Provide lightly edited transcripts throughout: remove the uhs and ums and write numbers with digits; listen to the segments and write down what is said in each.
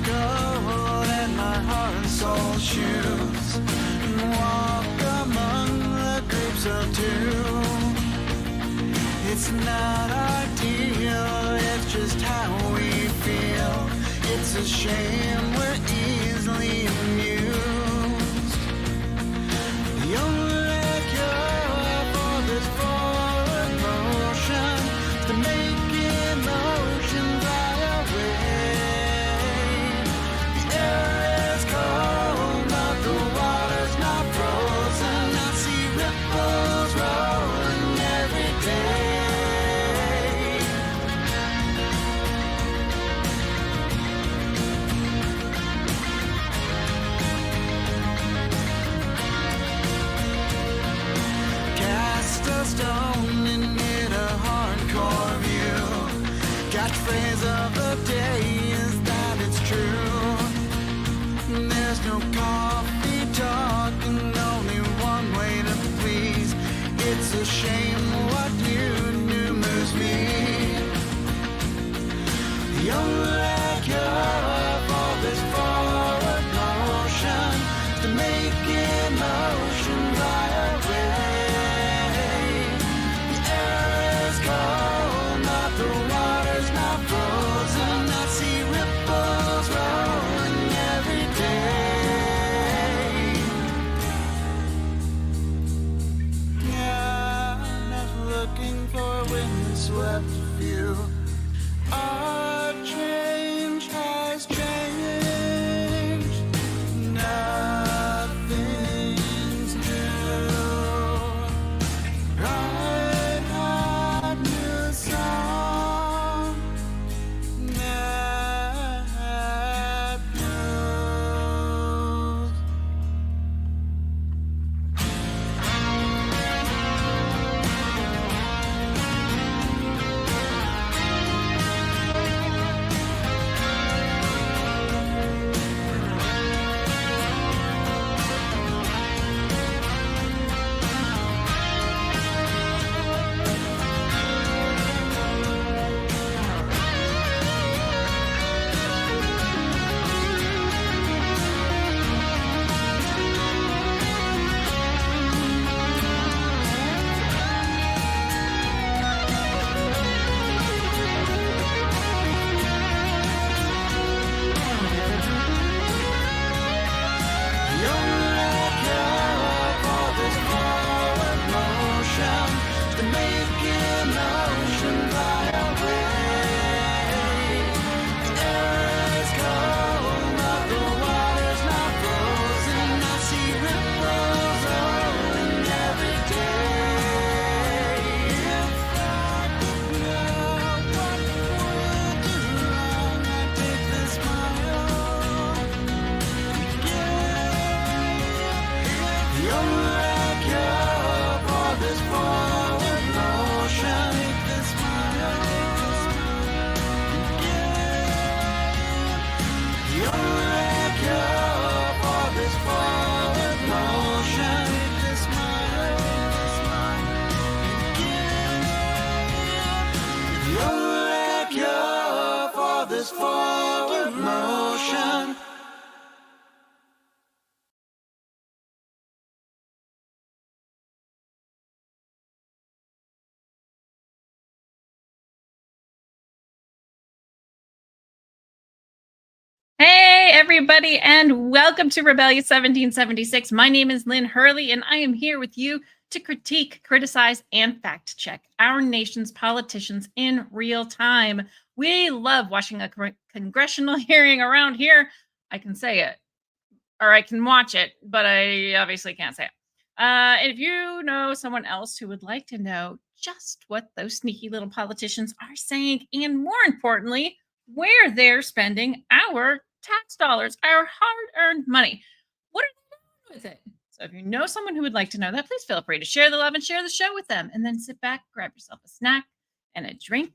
cold in my heart and soul shoes and walk among the groups of two. It's not ideal, it's just how we feel. It's a shame we're easily amused. The only cure for this forward motion is to make emotion fly away. The air is cold, but the water's not frozen. I see ripples rolling every day. Cast a stone and get a hardcore view. Catchphrase of the day is that it's true. There's no coffee talk and only one way to please. It's a shame what you do moves me. The only cure for this forward motion is to make emotion fly away. The air is cold, but the water's not frozen. I see ripples rolling every day. Yeah, I'm not looking for a windswept view. Our change has changed. Nothing's new. Right on new song. That news. The only cure for this forward motion is to make emotion fly away. The air is cold, but the water's not frozen. I see ripples rolling every day. If I know what we'll do wrong, I'd take the smile. The only cure for this forward motion is this smile. The only cure for this forward motion is this smile. The only cure for this forward motion. Hey, everybody, and welcome to Rebellious 1776. My name is Lynn Hurley, and I am here with you to critique, criticize, and fact check our nation's politicians in real time. We love watching a congressional hearing around here. I can say it, or I can watch it, but I obviously can't say it. And if you know someone else who would like to know just what those sneaky little politicians are saying, and more importantly, where they're spending our tax dollars, our hard-earned money, what are they doing with it? So if you know someone who would like to know that, please feel free to share the love and share the show with them. And then sit back, grab yourself a snack and a drink.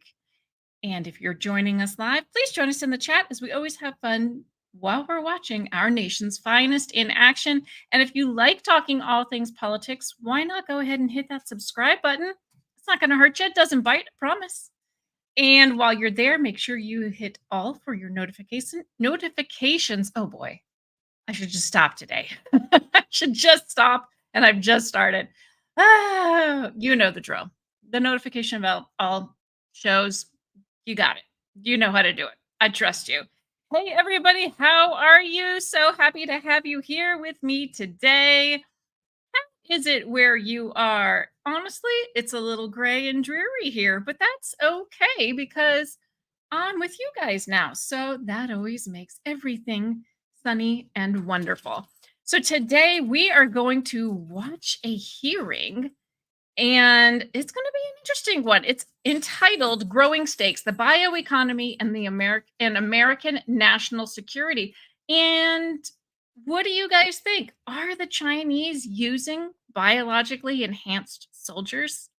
And if you're joining us live, please join us in the chat, as we always have fun while we're watching our nation's finest in action. And if you like talking all things politics, why not go ahead and hit that subscribe button? It's not going to hurt you. It doesn't bite, I promise. And while you're there, make sure you hit all for your notifications. Oh boy, I should just stop today. I should just stop, and I've just started. You know the drill. The notification bell all shows. You got it. You know how to do it. I trust you. Hey, everybody, how are you? So happy to have you here with me today. Is it where you are? Honestly, it's a little gray and dreary here, but that's okay because I'm with you guys now. So that always makes everything sunny and wonderful. So today we are going to watch a hearing, and it's going to be an interesting one. It's entitled Growing Stakes: The Bioeconomy and the American National Security. And what do you guys think? Are the Chinese using biologically enhanced soldiers?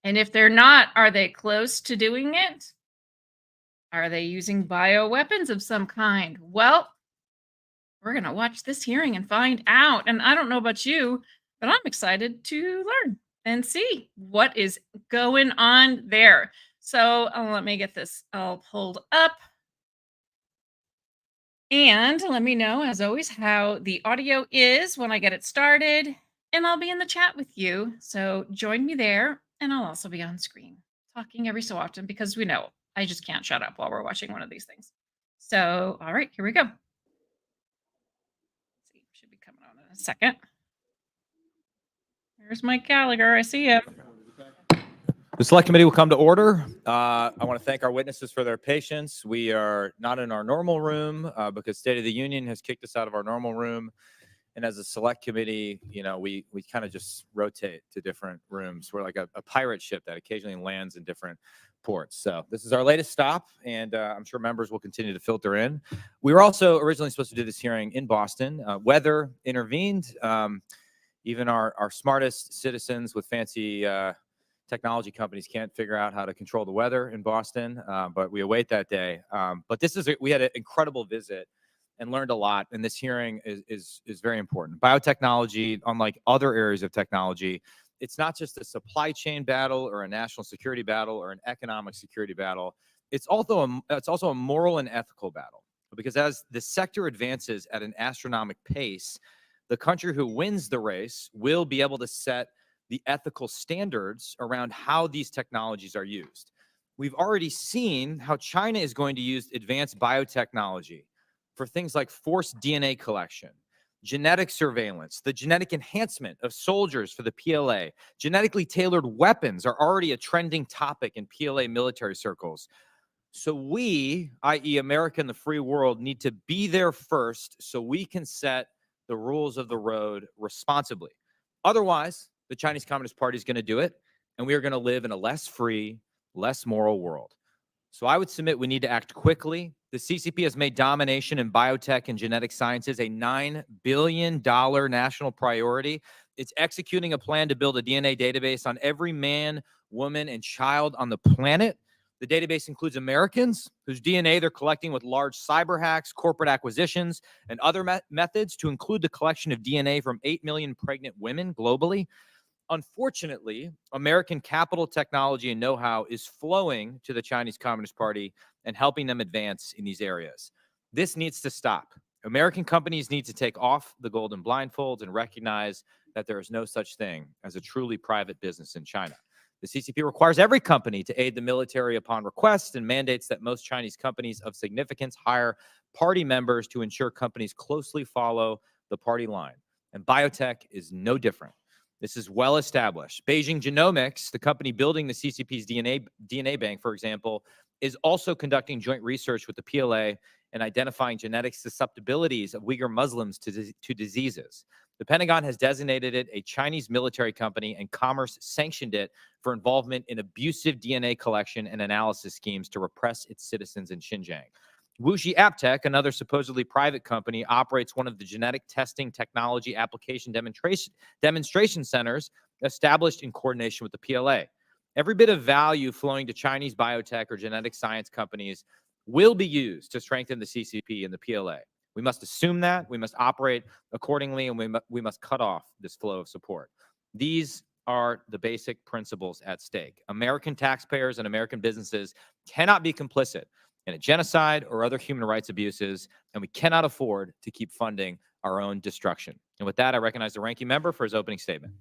And if they're not, are they close to doing it? Are they using bioweapons of some kind? Well, we're going to watch this hearing and find out. And I don't know about you, but I'm excited to learn and see what is going on there. So let me get this all pulled up. And let me know, as always, how the audio is when I get it started. And I'll be in the chat with you. So join me there. And I'll also be on screen talking every so often because we know I just can't shut up while we're watching one of these things. So, all right, here we go. Let's see, should be coming on in a second. There's Mike Gallagher. I see him. The Select Committee will come to order. I want to thank our witnesses for their patience. We are not in our normal room because State of the Union has kicked us out of our normal room. And as a Select Committee, you know, we kind of just rotate to different rooms. We're like a pirate ship that occasionally lands in different ports. So this is our latest stop, and I'm sure members will continue to filter in. We were also originally supposed to do this hearing in Boston. Weather intervened. Even our smartest citizens with fancy technology companies can't figure out how to control the weather in Boston, but we await that day. But we had an incredible visit and learned a lot, and this hearing is very important. Biotechnology, unlike other areas of technology, it's not just a supply chain battle or a national security battle or an economic security battle. It's also a moral and ethical battle, because as the sector advances at an astronomical pace, the country who wins the race will be able to set the ethical standards around how these technologies are used. We've already seen how China is going to use advanced biotechnology for things like forced DNA collection, genetic surveillance, the genetic enhancement of soldiers for the PLA. Genetically tailored weapons are already a trending topic in PLA military circles. So we, i.e. America and the free world, need to be there first so we can set the rules of the road responsibly. Otherwise, the Chinese Communist Party is going to do it, and we are going to live in a less free, less moral world. So I would submit we need to act quickly. The CCP has made domination in biotech and genetic sciences a $9 billion national priority. It's executing a plan to build a DNA database on every man, woman, and child on the planet. The database includes Americans whose DNA they're collecting with large cyber hacks, corporate acquisitions, and other methods to include the collection of DNA from 8 million pregnant women globally. Unfortunately, American capital, technology, and know-how is flowing to the Chinese Communist Party and helping them advance in these areas. This needs to stop. American companies need to take off the golden blindfolds and recognize that there is no such thing as a truly private business in China. The CCP requires every company to aid the military upon request and mandates that most Chinese companies of significance hire party members to ensure companies closely follow the party line. And biotech is no different. This is well established. Beijing Genomics, the company building the CCP's DNA bank, for example, is also conducting joint research with the PLA and identifying genetic susceptibilities of Uyghur Muslims to diseases. The Pentagon has designated it a Chinese military company, and Commerce sanctioned it for involvement in abusive DNA collection and analysis schemes to repress its citizens in Xinjiang. Wuxi Aptech, another supposedly private company, operates one of the genetic testing technology application demonstration centers established in coordination with the PLA. Every bit of value flowing to Chinese biotech or genetic science companies will be used to strengthen the CCP and the PLA. We must assume that, we must operate accordingly, and we must cut off this flow of support. These are the basic principles at stake. American taxpayers and American businesses cannot be complicit in a genocide or other human rights abuses, and we cannot afford to keep funding our own destruction. And with that, I recognize the ranking member for his opening statement.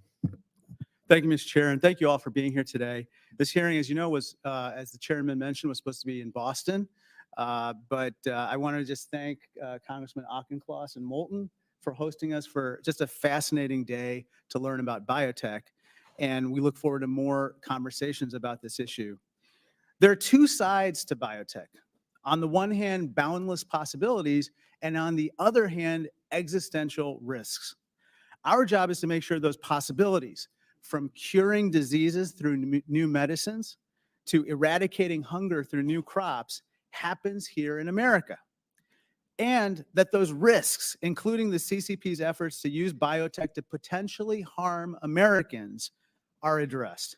Thank you, Mr. Chair, and thank you all for being here today. This hearing, as you know, was, as the chairman mentioned, was supposed to be in Boston, but I want to just thank Congressman Auchincloss and Moulton for hosting us for just a fascinating day to learn about biotech, and we look forward to more conversations about this issue. There are two sides to biotech. On the one hand, boundless possibilities, and on the other hand, existential risks. Our job is to make sure those possibilities, from curing diseases through new medicines to eradicating hunger through new crops, happens here in America. And that those risks, including the CCP's efforts to use biotech to potentially harm Americans, are addressed.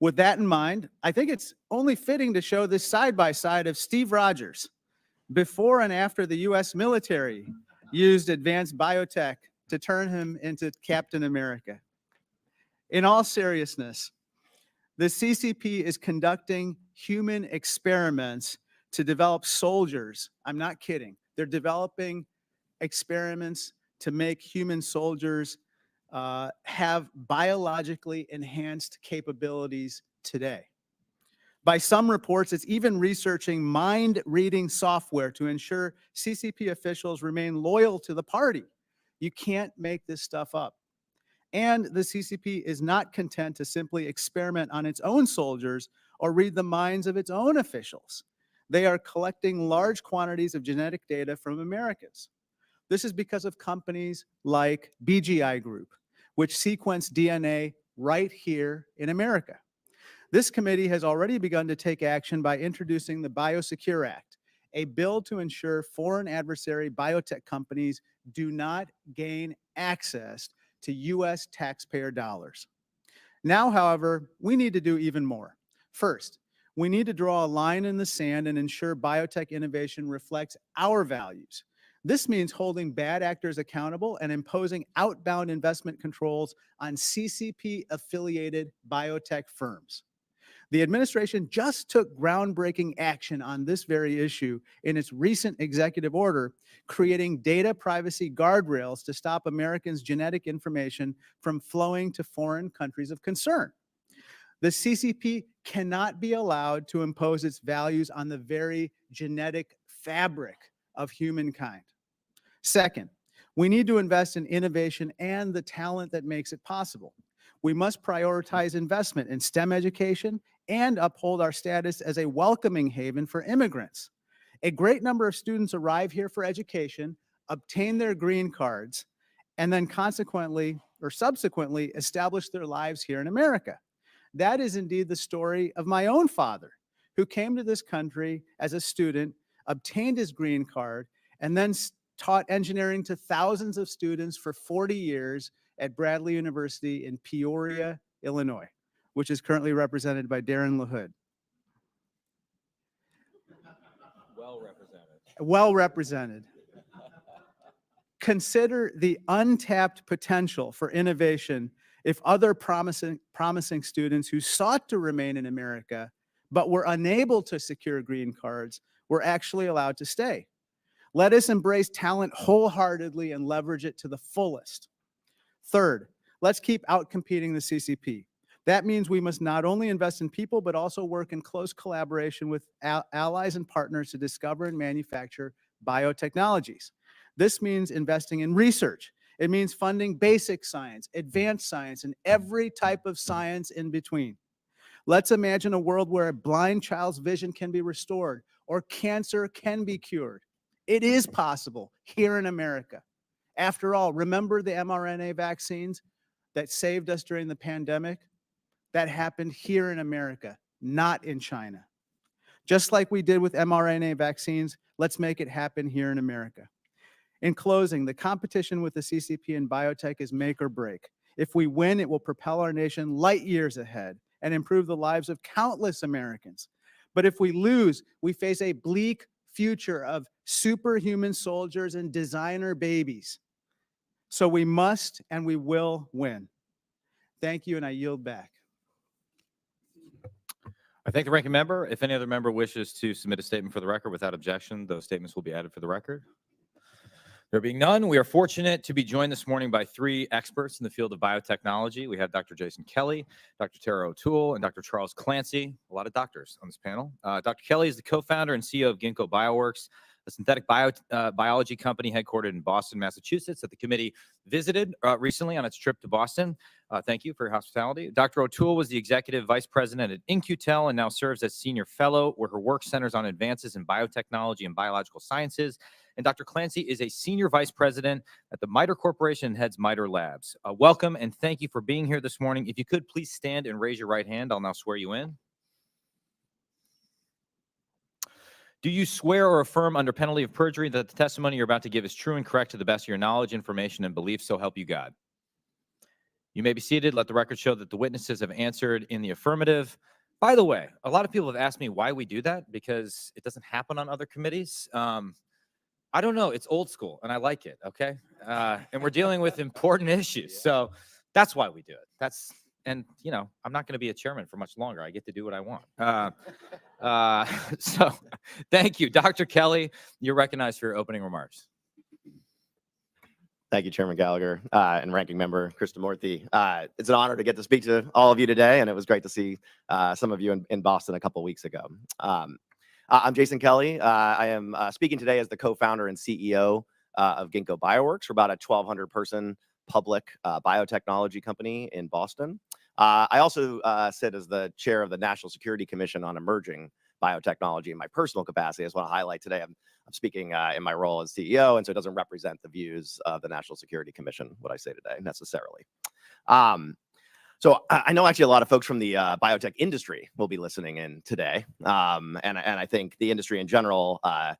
With that in mind, I think it's only fitting to show this side-by-side of Steve Rogers before and after the US military used advanced biotech to turn him into Captain America. In all seriousness, the CCP is conducting human experiments to develop soldiers. I'm not kidding. They're developing experiments to make human soldiers have biologically enhanced capabilities today. By some reports, it's even researching mind-reading software to ensure CCP officials remain loyal to the party. You can't make this stuff up. And the CCP is not content to simply experiment on its own soldiers or read the minds of its own officials. They are collecting large quantities of genetic data from Americans. This is because of companies like BGI Group, which sequence DNA right here in America. This committee has already begun to take action by introducing the Biosecure Act, a bill to ensure foreign adversary biotech companies do not gain access to U.S. taxpayer dollars. Now, however, we need to do even more. First, we need to draw a line in the sand and ensure biotech innovation reflects our values. This means holding bad actors accountable and imposing outbound investment controls on CCP-affiliated biotech firms. The administration just took groundbreaking action on this very issue in its recent executive order, creating data privacy guardrails to stop Americans' genetic information from flowing to foreign countries of concern. The CCP cannot be allowed to impose its values on the very genetic fabric of humankind. Second, we need to invest in innovation and the talent that makes it possible. We must prioritize investment in STEM education and uphold our status as a welcoming haven for immigrants. A great number of students arrive here for education, obtain their green cards, and then consequently or subsequently establish their lives here in America. That is indeed the story of my own father, who came to this country as a student, obtained his green card, and then taught engineering to thousands of students for 40 years at Bradley University in Peoria, Illinois, which is currently represented by Darren LaHood. Well represented. Well represented. Consider the untapped potential for innovation if other promising students who sought to remain in America but were unable to secure green cards were actually allowed to stay. Let us embrace talent wholeheartedly and leverage it to the fullest. Third, let's keep outcompeting the CCP. That means we must not only invest in people, but also work in close collaboration with allies and partners to discover and manufacture biotechnologies. This means investing in research. It means funding basic science, advanced science, and every type of science in between. Let's imagine a world where a blind child's vision can be restored or cancer can be cured. It is possible here in America. After all, remember the mRNA vaccines that saved us during the pandemic? That happened here in America, not in China. Just like we did with mRNA vaccines, let's make it happen here in America. In closing, the competition with the CCP and biotech is make or break. If we win, it will propel our nation light years ahead and improve the lives of countless Americans. But if we lose, we face a bleak future of superhuman soldiers and designer babies. So we must and we will win. Thank you, and I yield back. I thank the ranking member. If any other member wishes to submit a statement for the record without objection, those statements will be added for the record. There being none, we are fortunate to be joined this morning by three experts in the field of biotechnology. We have Dr. Jason Kelly, Dr. Tara O'Toole, and Dr. Charles Clancy. A lot of doctors on this panel. Dr. Kelly is the co-founder and CEO of Ginkgo Bioworks, a synthetic biology company headquartered in Boston, Massachusetts, that the committee visited recently on its trip to Boston. Thank you for your hospitality. Dr. O'Toole was the executive vice president at InQtel and now serves as senior fellow, where her work centers on advances in biotechnology and biological sciences. And Dr. Clancy is a senior vice president at the MITRE Corporation and heads MITRE Labs. Welcome and thank you for being here this morning. If you could please stand and raise your right hand, I'll now swear you in. Do you swear or affirm under penalty of perjury that the testimony you're about to give is true and correct to the best of your knowledge, information, and belief, so help you God? You may be seated. Let the record show that the witnesses have answered in the affirmative. By the way, a lot of people have asked me why we do that, because it doesn't happen on other committees. I don't know. It's old school, and I like it, okay? And we're dealing with important issues, so that's why we do it. And, you know, I'm not going to be a chairman for much longer. I get to do what I want. So thank you. Dr. Kelly, you're recognized for your opening remarks. Thank you, Chairman Gallagher and Ranking Member Krishnamurthy. It's an honor to get to speak to all of you today, and it was great to see some of you in Boston a couple of weeks ago. I'm Jason Kelly. I am speaking today as the co-founder and CEO of Ginkgo Bioworks. We're about a 1,200-person public biotechnology company in Boston. I also sit as the chair of the National Security Commission on Emerging Biotechnology in my personal capacity. I just want to highlight today I'm speaking in my role as CEO, and so it doesn't represent the views of the National Security Commission, what I say today, necessarily. So I know actually a lot of folks from the biotech industry will be listening in today, and I think the industry in general, I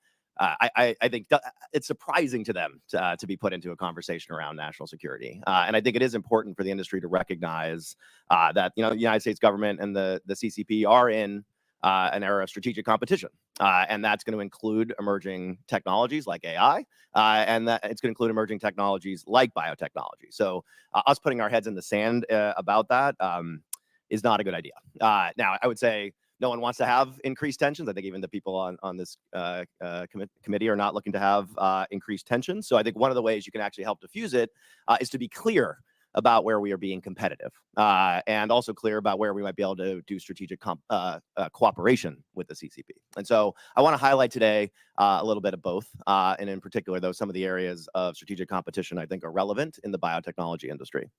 think it's surprising to them to be put into a conversation around national security, and I think it is important for the industry to recognize that the United States government and the CCP are in an era of strategic competition, and that's going to include emerging technologies like AI, and that it's going to include emerging technologies like biotechnology. So us putting our heads in the sand about that is not a good idea. Now, I would say no one wants to have increased tensions. I think even the people on this committee are not looking to have increased tensions. So I think one of the ways you can actually help diffuse it is to be clear about where we are being competitive, and also clear about where we might be able to do strategic cooperation with the CCP. And so I want to highlight today a little bit of both, and in particular, though, some of the areas of strategic competition I think are relevant in the biotechnology industry.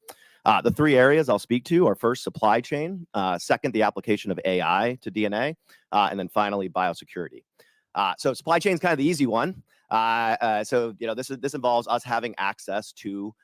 The three areas I'll speak to are first, supply chain, second, the application of AI to DNA, and then finally, biosecurity. So supply chain is kind of the easy one. So this involves us having access to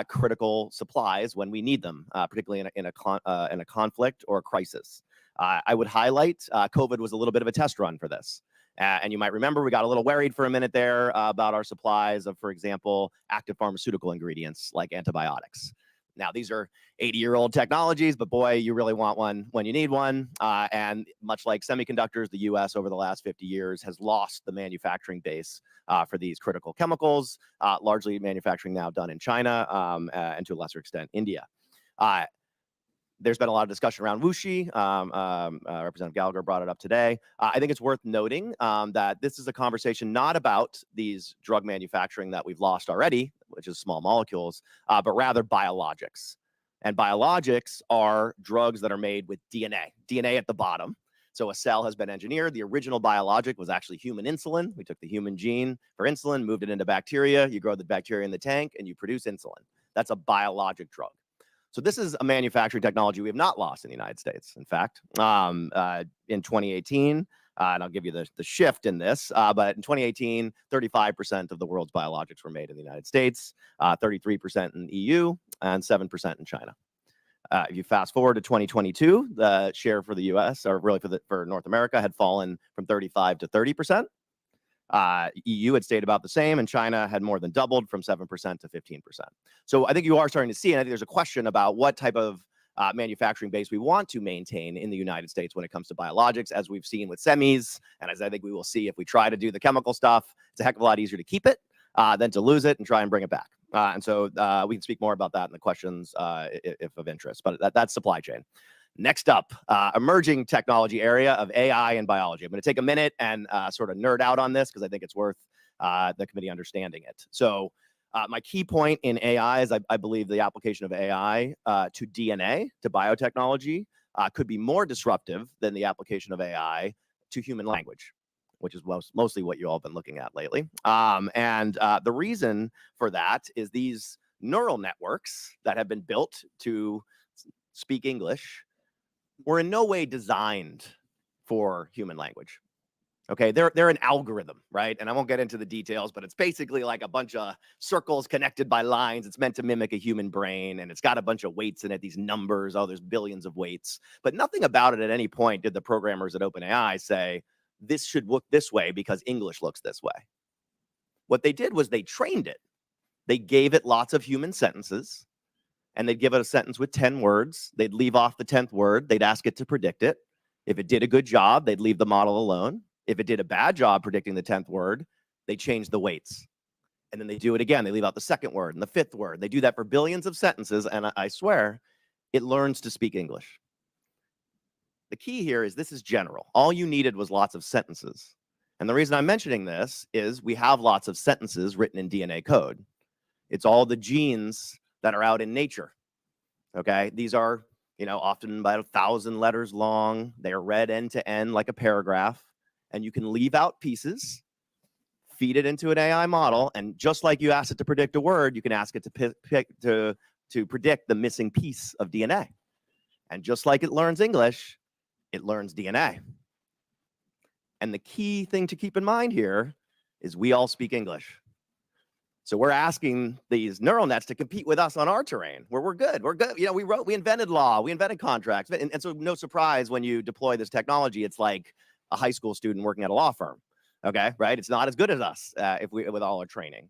critical supplies when we need them, particularly in a conflict or a crisis. I would highlight COVID was a little bit of a test run for this. And you might remember we got a little worried for a minute there about our supplies of, for example, active pharmaceutical ingredients like antibiotics. Now, these are 80-year-old technologies, but boy, you really want one when you need one. And much like semiconductors, the U.S. over the last 50 years has lost the manufacturing base for these critical chemicals, largely manufacturing now done in China and to a lesser extent, India. There's been a lot of discussion around WuXi. Representative Gallagher brought it up today. I think it's worth noting that this is a conversation not about these drug manufacturing that we've lost already, which is small molecules, but rather biologics. And biologics are drugs that are made with DNA at the bottom. So a cell has been engineered. The original biologic was actually human insulin. We took the human gene for insulin, moved it into bacteria. You grow the bacteria in the tank, and you produce insulin. That's a biologic drug. So this is a manufacturing technology we have not lost in the United States. In fact, in 2018, and I'll give you the shift in this, but in 2018, 35% of the world's biologics were made in the United States, 33% in the EU, and 7% in China. If you fast forward to 2022, the share for the U.S., or really for North America, had fallen from 35 to 30%. EU had stayed about the same, and China had more than doubled from 7% to 15%. So I think you are starting to see, and I think there's a question about what type of manufacturing base we want to maintain in the United States when it comes to biologics, as we've seen with semis, and as I think we will see if we try to do the chemical stuff. It's a heck of a lot easier to keep it than to lose it and try and bring it back. And so we can speak more about that in the questions if of interest, but that's supply chain. Next up, emerging technology area of AI and biology. I'm going to take a minute and sort of nerd out on this because I think it's worth the committee understanding it. So my key point in AI is I believe the application of AI to DNA, to biotechnology, could be more disruptive than the application of AI to human language, which is mostly what you all have been looking at lately. The reason for that is these neural networks that have been built to speak English were in no way designed for human language. Okay, they're an algorithm, right? And I won't get into the details, but it's basically like a bunch of circles connected by lines. It's meant to mimic a human brain, and it's got a bunch of weights in it, these numbers. Oh, there's billions of weights. But nothing about it at any point did the programmers at OpenAI say, this should look this way because English looks this way. What they did was they trained it. They gave it lots of human sentences, and they'd give it a sentence with 10 words. They'd leave off the 10th word. They'd ask it to predict it. If it did a good job, they'd leave the model alone. If it did a bad job predicting the 10th word, they change the weights. And then they do it again. They leave out the 2nd word and the 5th word. They do that for billions of sentences, and I swear, it learns to speak English. The key here is this is general. All you needed was lots of sentences. And the reason I'm mentioning this is we have lots of sentences written in DNA code. It's all the genes that are out in nature. Okay, these are, often about 1,000 letters long. They are read end to end like a paragraph, and you can leave out pieces, feed it into an AI model, and just like you ask it to predict a word, you can ask it to predict the missing piece of DNA. And just like it learns English, it learns DNA. And the key thing to keep in mind here is we all speak English. So we're asking these neural nets to compete with us on our terrain where we're good. We're good. We invented law, we invented contracts. And so no surprise when you deploy this technology, it's like a high school student working at a law firm. Okay, right? It's not as good as us with all our training.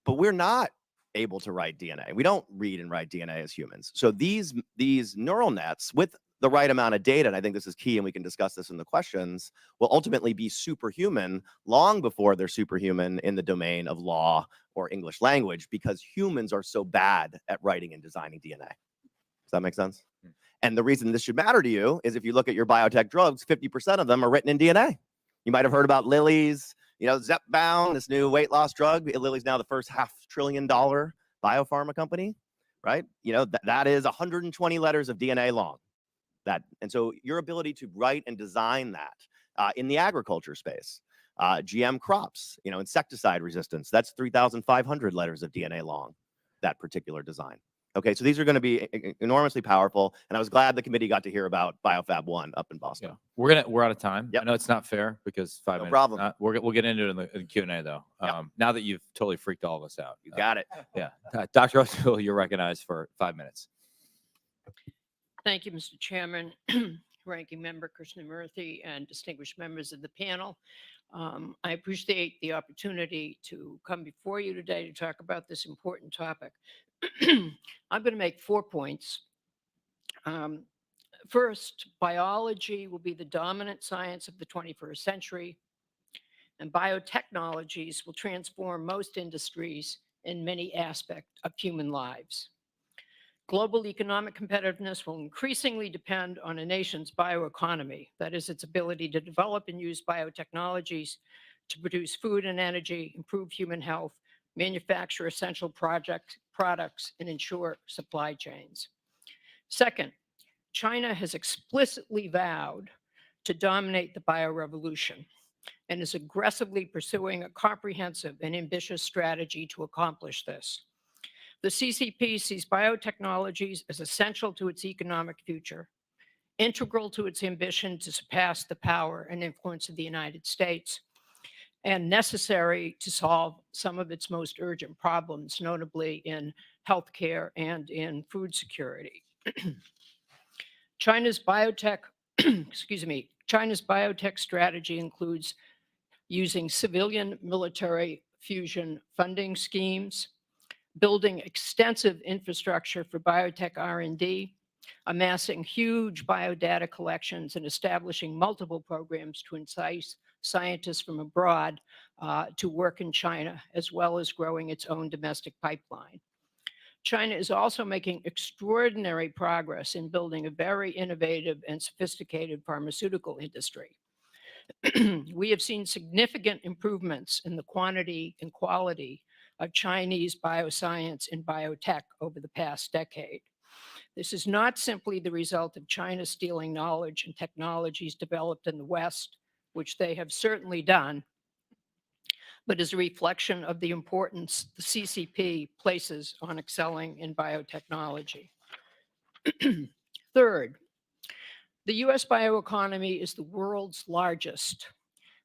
But we're not able to write DNA. We don't read and write DNA as humans. So these neural nets with the right amount of data, and I think this is key, and we can discuss this in the questions, will ultimately be superhuman long before they're superhuman in the domain of law or English language, because humans are so bad at writing and designing DNA. Does that make sense? And the reason this should matter to you is if you look at your biotech drugs, 50% of them are written in DNA. You might have heard about Lilly's, Zepbound, this new weight loss drug. Lilly's now the first $500 billion biopharma company, right? That is 120 letters of DNA long. And so your ability to write and design that in the agriculture space, GM crops, insecticide resistance, that's 3,500 letters of DNA long, that particular design. Okay, so these are going to be enormously powerful, and I was glad the committee got to hear about BioFab 1 up in Boston. Yeah. We're out of time. Yep. I know it's not fair because 5 minutes. No problem. We'll get into it in the Q&A though. Yep. Now that you've totally freaked all of us out. You got it. Yeah, Dr. O'Toole, you're recognized for 5 minutes. Thank you, Mr. Chairman, Ranking Member Krishnamurthy, and distinguished members of the panel. I appreciate the opportunity to come before you today to talk about this important topic. I'm going to make 4 points. First, biology will be the dominant science of the 21st century, and biotechnologies will transform most industries in many aspects of human lives. Global economic competitiveness will increasingly depend on a nation's bioeconomy, that is, its ability to develop and use biotechnologies to produce food and energy, improve human health, manufacture essential products, and ensure supply chains. Second, China has explicitly vowed to dominate the biorevolution and is aggressively pursuing a comprehensive and ambitious strategy to accomplish this. The CCP sees biotechnologies as essential to its economic future, integral to its ambition to surpass the power and influence of the United States, and necessary to solve some of its most urgent problems, notably in healthcare and in food security. China's biotech strategy includes using civilian military fusion funding schemes, building extensive infrastructure for biotech R&D, amassing huge biodata collections, and establishing multiple programs to incite scientists from abroad to work in China, as well as growing its own domestic pipeline. China is also making extraordinary progress in building a very innovative and sophisticated pharmaceutical industry. We have seen significant improvements in the quantity and quality of Chinese bioscience and biotech over the past decade. This is not simply the result of China stealing knowledge and technologies developed in the West, which they have certainly done, but is a reflection of the importance the CCP places on excelling in biotechnology. Third, the US bioeconomy is the world's largest,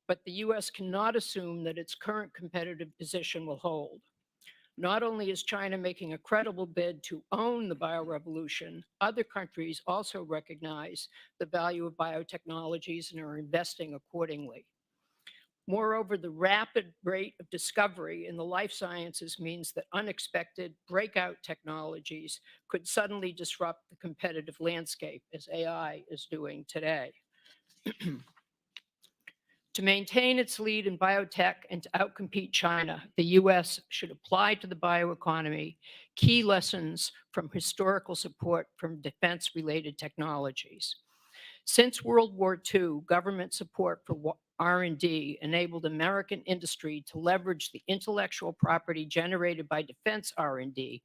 but the US cannot assume that its current competitive position will hold. Not only is China making a credible bid to own the biorevolution, other countries also recognize the value of biotechnologies and are investing accordingly. Moreover, the rapid rate of discovery in the life sciences means that unexpected breakout technologies could suddenly disrupt the competitive landscape, as AI is doing today. To maintain its lead in biotech and to outcompete China, the US should apply to the bioeconomy key lessons from historical support from defense-related technologies. Since World War II, government support for R&D enabled American industry to leverage the intellectual property generated by defense R&D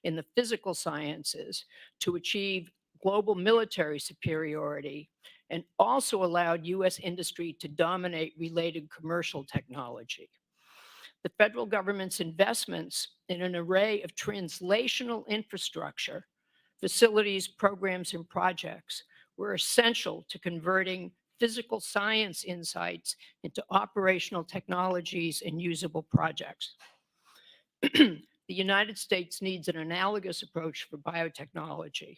in the physical sciences to achieve global military superiority, and also allowed US industry to dominate related commercial technology. The federal government's investments in an array of translational infrastructure, facilities, programs, and projects were essential to converting physical science insights into operational technologies and usable projects. The United States needs an analogous approach for biotechnology.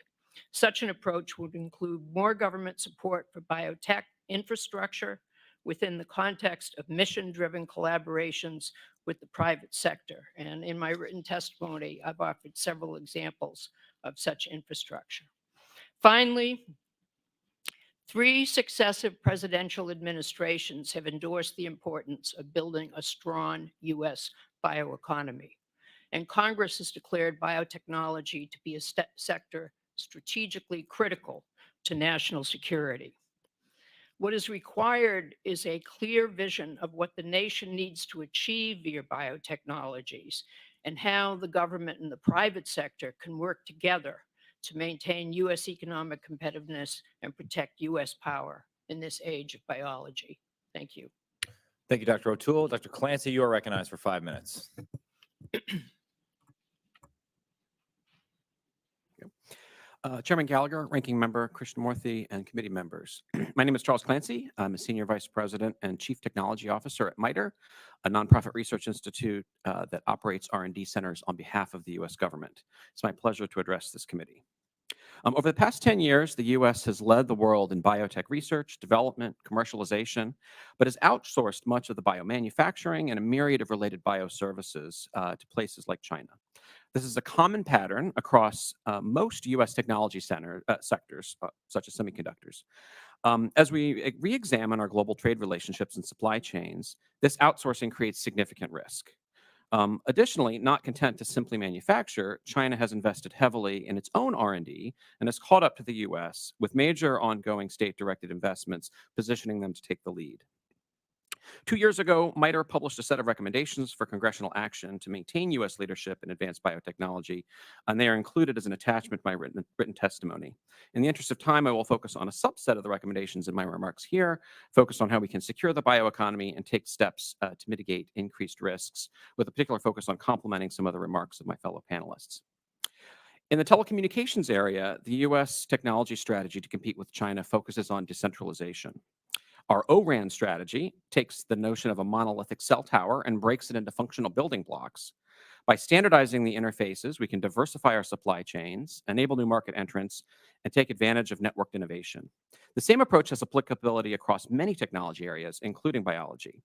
Such an approach would include more government support for biotech infrastructure within the context of mission-driven collaborations with the private sector. And in my written testimony, I've offered several examples of such infrastructure. Finally, 3 successive presidential administrations have endorsed the importance of building a strong US bioeconomy. And Congress has declared biotechnology to be a sector strategically critical to national security. What is required is a clear vision of what the nation needs to achieve via biotechnologies and how the government and the private sector can work together to maintain US economic competitiveness and protect US power in this age of biology. Thank you. Thank you, Dr. O'Toole. Dr. Clancy, you are recognized for 5 minutes. Chairman Gallagher, Ranking Member Krishnamurthy, and committee members. My name is Charles Clancy. I'm a Senior Vice President and Chief Technology Officer at MITRE, a nonprofit research institute that operates R&D centers on behalf of the U.S. government. It's my pleasure to address this committee. Over the past 10 years, the U.S. has led the world in biotech research, development, commercialization, but has outsourced much of the biomanufacturing and a myriad of related bioservices to places like China. This is a common pattern across most U.S. technology sectors, such as semiconductors. As we re-examine our global trade relationships and supply chains, this outsourcing creates significant risk. Additionally, not content to simply manufacture, China has invested heavily in its own R&D and has caught up to the U.S. with major ongoing state-directed investments, positioning them to take the lead. 2 years ago, MITRE published a set of recommendations for congressional action to maintain U.S. leadership in advanced biotechnology, and they are included as an attachment to my written testimony. In the interest of time, I will focus on a subset of the recommendations in my remarks here, focus on how we can secure the bioeconomy and take steps to mitigate increased risks, with a particular focus on complementing some of the remarks of my fellow panelists. In the telecommunications area, the U.S. technology strategy to compete with China focuses on decentralization. Our O-RAN strategy takes the notion of a monolithic cell tower and breaks it into functional building blocks. By standardizing the interfaces, we can diversify our supply chains, enable new market entrants, and take advantage of networked innovation. The same approach has applicability across many technology areas, including biology.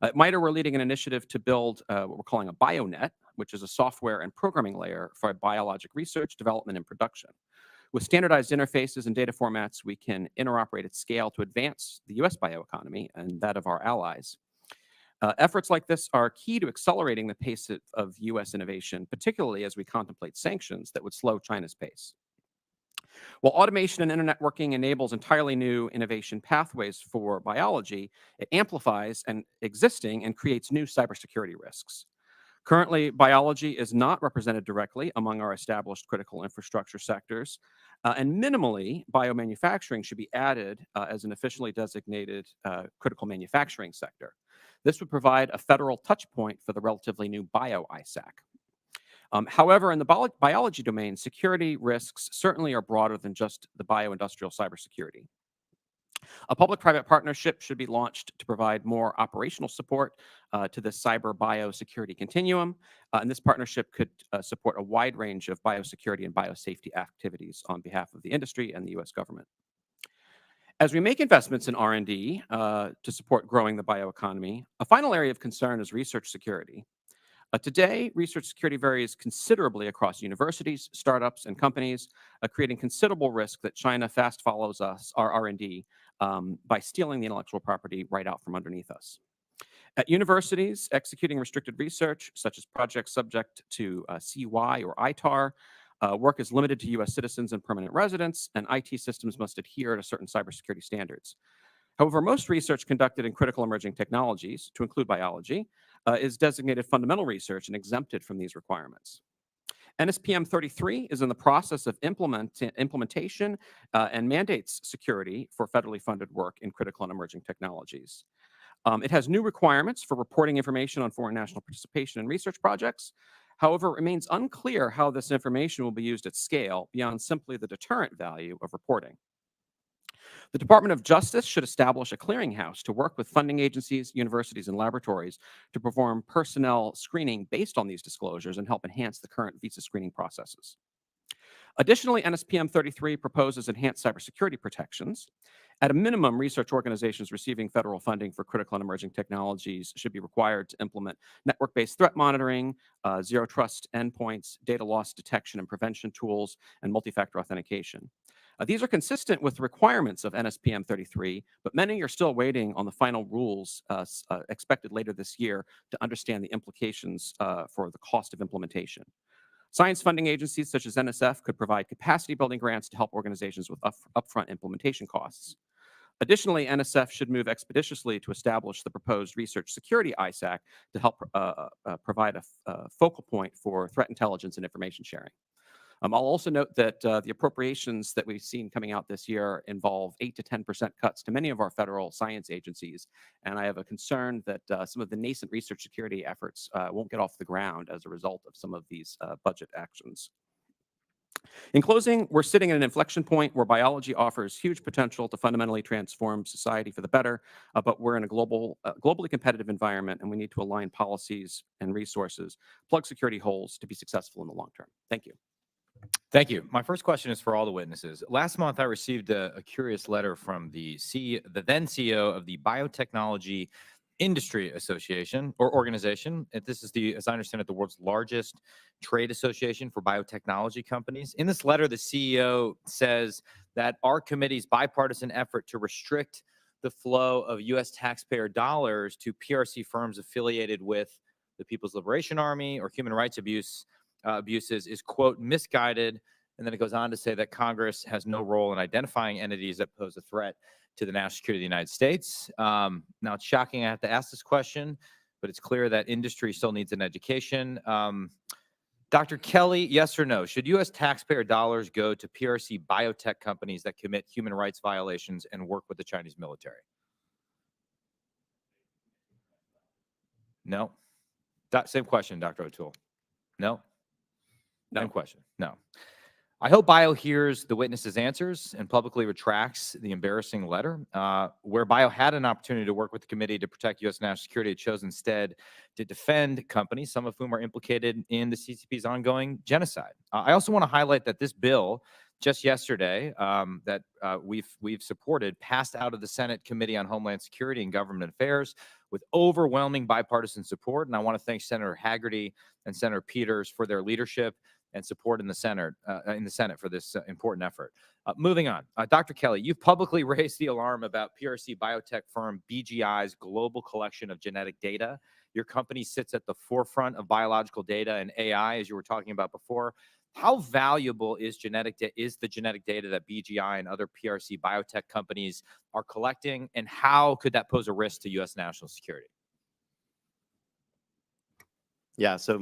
At MITRE, we're leading an initiative to build what we're calling a BioNet, which is a software and programming layer for biologic research, development, and production. With standardized interfaces and data formats, we can interoperate at scale to advance the US bioeconomy and that of our allies. Efforts like this are key to accelerating the pace of US innovation, particularly as we contemplate sanctions that would slow China's pace. While automation and internet working enables entirely new innovation pathways for biology, it amplifies existing and creates new cybersecurity risks. Currently, biology is not represented directly among our established critical infrastructure sectors, and minimally, biomanufacturing should be added as an officially designated critical manufacturing sector. This would provide a federal touch point for the relatively new Bio-ISAC. However, in the biology domain, security risks certainly are broader than just the bioindustrial cybersecurity. A public-private partnership should be launched to provide more operational support to the cyber biosecurity continuum, and this partnership could support a wide range of biosecurity and biosafety activities on behalf of the industry and the US government. As we make investments in R&D to support growing the bioeconomy, a final area of concern is research security. Today, research security varies considerably across universities, startups, and companies, creating considerable risk that China fast follows our R&D by stealing the intellectual property right out from underneath us. At universities, executing restricted research, such as projects subject to CY or ITAR, work is limited to US citizens and permanent residents, and IT systems must adhere to certain cybersecurity standards. However, most research conducted in critical emerging technologies, to include biology, is designated fundamental research and exempted from these requirements. NSPM 33 is in the process of implementation and mandates security for federally funded work in critical and emerging technologies. It has new requirements for reporting information on foreign national participation in research projects. However, it remains unclear how this information will be used at scale beyond simply the deterrent value of reporting. The Department of Justice should establish a clearinghouse to work with funding agencies, universities, and laboratories to perform personnel screening based on these disclosures and help enhance the current visa screening processes. Additionally, NSPM 33 proposes enhanced cybersecurity protections. At a minimum, research organizations receiving federal funding for critical and emerging technologies should be required to implement network-based threat monitoring, zero trust endpoints, data loss detection and prevention tools, and multi-factor authentication. These are consistent with the requirements of NSPM 33, but many are still waiting on the final rules expected later this year to understand the implications for the cost of implementation. Science funding agencies such as NSF could provide capacity building grants to help organizations with upfront implementation costs. Additionally, NSF should move expeditiously to establish the proposed research security ISAC to help provide a focal point for threat intelligence and information sharing. I'll also note that the appropriations that we've seen coming out this year involve 8 to 10% cuts to many of our federal science agencies, and I have a concern that some of the nascent research security efforts won't get off the ground as a result of some of these budget actions. In closing, we're sitting at an inflection point where biology offers huge potential to fundamentally transform society for the better, but we're in a globally competitive environment, and we need to align policies and resources, plug security holes to be successful in the long term. Thank you. Thank you. My first question is for all the witnesses. Last month, I received a curious letter from the then CEO of the Biotechnology Industry Association or organization. And this is as I understand it, the world's largest trade association for biotechnology companies. In this letter, the CEO says that our committee's bipartisan effort to restrict the flow of U.S. taxpayer dollars to PRC firms affiliated with the People's Liberation Army or human rights abuses is, quote, misguided. And then it goes on to say that Congress has no role in identifying entities that pose a threat to the national security of the United States. Now, it's shocking I have to ask this question, but it's clear that industry still needs an education. Dr. Kelly, yes or no? Should U.S. taxpayer dollars go to PRC biotech companies that commit human rights violations and work with the Chinese military? No. Same question, Dr. O'Toole. No. No. Same question. No. I hope Bio hears the witnesses' answers and publicly retracts the embarrassing letter. Where Bio had an opportunity to work with the committee to protect U.S. national security, it chose instead to defend companies, some of whom are implicated in the CCP's ongoing genocide. I also want to highlight that this bill, just yesterday, that we've supported, passed out of the Senate Committee on Homeland Security and Government Affairs with overwhelming bipartisan support. And I want to thank Senator Haggerty and Senator Peters for their leadership. and support in the Senate for this important effort. Moving on, Dr. Kelly, you've publicly raised the alarm about PRC biotech firm BGI's global collection of genetic data. Your company sits at the forefront of biological data and AI, as you were talking about before. How valuable is the genetic data that BGI and other PRC biotech companies are collecting, and how could that pose a risk to U.S. national security? Yeah, so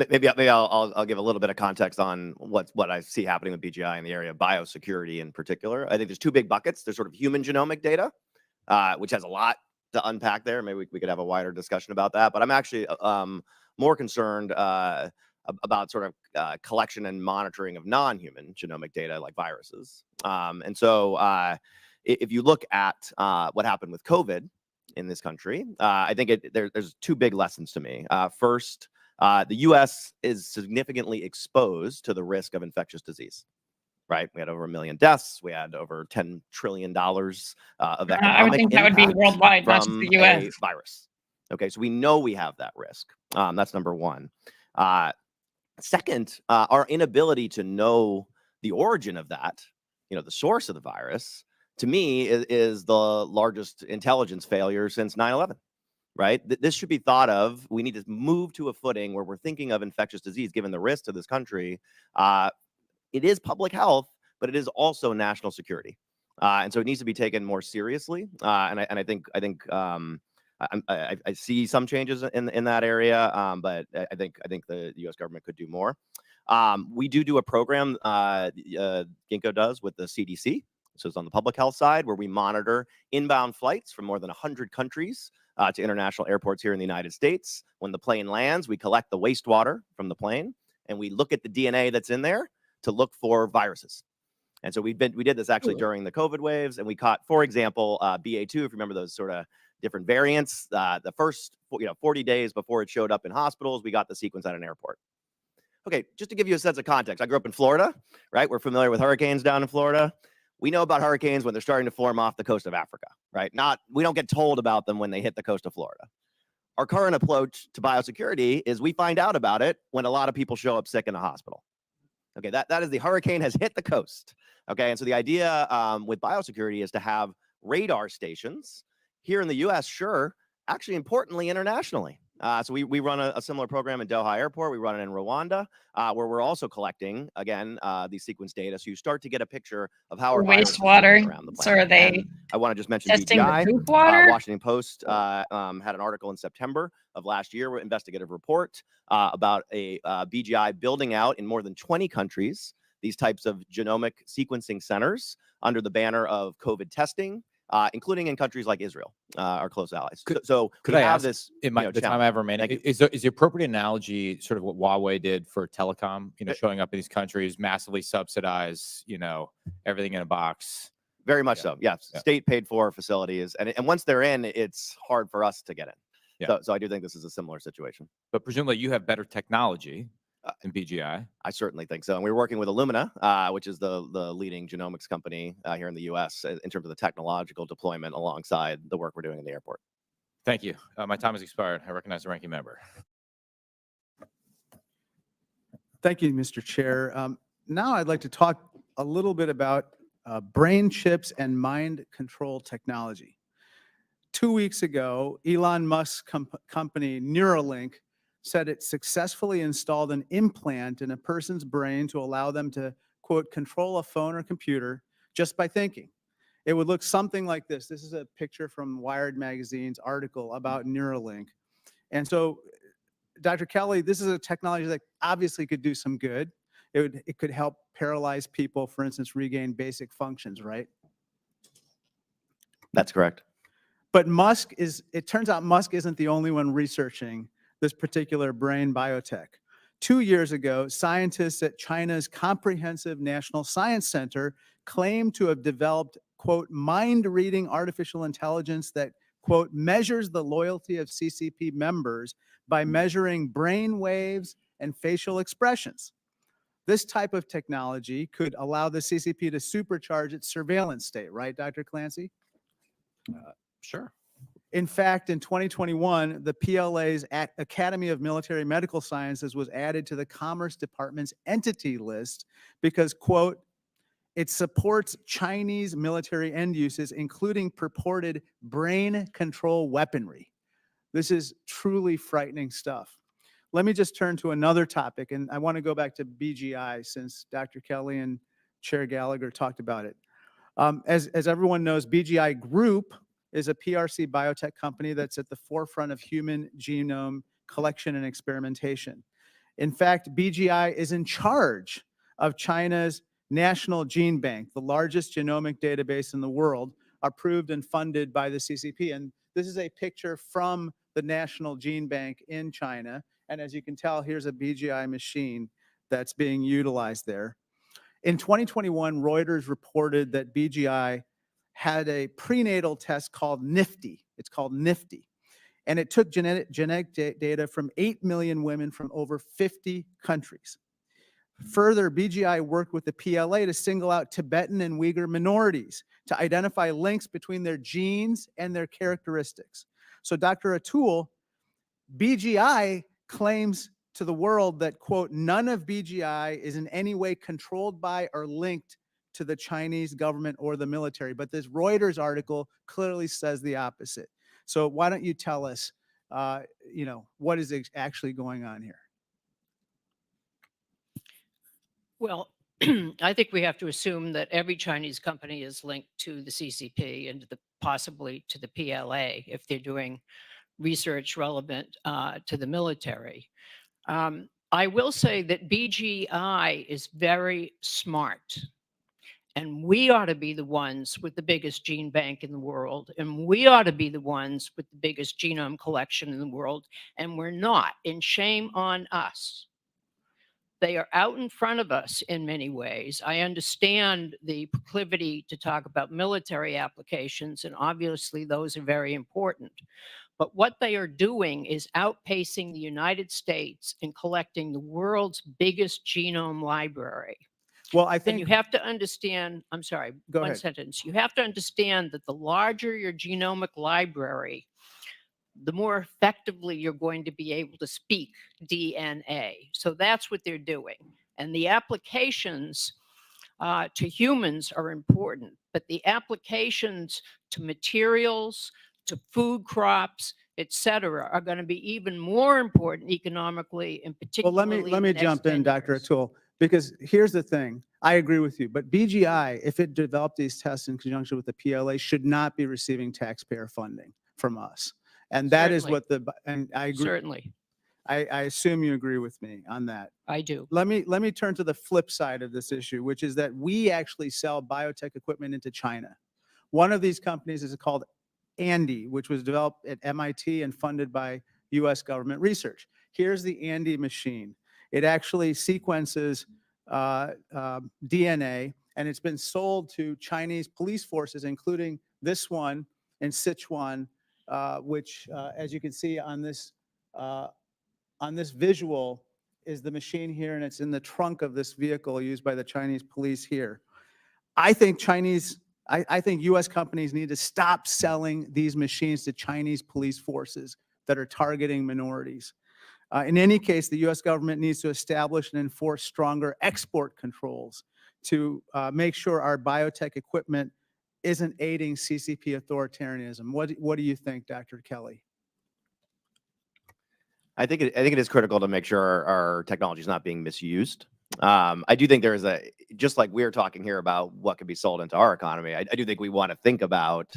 maybe I'll give a little bit of context on what I see happening with BGI in the area of biosecurity in particular. I think there's two big buckets. There's sort of human genomic data, which has a lot to unpack there. Maybe we could have a wider discussion about that. But I'm actually more concerned about sort of collection and monitoring of non-human genomic data like viruses. And so if you look at what happened with COVID in this country, I think there's two big lessons to me. First, the U.S. is significantly exposed to the risk of infectious disease. Right, we had over 1 million deaths. We had over $10 trillion of economic I would think that would be impact worldwide, not just from the U.S. a virus. Okay, so we know we have that risk. That's number one. Second, our inability to know the origin of that, the source of the virus, to me is the largest intelligence failure since 9/11. Right, this should be thought of. We need to move to a footing where we're thinking of infectious disease, given the risk to this country. It is public health, but it is also national security, and so it needs to be taken more seriously. And I think I see some changes in that area, but I think the U.S. government could do more. We do a program Ginkgo does with the CDC, so it's on the public health side, where we monitor inbound flights from more than 100 countries to international airports here in the United States. When the plane lands, we collect the wastewater from the plane, and we look at the DNA that's in there to look for viruses. And so we did this actually during the COVID waves, and we caught, for example, BA2, if you remember those sort of different variants. The first 40 days before it showed up in hospitals, we got the sequence at an airport. Okay, just to give you a sense of context, I grew up in Florida, right? We're familiar with hurricanes down in Florida. We know about hurricanes when they're starting to form off the coast of Africa, right? We don't get told about them when they hit the coast of Florida. Our current approach to biosecurity is we find out about it when a lot of people show up sick in a hospital. Okay, that is the hurricane has hit the coast. Okay, and so the idea with biosecurity is to have radar stations here in the U.S., sure, actually importantly internationally. So we run a similar program in Doha Airport. We run it in Rwanda, where we're also collecting, again, these sequence data. So you start to get a picture of how our wastewater. around the planet. So are they And I want to just mention testing BGI. the poop water? Washington Post had an article in September of last year, an investigative report about a BGI building out in more than 20 countries these types of genomic sequencing centers under the banner of COVID testing, including in countries like Israel, our close allies. So Could we I have ask, this in the time I challenge. have remaining, is the appropriate analogy sort of what Huawei did for telecom, showing up in these countries, massively subsidize, everything in a box? Very much Yeah. so. Yeah. Yeah. State paid for facilities. And once they're in, it's hard for us to get in. Yeah. So I do think this is a similar situation. But presumably you have better technology than BGI. I certainly think so. And we're working with Illumina, which is the leading genomics company here in the U.S. in terms of the technological deployment alongside the work we're doing in the airport. Thank you. My time has expired. I recognize the ranking member. Thank you, Mr. Chair. Now I'd like to talk a little bit about brain chips and mind control technology. 2 weeks ago, Elon Musk's company Neuralink said it successfully installed an implant in a person's brain to allow them to, quote, control a phone or computer just by thinking. It would look something like this. This is a picture from Wired Magazine's article about Neuralink. And so, Dr. Kelly, this is a technology that obviously could do some good. It could help paralyzed people, for instance, regain basic functions, right? That's correct. But it turns out Musk isn't the only one researching this particular brain biotech. 2 years ago, scientists at China's Comprehensive National Science Center claimed to have developed, quote, mind-reading artificial intelligence that, quote, measures the loyalty of CCP members by measuring brain waves and facial expressions. This type of technology could allow the CCP to supercharge its surveillance state, right, Dr. Clancy? Sure. In fact, in 2021, the PLA's Academy of Military Medical Sciences was added to the Commerce Department's entity list because, quote, it supports Chinese military end uses, including purported brain control weaponry. This is truly frightening stuff. Let me just turn to another topic, and I want to go back to BGI since Dr. Kelly and Chair Gallagher talked about it. As everyone knows, BGI Group is a PRC biotech company that's at the forefront of human genome collection and experimentation. In fact, BGI is in charge of China's National Gene Bank, the largest genomic database in the world, approved and funded by the CCP. And this is a picture from the National Gene Bank in China. And as you can tell, here's a BGI machine that's being utilized there. In 2021, Reuters reported that BGI had a prenatal test called NIFTY. It's called NIFTY. And it took genetic data from 8 million women from over 50 countries. Further, BGI worked with the PLA to single out Tibetan and Uyghur minorities to identify links between their genes and their characteristics. So Dr. Atul, BGI claims to the world that, quote, none of BGI is in any way controlled by or linked to the Chinese government or the military. But this Reuters article clearly says the opposite. So why don't you tell us, what is actually going on here? Well, I think we have to assume that every Chinese company is linked to the CCP and possibly to the PLA if they're doing research relevant to the military. I will say that BGI is very smart. And we ought to be the ones with the biggest gene bank in the world. And we ought to be the ones with the biggest genome collection in the world. And we're not. And shame on us. They are out in front of us in many ways. I understand the proclivity to talk about military applications, and obviously those are very important. But what they are doing is outpacing the United States in collecting the world's biggest genome library. Well, I think And you have to understand, I'm sorry, Go one ahead. sentence. You have to understand that the larger your genomic library, the more effectively you're going to be able to speak DNA. So that's what they're doing. And the applications to humans are important, but the applications to materials, to food crops, et cetera, are going to be even more important economically, and Well, particularly let me jump in, Dr. Atul, because here's the thing. I agree with you, but BGI, if it developed these tests in conjunction with the PLA, should not be receiving taxpayer funding from us. And that is Certainly. what and I agree. Certainly, I assume you agree with me on that. I do. Let me turn to the flip side of this issue, which is that we actually sell biotech equipment into China. One of these companies is called Andy, which was developed at MIT and funded by US government research. Here's the Andy machine. It actually sequences DNA, and it's been sold to Chinese police forces, including this one in Sichuan, which, as you can see on this visual, is the machine here, and it's in the trunk of this vehicle used by the Chinese police here. I think I think U.S. companies need to stop selling these machines to Chinese police forces that are targeting minorities. In any case, the U.S. government needs to establish and enforce stronger export controls to make sure our biotech equipment isn't aiding CCP authoritarianism. What do you think, Dr. Kelly? I think it is critical to make sure our technology is not being misused. I do think there is just like we're talking here about what could be sold into our economy. I do think we want to think about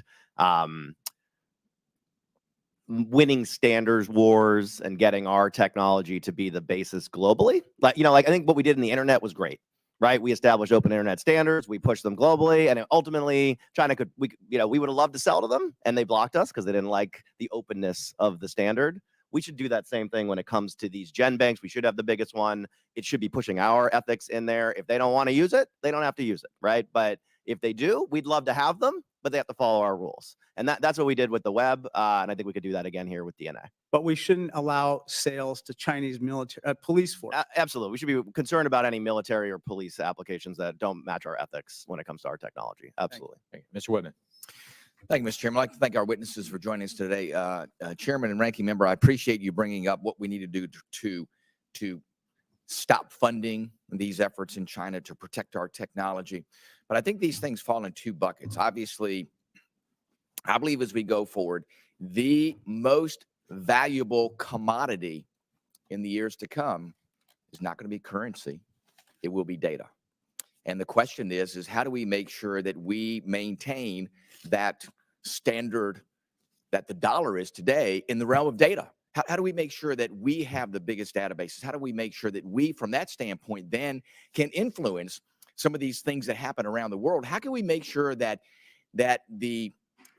winning standards wars and getting our technology to be the basis globally. Like I think what we did in the internet was great, right? We established open internet standards, we pushed them globally, and ultimately China we would have loved to sell to them, and they blocked us because they didn't like the openness of the standard. We should do that same thing when it comes to these gen banks. We should have the biggest one. It should be pushing our ethics in there. If they don't want to use it, they don't have to use it, right? But if they do, we'd love to have them, but they have to follow our rules. And that's what we did with the web, and I think we could do that again here with DNA. But we shouldn't allow sales to Chinese military police force. Absolutely. We should be concerned about any military or police applications that don't match our ethics when it comes to our technology. Absolutely. Thank you. Mr. Whitman. Thank you, Mr. Chairman. I'd like to thank our witnesses for joining us today. Chairman and Ranking Member, I appreciate you bringing up what we need to do to stop funding these efforts in China to protect our technology. But I think these things fall in two buckets. Obviously, I believe as we go forward, the most valuable commodity in the years to come is not going to be currency. It will be data. And the question is how do we make sure that we maintain that standard that the dollar is today in the realm of data? How do we make sure that we have the biggest databases? How do we make sure that we, from that standpoint, then can influence some of these things that happen around the world? How can we make sure that the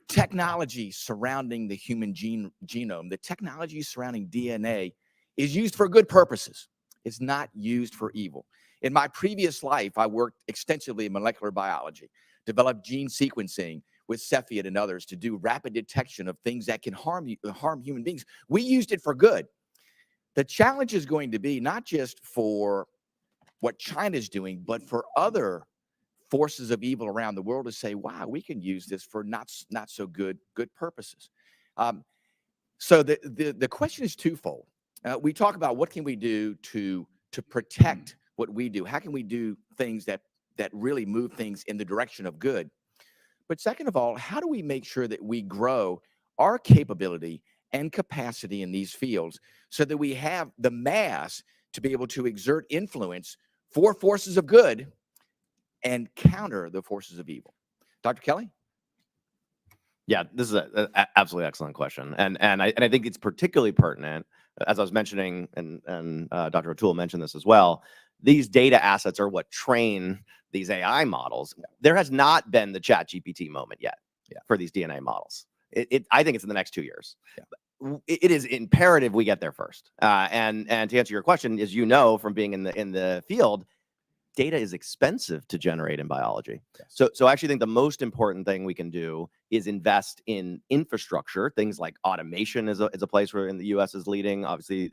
technology surrounding the human genome, the technology surrounding DNA, is used for good purposes? It's not used for evil. In my previous life, I worked extensively in molecular biology, developed gene sequencing with Cepheid and others to do rapid detection of things that can harm human beings. We used it for good. The challenge is going to be not just for what China's doing, but for other forces of evil around the world to say, wow, we can use this for not so good purposes. So the question is twofold. We talk about what can we do to protect what we do? How can we do things that really move things in the direction of good? But second of all, how do we make sure that we grow our capability and capacity in these fields so that we have the mass to be able to exert influence for forces of good and counter the forces of evil? Dr. Kelly? Yeah, this is an absolutely excellent question, and I think it's particularly pertinent, as I was mentioning, and Dr. O'Toole mentioned this as well. These data assets are what train these AI models. There has not been the ChatGPT moment yet for these DNA models. I think it's in the next 2 years. Yeah. It is imperative we get there first. And to answer your question, as you know from being in the field, data is expensive to generate in biology. Yes. So I actually think the most important thing we can do is invest in infrastructure. Things like automation is a place where in the U.S. is leading. Obviously,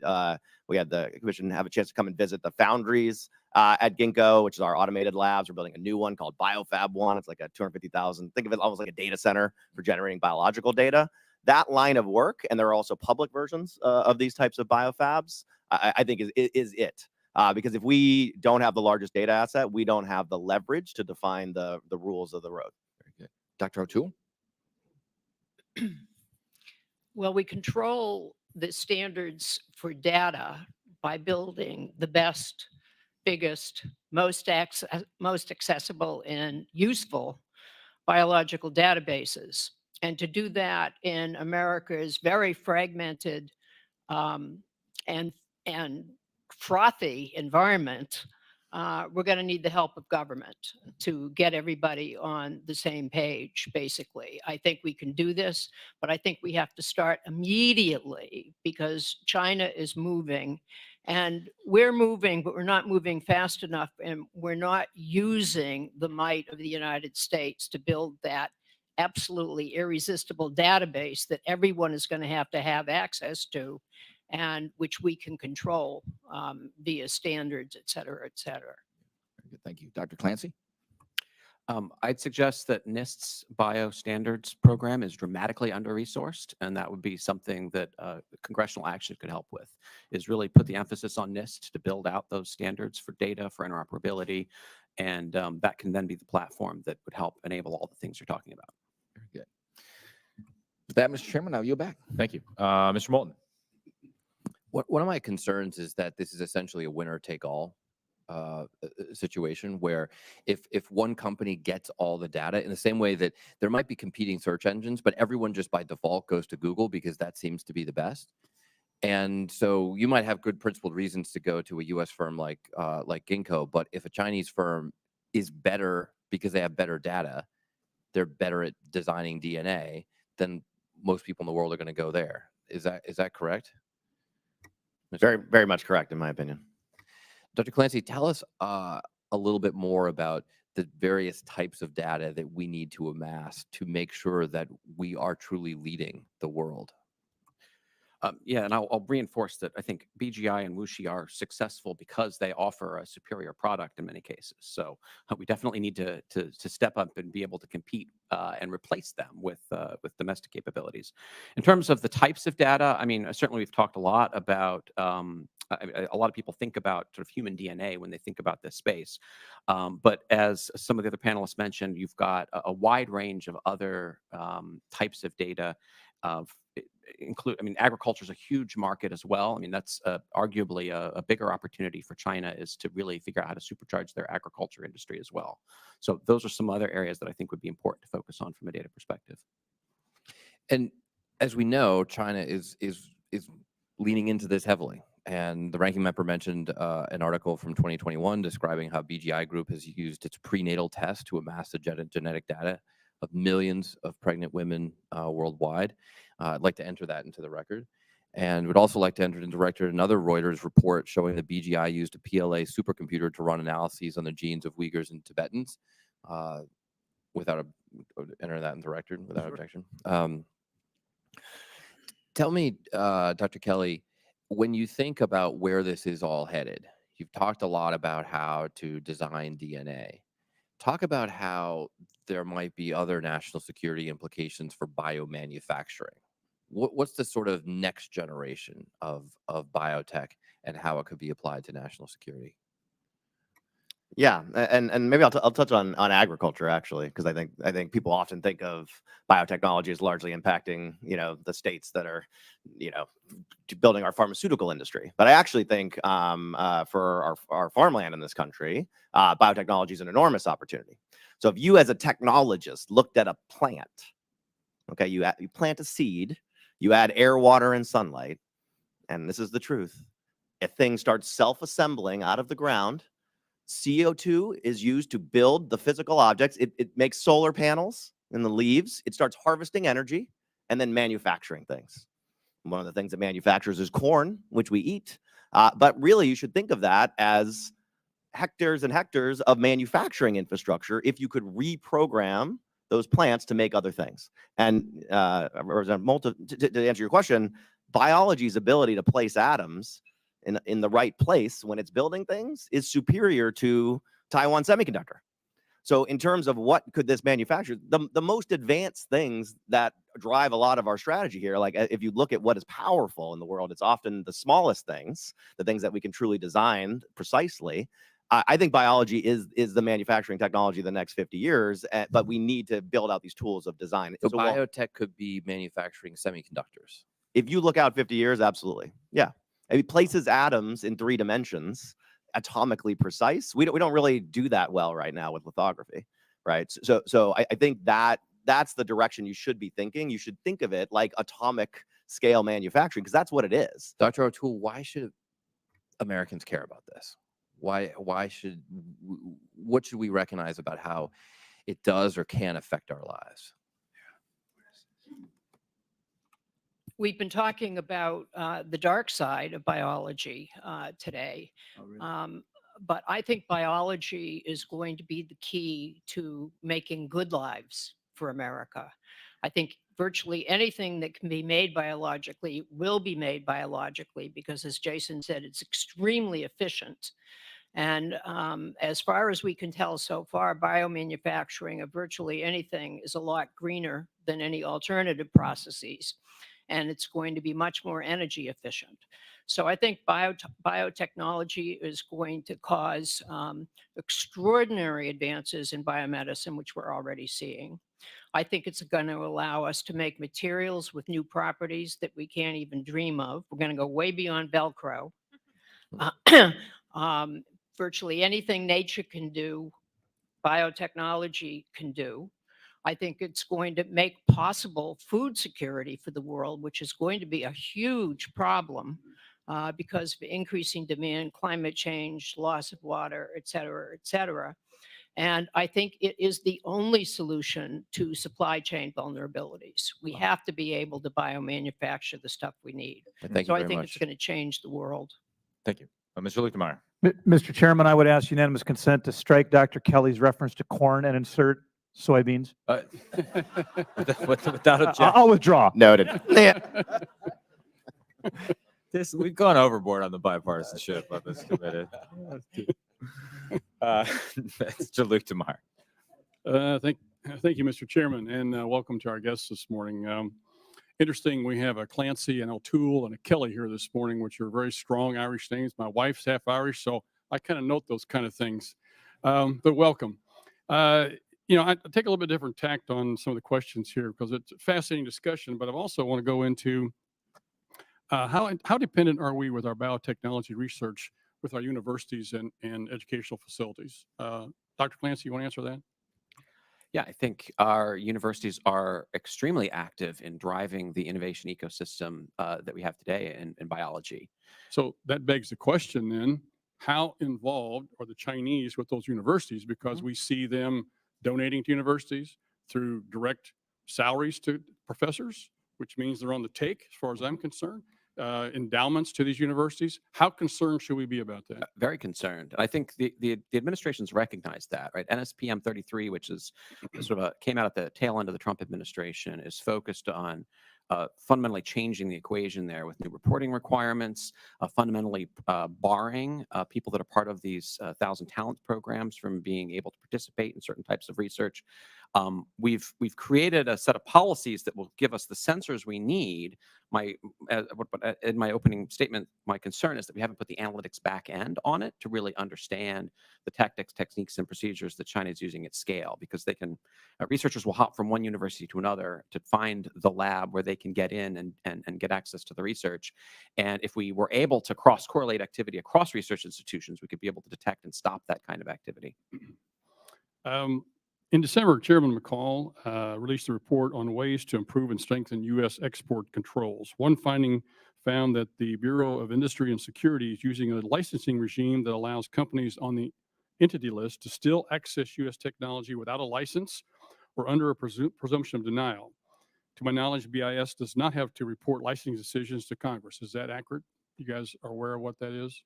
we had the commission have a chance to come and visit the foundries at Ginkgo, which is our automated labs. We're building a new one called Biofab 1. It's like a 250,000. Think of it almost like a data center for generating biological data. That line of work, and there are also public versions of these types of biofabs, I think is it. Because if we don't have the largest data asset, we don't have the leverage to define the rules of the road. Very good. Dr. O'Toole? Well, we control the standards for data by building the best, biggest, most accessible and useful biological databases. And to do that in America's very fragmented and frothy environment, we're going to need the help of government to get everybody on the same page, basically. I think we can do this, but I think we have to start immediately because China is moving and we're moving, but we're not moving fast enough, and we're not using the might of the United States to build that absolutely irresistible database that everyone is going to have access to, and which we can control via standards, et cetera, et cetera. Very good. Thank you. Dr. Clancy? I'd suggest that NIST's biostandards program is dramatically under-resourced, and that would be something that congressional action could help with, is really put the emphasis on NIST to build out those standards for data, for interoperability, and that can then be the platform that would help enable all the things you're talking about. Very good. With that, Mr. Chairman, I'll yield back. Thank you. Mr. Moulton? One of my concerns is that this is essentially a winner-take-all situation where if one company gets all the data in the same way that there might be competing search engines, but everyone just by default goes to Google because that seems to be the best. And so you might have good principled reasons to go to a U.S. firm like Ginkgo, but if a Chinese firm is better because they have better data, they're better at designing DNA, then most people in the world are going to go there. Is that correct? Very, very much correct, in my opinion. Dr. Clancy, tell us a little bit more about the various types of data that we need to amass to make sure that we are truly leading the world. Yeah, and I'll reinforce that I think BGI and Wuxi are successful because they offer a superior product in many cases. So we definitely need to step up and be able to compete and replace them with domestic capabilities. In terms of the types of data, I mean, certainly we've talked a lot about. A lot of people think about sort of human DNA when they think about this space, but as some of the other panelists mentioned, you've got a wide range of other types of data. I mean, agriculture is a huge market as well. I mean, that's arguably a bigger opportunity for China, is to really figure out how to supercharge their agriculture industry as well. So those are some other areas that I think would be important to focus on from a data perspective. And as we know, China is leaning into this heavily. And the ranking member mentioned an article from 2021 describing how BGI Group has used its prenatal test to amass the genetic data of millions of pregnant women worldwide. I'd like to enter that into the record. And would also like to enter into the record another Reuters report showing that BGI used a PLA supercomputer to run analyses on the genes of Uyghurs and Tibetans. Without enter that in the record without objection. Tell me, Dr. Kelly, when you think about where this is all headed, you've talked a lot about how to design DNA. Talk about how there might be other national security implications for biomanufacturing. What's the sort of next generation of biotech and how it could be applied to national security? Yeah, and maybe I'll touch on agriculture actually, because I think people often think of biotechnology as largely impacting the states that are building our pharmaceutical industry. But I actually think for our farmland in this country, biotechnology is an enormous opportunity. So if you as a technologist looked at a plant, okay, you plant a seed, you add air, water, and sunlight, and this is the truth. A thing starts self-assembling out of the ground. CO2 is used to build the physical objects. It makes solar panels in the leaves. It starts harvesting energy and then manufacturing things. One of the things it manufactures is corn, which we eat. But really, you should think of that as hectares and hectares of manufacturing infrastructure if you could reprogram those plants to make other things. And to answer your question, biology's ability to place atoms in the right place when it's building things is superior to Taiwan Semiconductor. So in terms of what could this manufacture, the most advanced things that drive a lot of our strategy here, like if you look at what is powerful in the world, it's often the smallest things, the things that we can truly design precisely. I think biology is the manufacturing technology of the next 50 years, but we need to build out these tools of design. So biotech could be manufacturing semiconductors. If you look out 50 years, absolutely. Yeah. It places atoms in 3 dimensions, atomically precise. We don't really do that well right now with lithography, right? So I think that's the direction you should be thinking. You should think of it like atomic scale manufacturing, because that's what it is. Dr. O'Toole, why should Americans care about this? What should we recognize about how it does or can affect our lives? We've been talking about the dark side of biology today. Oh, really? But I think biology is going to be the key to making good lives for America. I think virtually anything that can be made biologically will be made biologically because, as Jason said, it's extremely efficient. And as far as we can tell so far, biomanufacturing of virtually anything is a lot greener than any alternative processes. And it's going to be much more energy efficient. So I think biotechnology is going to cause extraordinary advances in biomedicine, which we're already seeing. I think it's going to allow us to make materials with new properties that we can't even dream of. We're going to go way beyond Velcro. Virtually anything nature can do, biotechnology can do. I think it's going to make possible food security for the world, which is going to be a huge problem because of increasing demand, climate change, loss of water, et cetera, et cetera. And I think it is the only solution to supply chain vulnerabilities. We have to be able to biomanufacture the stuff we need. Thank So you I very think much. it's going to change the world. Thank you. Mr. Lukemeyer. Mr. Chairman, I would ask unanimous consent to strike Dr. Kelly's reference to corn and insert soybeans. Without objection. I'll withdraw. Noted. We've gone overboard on the bipartisanship of this committee. Mr. Luke Demar. Thank you, Mr. Chairman, and welcome to our guests this morning. Interesting, we have a Clancy, an O'Toole, and a Kelly here this morning, which are very strong Irish names. My wife's half Irish, so I kind of note those kind of things. But welcome. I take a little bit different tact on some of the questions here because it's a fascinating discussion, but I also want to go into how dependent are we with our biotechnology research with our universities and educational facilities? Dr. Clancy, you want to answer that? Yeah, I think our universities are extremely active in driving the innovation ecosystem that we have today in biology. So that begs the question then, how involved are the Chinese with those universities? Because we see them donating to universities through direct salaries to professors, which means they're on the take, as far as I'm concerned. Endowments to these universities. How concerned should we be about that? Very concerned. I think the administration's recognized that, right? NSPM 33, which is sort of came out at the tail end of the Trump administration, is focused on fundamentally changing the equation there with new reporting requirements, fundamentally barring people that are part of these 1,000 Talent programs from being able to participate in certain types of research. We've created a set of policies that will give us the sensors we need. In my opening statement, my concern is that we haven't put the analytics back end on it to really understand the tactics, techniques, and procedures that China is using at scale, because they can researchers will hop from one university to another to find the lab where they can get in and get access to the research. And if we were able to cross-correlate activity across research institutions, we could be able to detect and stop that kind of activity. In December, Chairman McCall released a report on ways to improve and strengthen U.S. export controls. One finding found that the Bureau of Industry and Security is using a licensing regime that allows companies on the entity list to still access U.S. technology without a license or under a presumption of denial. To my knowledge, BIS does not have to report licensing decisions to Congress. Is that accurate? You guys are aware of what that is?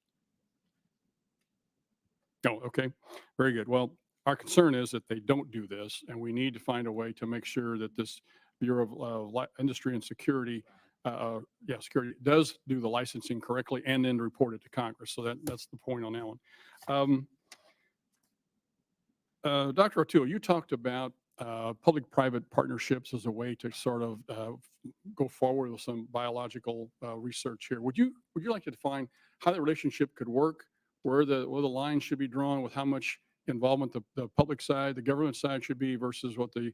No, okay, very good. Well, our concern is that they don't do this, and we need to find a way to make sure that this Bureau of Industry and Security, security does do the licensing correctly and then report it to Congress. So that's the point on that one. Dr. O'Toole, you talked about public-private partnerships as a way to sort of go forward with some biological research here. Would you like to define how that relationship could work, where the line should be drawn with how much involvement the public side, the government side should be versus what the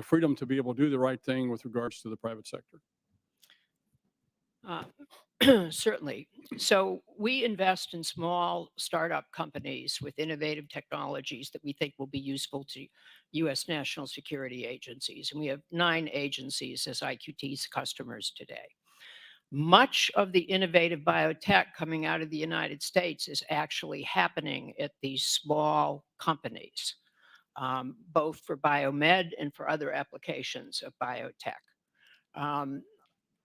freedom to be able to do the right thing with regards to the private sector? Certainly. So we invest in small startup companies with innovative technologies that we think will be useful to U.S. national security agencies. And we have 9 agencies as IQT's customers today. Much of the innovative biotech coming out of the United States is actually happening at these small companies, both for biomed and for other applications of biotech.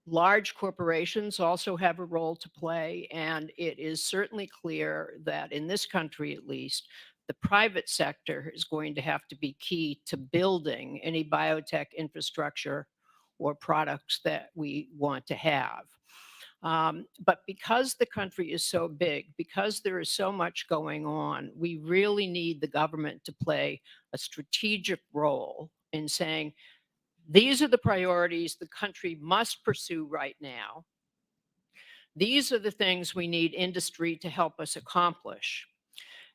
Large corporations also have a role to play, and it is certainly clear that in this country, at least, the private sector is going to have to be key to building any biotech infrastructure or products that we want to have. But because the country is so big, because there is so much going on, we really need the government to play a strategic role in saying, these are the priorities the country must pursue right now. These are the things we need industry to help us accomplish.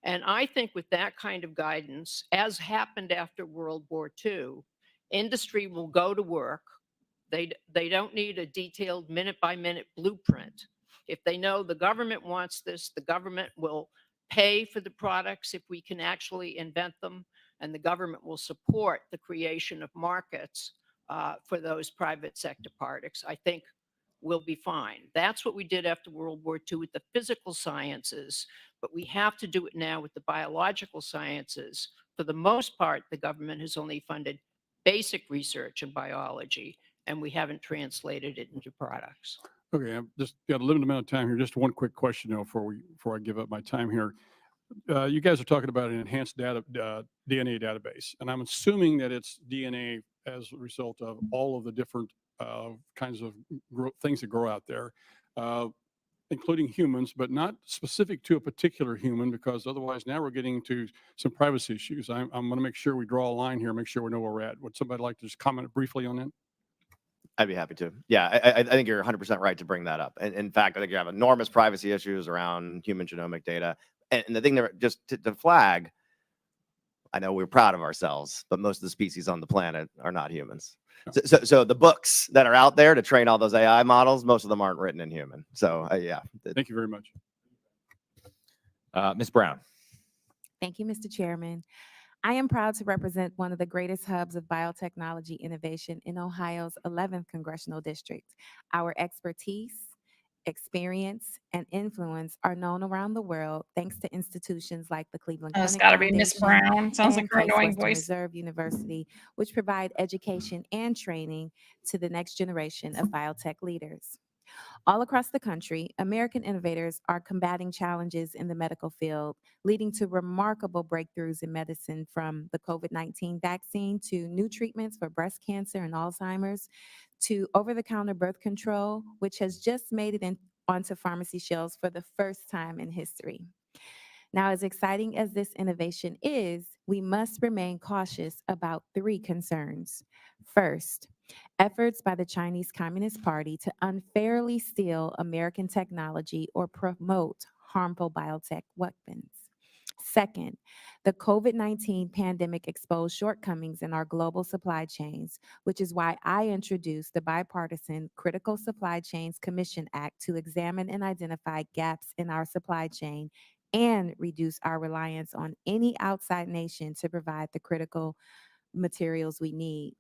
And I think with that kind of guidance, as happened after World War II, industry will go to work. They don't need a detailed minute-by-minute blueprint. If they know the government wants this, the government will pay for the products if we can actually invent them, and the government will support the creation of markets for those private sector products. I think we'll be fine. That's what we did after World War II with the physical sciences, but we have to do it now with the biological sciences. For the most part, the government has only funded basic research in biology, and we haven't translated it into products. Okay, I've just got a limited amount of time here. Just one quick question, though, before I give up my time here. You guys are talking about an enhanced DNA database, and I'm assuming that it's DNA as a result of all of the different kinds of things that grow out there. including humans, but not specific to a particular human, because otherwise now we're getting to some privacy issues. I'm going to make sure we draw a line here, make sure we know where we're at. Would somebody like to just comment briefly on that? I'd be happy to. Yeah, I think you're 100% right to bring that up. And in fact, I think you have enormous privacy issues around human genomic data. And the thing that just to flag, I know we're proud of ourselves, but most of the species on the planet are not humans. So the books that are out there to train all those AI models, most of them aren't written in human. So yeah. Thank you very much. Ms. Brown. Thank you, Mr. Chairman. I am proud to represent one of the greatest hubs of biotechnology innovation in Ohio's 11th Congressional District. Our expertise, experience, and influence are known around the world thanks to institutions like the Cleveland Oh, it's Clinic got to be Miss Foundation Brown. Sounds like and her Case annoying Western voice. Reserve University, which provide education and training to the next generation of biotech leaders. All across the country, American innovators are combating challenges in the medical field, leading to remarkable breakthroughs in medicine, from the COVID-19 vaccine to new treatments for breast cancer and Alzheimer's, to over-the-counter birth control, which has just made it onto pharmacy shelves for the first time in history. Now, as exciting as this innovation is, we must remain cautious about three concerns. First, efforts by the Chinese Communist Party to unfairly steal American technology or promote harmful biotech weapons. Second, the COVID-19 pandemic exposed shortcomings in our global supply chains, which is why I introduced the bipartisan Critical Supply Chains Commission Act to examine and identify gaps in our supply chain and reduce our reliance on any outside nation to provide the critical materials we need.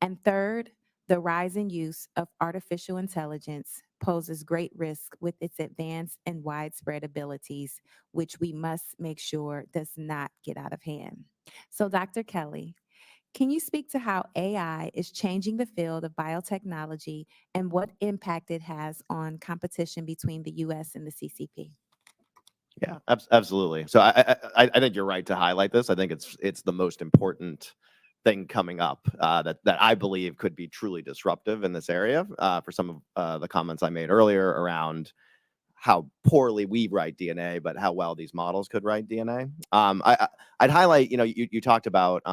And third, the rising use of artificial intelligence poses great risk with its advanced and widespread abilities, which we must make sure does not get out of hand. So, Dr. Kelly, can you speak to how AI is changing the field of biotechnology and what impact it has on competition between the US and the CCP? Yeah, absolutely. So I think you're right to highlight this. I think it's the most important thing coming up that I believe could be truly disruptive in this area. For some of the comments I made earlier around how poorly we write DNA, but how well these models could write DNA. I'd highlight, you talked about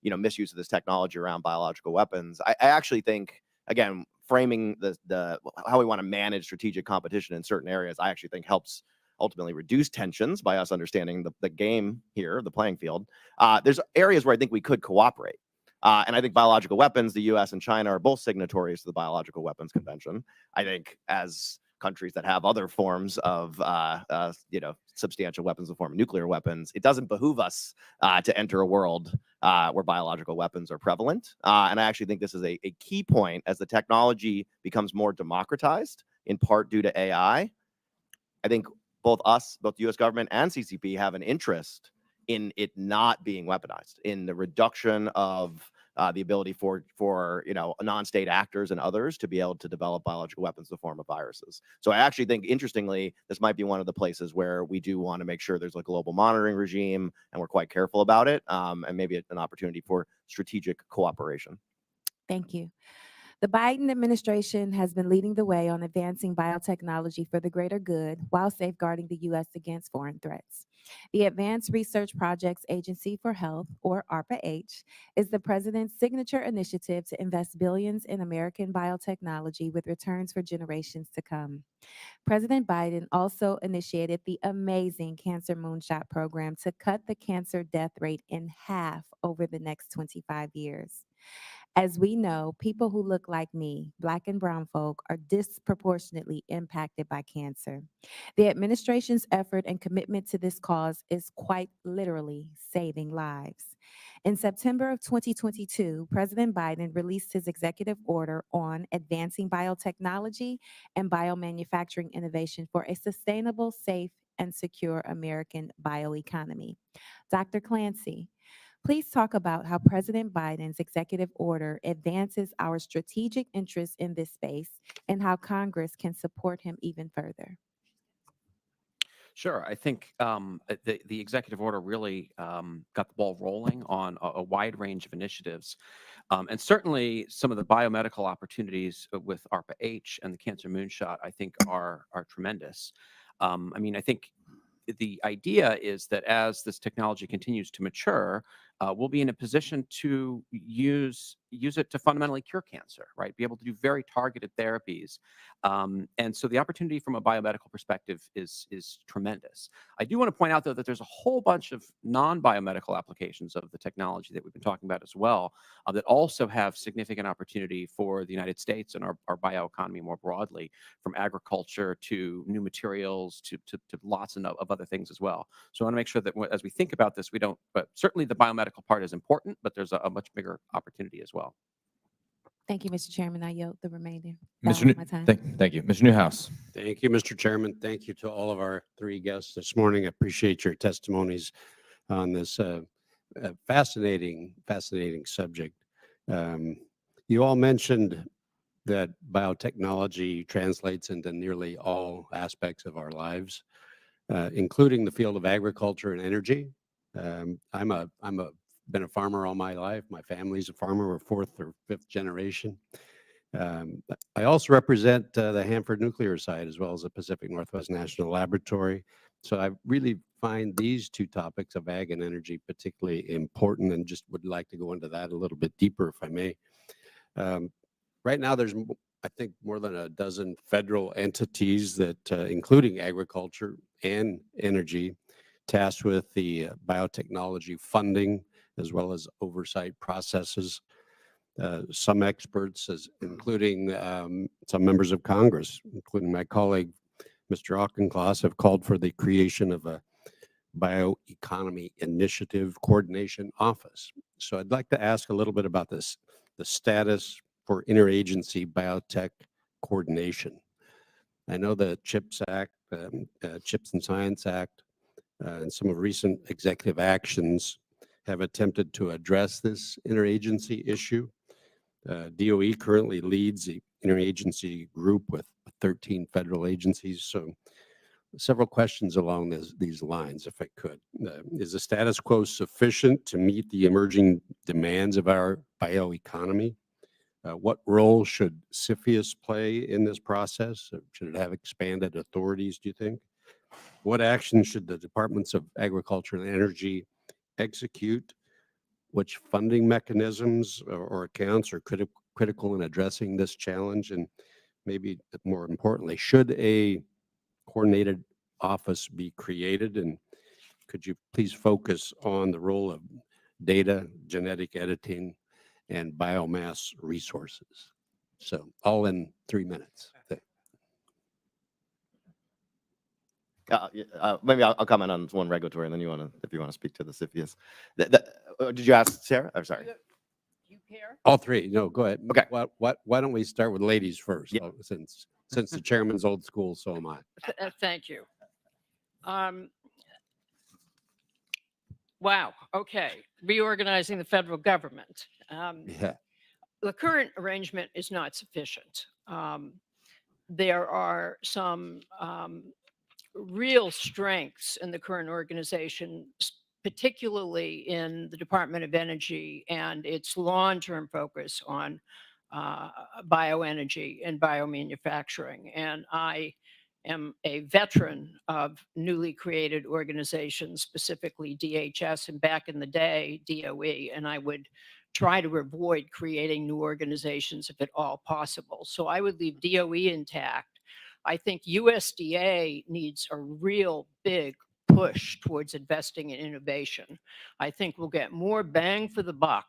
misuse of this technology around biological weapons. I actually think, again, framing the how we want to manage strategic competition in certain areas, I actually think helps ultimately reduce tensions by us understanding the game here, the playing field. There's areas where I think we could cooperate. And I think biological weapons, the US and China are both signatories to the Biological Weapons Convention. I think as countries that have other forms of, substantial weapons in the form of nuclear weapons, it doesn't behoove us to enter a world where biological weapons are prevalent. And I actually think this is a key point as the technology becomes more democratized, in part due to AI. I think both the US government and CCP have an interest in it not being weaponized, in the reduction of the ability for non-state actors and others to be able to develop biological weapons in the form of viruses. So I actually think, interestingly, this might be one of the places where we do want to make sure there's a global monitoring regime, and we're quite careful about it, and maybe an opportunity for strategic cooperation. Thank you. The Biden administration has been leading the way on advancing biotechnology for the greater good while safeguarding the U.S. against foreign threats. The Advanced Research Projects Agency for Health, or ARPA-H, is the president's signature initiative to invest billions in American biotechnology with returns for generations to come. President Biden also initiated the amazing Cancer Moonshot program to cut the cancer death rate in half over the next 25 years. As we know, people who look like me, Black and brown folk, are disproportionately impacted by cancer. The administration's effort and commitment to this cause is quite literally saving lives. In September of 2022, President Biden released his executive order on advancing biotechnology and biomanufacturing innovation for a sustainable, safe, and secure American bioeconomy. Dr. Clancy, please talk about how President Biden's executive order advances our strategic interests in this space and how Congress can support him even further. Sure. I think the executive order really got the ball rolling on a wide range of initiatives. And certainly some of the biomedical opportunities with ARPA-H and the Cancer Moonshot, I think are tremendous. I mean, I think the idea is that as this technology continues to mature, we'll be in a position to use it to fundamentally cure cancer, right? Be able to do very targeted therapies, and so the opportunity from a biomedical perspective is tremendous. I do want to point out, though, that there's a whole bunch of non-biomedical applications of the technology that we've been talking about as well, that also have significant opportunity for the United States and our bioeconomy more broadly, from agriculture to new materials to lots of other things as well. So I want to make sure that as we think about this, we don't, but certainly the biomedical part is important, but there's a much bigger opportunity as well. Thank you, Mr. Chairman. I yield the remaining Mr. balance of my time. Thank you. Mr. Newhouse. Thank you, Mr. Chairman. Thank you to all of our three guests this morning. I appreciate your testimonies on this fascinating subject. You all mentioned that biotechnology translates into nearly all aspects of our lives, including the field of agriculture and energy. I'm been a farmer all my life. My family's a farmer. We're fourth or fifth generation. I also represent the Hanford nuclear site as well as the Pacific Northwest National Laboratory. So I really find these two topics of ag and energy particularly important, and just would like to go into that a little bit deeper, if I may. Right now, there's, I think, more than a dozen federal entities that, including agriculture and energy, tasked with the biotechnology funding as well as oversight processes. Some experts, including some members of Congress, including my colleague, Mr. Auchincloss, have called for the creation of a Bioeconomy Initiative Coordination Office. So I'd like to ask a little bit about this, the status for interagency biotech coordination. I know the CHIPS Act, CHIPS and Science Act, and some of recent executive actions have attempted to address this interagency issue. DOE currently leads the interagency group with 13 federal agencies. So several questions along these lines, if I could. Is the status quo sufficient to meet the emerging demands of our bioeconomy? What role should CFIUS play in this process? Should it have expanded authorities, do you think? What actions should the Departments of Agriculture and Energy execute? Which funding mechanisms or accounts are critical in addressing this challenge? And maybe more importantly, should a coordinated office be created? And could you please focus on the role of data, genetic editing, and biomass resources? So all in 3 minutes. Maybe I'll comment on one regulatory, and then if you want to speak to the CFIUS. Did you ask Sarah? I'm sorry. Do you care? All three. No, go ahead. Okay. Why don't we start with ladies first? Yeah. Since the chairman's old school, so am I. Thank you. Wow. Okay. Reorganizing the federal government. Yeah. The current arrangement is not sufficient. There are some real strengths in the current organization, particularly in the Department of Energy and its long-term focus on bioenergy and biomanufacturing. And I am a veteran of newly created organizations, specifically DHS and back in the day, DOE, and I would try to avoid creating new organizations if at all possible. So I would leave DOE intact. I think USDA needs a real big push towards investing in innovation. I think we'll get more bang for the buck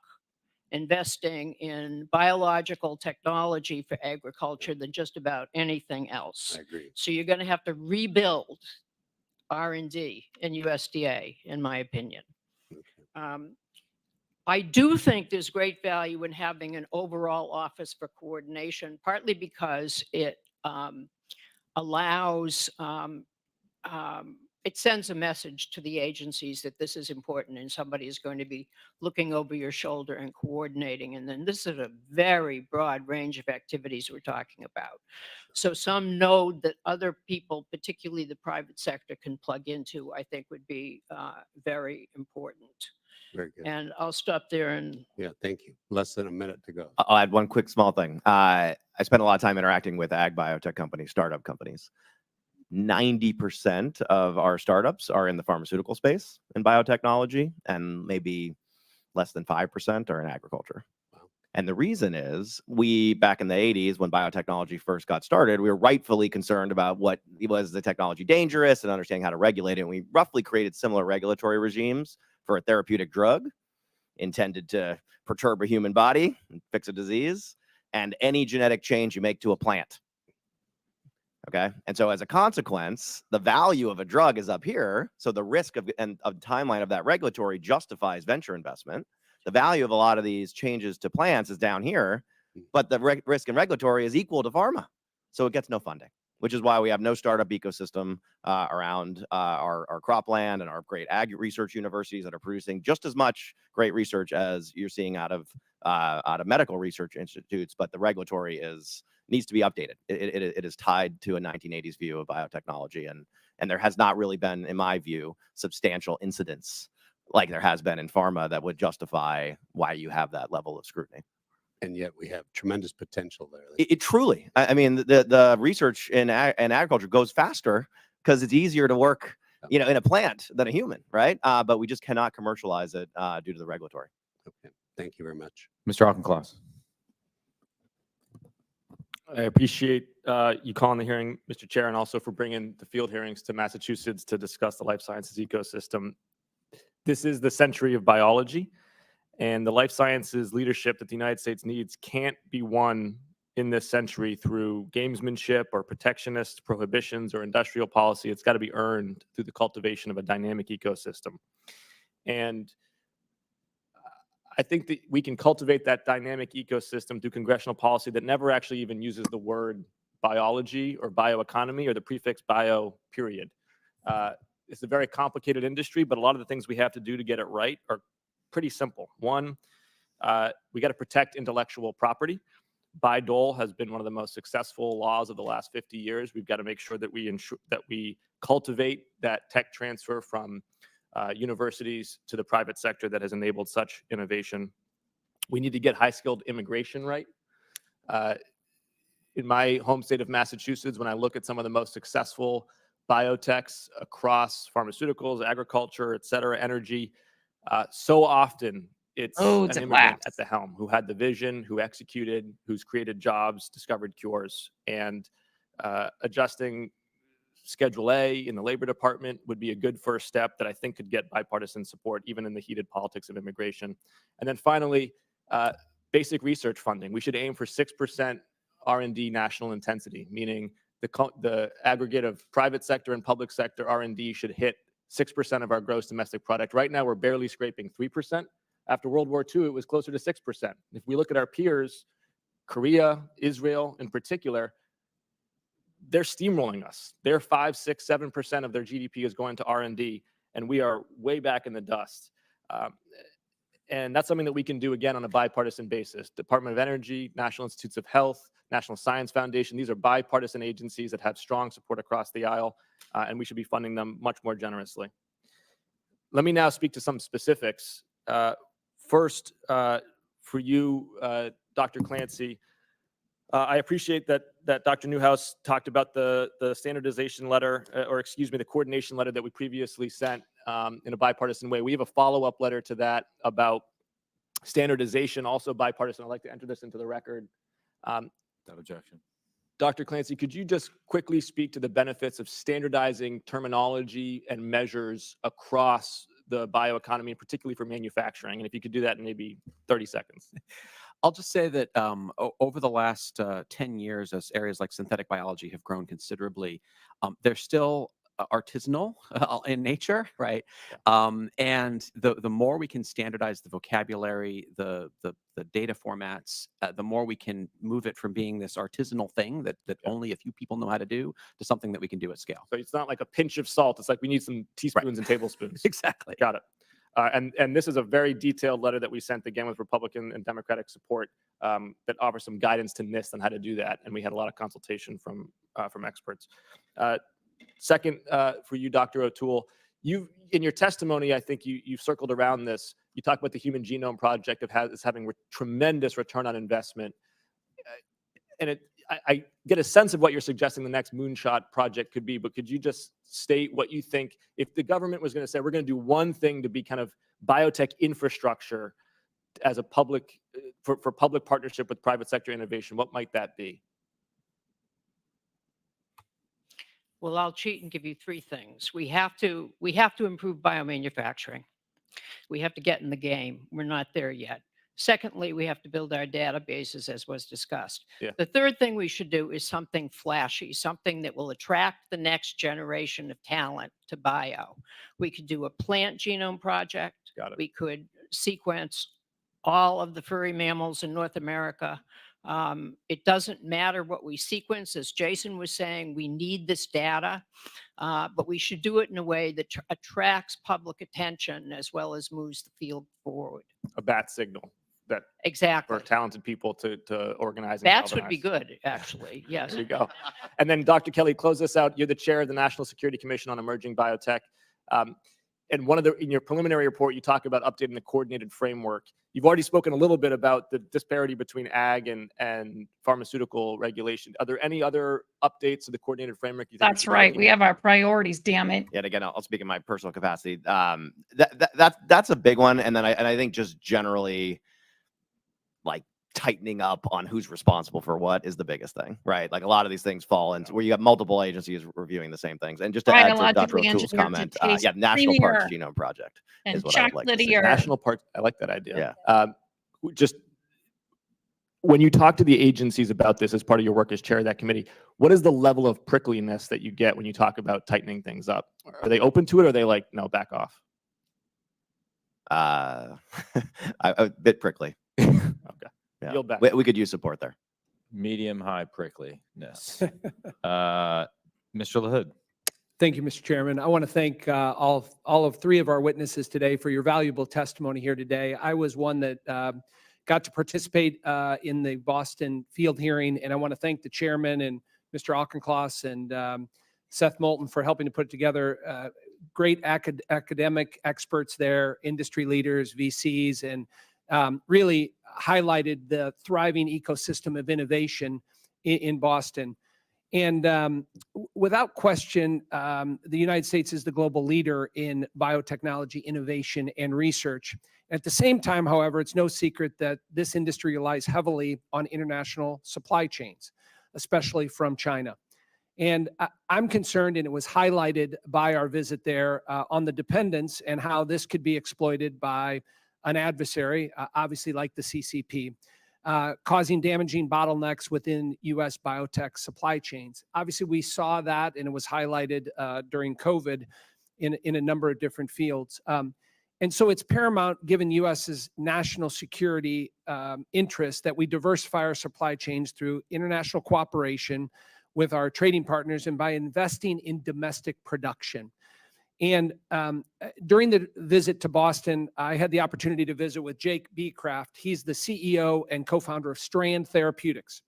investing in biological technology for agriculture than just about anything else. I agree. So you're going to have to rebuild R&D in USDA, in my opinion. I do think there's great value in having an overall office for coordination, partly because it allows, it sends a message to the agencies that this is important and somebody is going to be looking over your shoulder and coordinating. And then this is a very broad range of activities we're talking about. So some node that other people, particularly the private sector, can plug into, I think would be very important. Very good. And I'll stop there and Yeah, thank you. Less than a minute to go. I'll add one quick small thing. I spend a lot of time interacting with ag biotech companies, startup companies. 90% of our startups are in the pharmaceutical space in biotechnology, and maybe less than 5% are in agriculture. Wow. And the reason is back in the 80s, when biotechnology first got started, we were rightfully concerned about was the technology dangerous and understanding how to regulate it. And we roughly created similar regulatory regimes for a therapeutic drug intended to perturb a human body and fix a disease, and any genetic change you make to a plant. Okay. And so as a consequence, the value of a drug is up here. So the risk of timeline of that regulatory justifies venture investment. The value of a lot of these changes to plants is down here, but the risk and regulatory is equal to pharma. So it gets no funding, which is why we have no startup ecosystem around our cropland and our great ag research universities that are producing just as much great research as you're seeing out of medical research institutes, but the regulatory needs to be updated. It is tied to a 1980s view of biotechnology, and there has not really been, in my view, substantial incidents like there has been in pharma that would justify why you have that level of scrutiny. And yet we have tremendous potential there. It truly, I mean, the research in agriculture goes faster because it's easier to work, in a plant than a human, right? But we just cannot commercialize it due to the regulatory. Okay. Thank you very much. Mr. Auchincloss. I appreciate you calling the hearing, Mr. Chair, and also for bringing the field hearings to Massachusetts to discuss the life sciences ecosystem. This is the century of biology, and the life sciences leadership that the United States needs can't be won in this century through gamesmanship or protectionist prohibitions or industrial policy. It's got to be earned through the cultivation of a dynamic ecosystem. And I think that we can cultivate that dynamic ecosystem through congressional policy that never actually even uses the word biology or bioeconomy or the prefix bio, period. It's a very complicated industry, but a lot of the things we have to do to get it right are pretty simple. One, we got to protect intellectual property. Bayh-Dole has been one of the most successful laws of the last 50 years. We've got to make sure that we cultivate that tech transfer from universities to the private sector that has enabled such innovation. We need to get high-skilled immigration right. In my home state of Massachusetts, when I look at some of the most successful biotechs across pharmaceuticals, agriculture, et cetera, energy, so often it's Loads an of immigrant labs. at the helm who had the vision, who executed, who's created jobs, discovered cures, and adjusting Schedule A in the Labor Department would be a good first step that I think could get bipartisan support, even in the heated politics of immigration. And then finally, basic research funding. We should aim for 6% R&D national intensity, meaning the aggregate of private sector and public sector R&D should hit 6% of our gross domestic product. Right now, we're barely scraping 3%. After World War II, it was closer to 6%. If we look at our peers, Korea, Israel in particular, they're steamrolling us. They're 5, 6, 7% of their GDP is going to R&D, and we are way back in the dust. And that's something that we can do, again, on a bipartisan basis. Department of Energy, National Institutes of Health, National Science Foundation, these are bipartisan agencies that have strong support across the aisle, and we should be funding them much more generously. Let me now speak to some specifics. First, for you, Dr. Clancy, I appreciate that Dr. Newhouse talked about the standardization letter, the coordination letter that we previously sent in a bipartisan way. We have a follow-up letter to that about standardization, also bipartisan. I'd like to enter this into the record. Without objection. Dr. Clancy, could you just quickly speak to the benefits of standardizing terminology and measures across the bioeconomy, particularly for manufacturing? And if you could do that in maybe 30 seconds. I'll just say that over the last 10 years, as areas like synthetic biology have grown considerably, they're still artisanal in nature, right? And the more we can standardize the vocabulary, the data formats, the more we can move it from being this artisanal thing that only a few people know how to do to something that we can do at scale. So it's not like a pinch of salt. It's like we need some teaspoons and tablespoons. Exactly. Got it. And this is a very detailed letter that we sent, again, with Republican and Democratic support that offers some guidance to NIST on how to do that. And we had a lot of consultation from experts. Second, for you, Dr. O'Toole, in your testimony, I think you've circled around this. You talk about the Human Genome Project as having tremendous return on investment. And I get a sense of what you're suggesting the next moonshot project could be, but could you just state what you think if the government was going to say, we're going to do one thing to be kind of biotech infrastructure as a public, for public partnership with private sector innovation, what might that be? Well, I'll cheat and give you three things. We have to improve biomanufacturing. We have to get in the game. We're not there yet. Secondly, we have to build our databases, as was discussed. Yeah. The third thing we should do is something flashy, something that will attract the next generation of talent to bio. We could do a plant genome project. Got it. We could sequence all of the furry mammals in North America. It doesn't matter what we sequence. As Jason was saying, we need this data, but we should do it in a way that attracts public attention as well as moves the field forward. A bat signal that Exactly. for talented people to organize. And Bats would be galvanize. good, actually. Yes. There you go. And then Dr. Kelly, close this out. You're the chair of the National Security Commission on Emerging Biotech. And in your preliminary report, you talk about updating the coordinated framework. You've already spoken a little bit about the disparity between ag and pharmaceutical regulation. Are there any other updates to the coordinated framework? You think That's right. We have our priorities, damn it. Yeah, and again, I'll speak in my personal capacity. That's a big one, and then I think just generally, like tightening up on who's responsible for what is the biggest thing, right? Like a lot of these things fall into where you got multiple agencies reviewing the same things. And just to add to Dr. Biologically O'Toole's engineered comment, to taste National Parks creamier Genome Project and is what I would like to see. chocolatier. National Park. I like that idea. Yeah. Just when you talk to the agencies about this as part of your work as chair of that committee, what is the level of prickliness that you get when you talk about tightening things up? Are they open to it, or are they like, no, back off? A bit prickly. Okay. Yeah. Yield back. We could use support there. Medium high prickliness. Mr. LaHood. Thank you, Mr. Chairman. I want to thank all of three of our witnesses today for your valuable testimony here today. I was one that got to participate in the Boston field hearing, and I want to thank the chairman and Mr. Auchincloss and Seth Moulton for helping to put it together. Great academic experts there, industry leaders, VCs, and really highlighted the thriving ecosystem of innovation in Boston. And without question, the United States is the global leader in biotechnology innovation and research. At the same time, however, it's no secret that this industry relies heavily on international supply chains, especially from China. And I'm concerned, and it was highlighted by our visit there, on the dependence and how this could be exploited by an adversary, obviously like the CCP. Causing damaging bottlenecks within U.S. biotech supply chains. Obviously, we saw that, and it was highlighted during COVID in a number of different fields. And so it's paramount, given U.S.'s national security interest, that we diversify our supply chains through international cooperation with our trading partners and by investing in domestic production. And during the visit to Boston, I had the opportunity to visit with Jake Beecraft. He's the CEO and co-founder of Strand Therapeutics,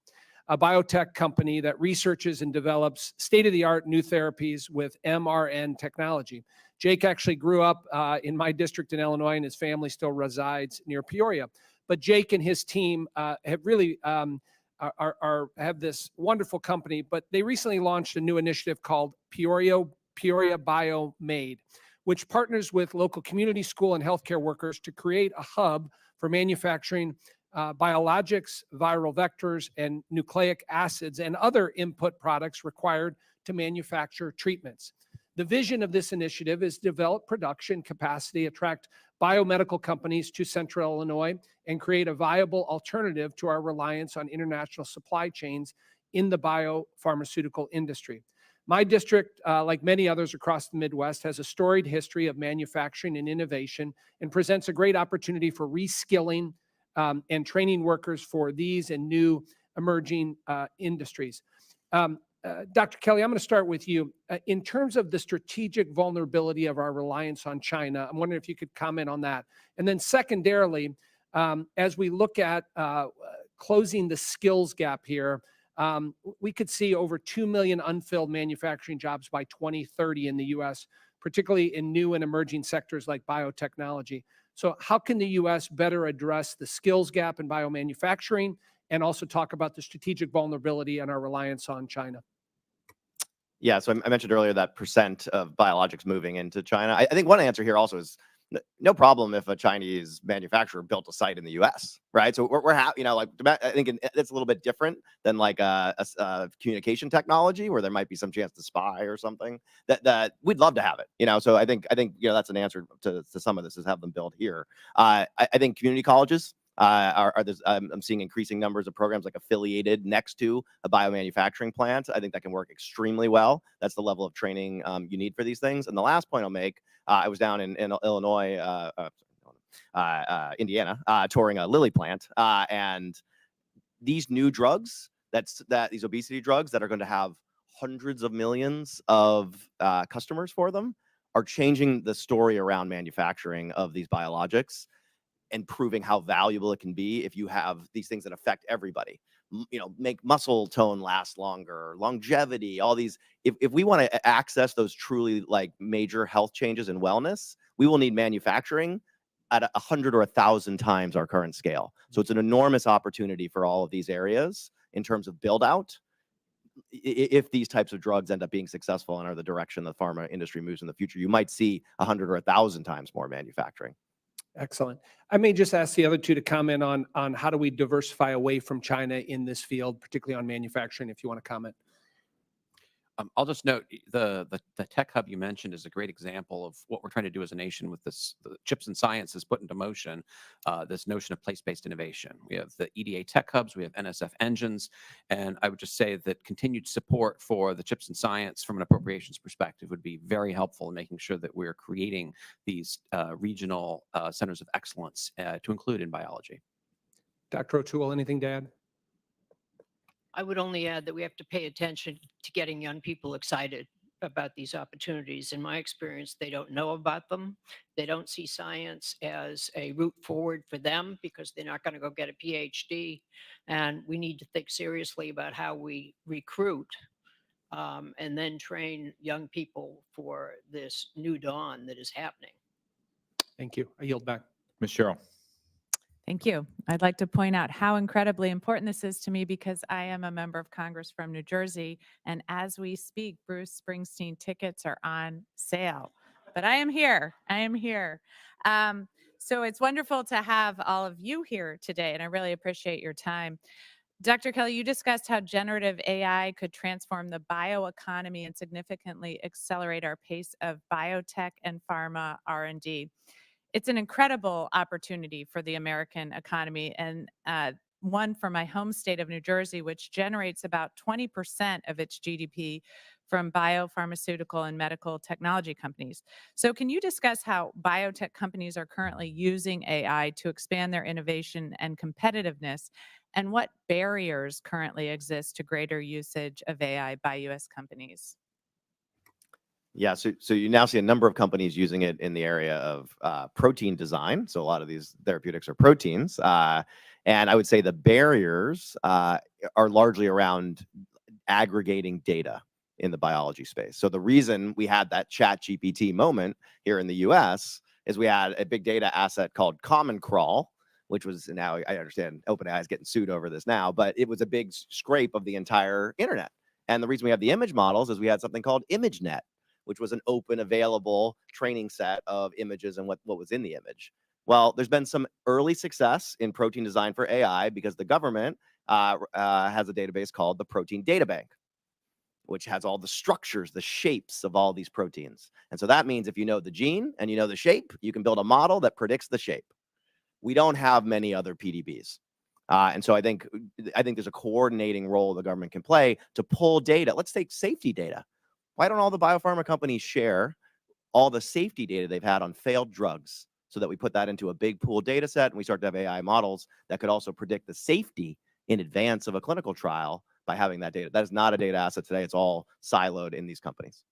a biotech company that researches and develops state-of-the-art new therapies with mRNA technology. Jake actually grew up in my district in Illinois, and his family still resides near Peoria. But Jake and his team have really have this wonderful company, but they recently launched a new initiative called Peoria Bio Made, which partners with local community school and healthcare workers to create a hub for manufacturing biologics, viral vectors, and nucleic acids and other input products required to manufacture treatments. The vision of this initiative is to develop production capacity, attract biomedical companies to Central Illinois, and create a viable alternative to our reliance on international supply chains in the biopharmaceutical industry. My district, like many others across the Midwest, has a storied history of manufacturing and innovation and presents a great opportunity for reskilling and training workers for these and new emerging industries. Dr. Kelly, I'm going to start with you. In terms of the strategic vulnerability of our reliance on China, I'm wondering if you could comment on that. And then secondarily, as we look at closing the skills gap here, we could see over 2 million unfilled manufacturing jobs by 2030 in the U.S., particularly in new and emerging sectors like biotechnology. So how can the U.S. better address the skills gap in biomanufacturing and also talk about the strategic vulnerability and our reliance on China? Yeah, so I mentioned earlier that percent of biologics moving into China. I think one answer here also is no problem if a Chinese manufacturer built a site in the U.S., right? So we're you know, like I think it's a little bit different than like a communication technology where there might be some chance to spy or something. That we'd love to have it, you know. So I think you know that's an answer to some of this is have them build here. I think community colleges. I'm seeing increasing numbers of programs like affiliated next to a biomanufacturing plant. I think that can work extremely well. That's the level of training you need for these things. And the last point I'll make, I was down in Illinois, Indiana, touring a Lilly plant, and these new drugs, these obesity drugs that are going to have hundreds of millions of customers for them, are changing the story around manufacturing of these biologics and proving how valuable it can be if you have these things that affect everybody. You know, make muscle tone last longer, longevity, all these. If we want to access those truly like major health changes in wellness, we will need manufacturing at 100 or 1,000 times our current scale. So it's an enormous opportunity for all of these areas in terms of build out. If these types of drugs end up being successful and are the direction the pharma industry moves in the future, you might see 100 or 1,000 times more manufacturing. Excellent. I may just ask the other two to comment on how do we diversify away from China in this field, particularly on manufacturing, if you want to comment. I'll just note the tech hub you mentioned is a great example of what we're trying to do as a nation with this. The Chips and Science has put into motion this notion of place-based innovation. We have the EDA tech hubs, we have NSF engines, and I would just say that continued support for the Chips and Science from an appropriations perspective would be very helpful in making sure that we're creating these regional centers of excellence to include in biology. Dr. O'Toole, anything to add? I would only add that we have to pay attention to getting young people excited about these opportunities. In my experience, they don't know about them. They don't see science as a route forward for them because they're not going to go get a PhD. And we need to think seriously about how we recruit and then train young people for this new dawn that is happening. Thank you. I yield back. Ms. Cheryl. Thank you. I'd like to point out how incredibly important this is to me because I am a member of Congress from New Jersey. And as we speak, Bruce Springsteen tickets are on sale. But I am here. I am here. So it's wonderful to have all of you here today, and I really appreciate your time. Dr. Kelly, you discussed how generative AI could transform the bioeconomy and significantly accelerate our pace of biotech and pharma R&D. It's an incredible opportunity for the American economy and one for my home state of New Jersey, which generates about 20% of its GDP from biopharmaceutical and medical technology companies. So can you discuss how biotech companies are currently using AI to expand their innovation and competitiveness, and what barriers currently exist to greater usage of AI by U.S. companies? Yeah, so you now see a number of companies using it in the area of protein design. So a lot of these therapeutics are proteins. And I would say the barriers are largely around aggregating data in the biology space. So the reason we had that ChatGPT moment here in the US is we had a big data asset called Common Crawl, which was, now I understand OpenAI is getting sued over this now, but it was a big scrape of the entire internet. And the reason we have the image models is we had something called ImageNet, which was an open, available training set of images and what was in the image. Well, there's been some early success in protein design for AI because the government has a database called the Protein Data Bank, which has all the structures, the shapes of all these proteins. And so that means if you know the gene and you know the shape, you can build a model that predicts the shape. We don't have many other PDBs. And so I think there's a coordinating role the government can play to pull data. Let's take safety data. Why don't all the biopharma companies share all the safety data they've had on failed drugs so that we put that into a big pool data set and we start to have AI models that could also predict the safety in advance of a clinical trial by having that data? That is not a data asset today. It's all siloed in these companies.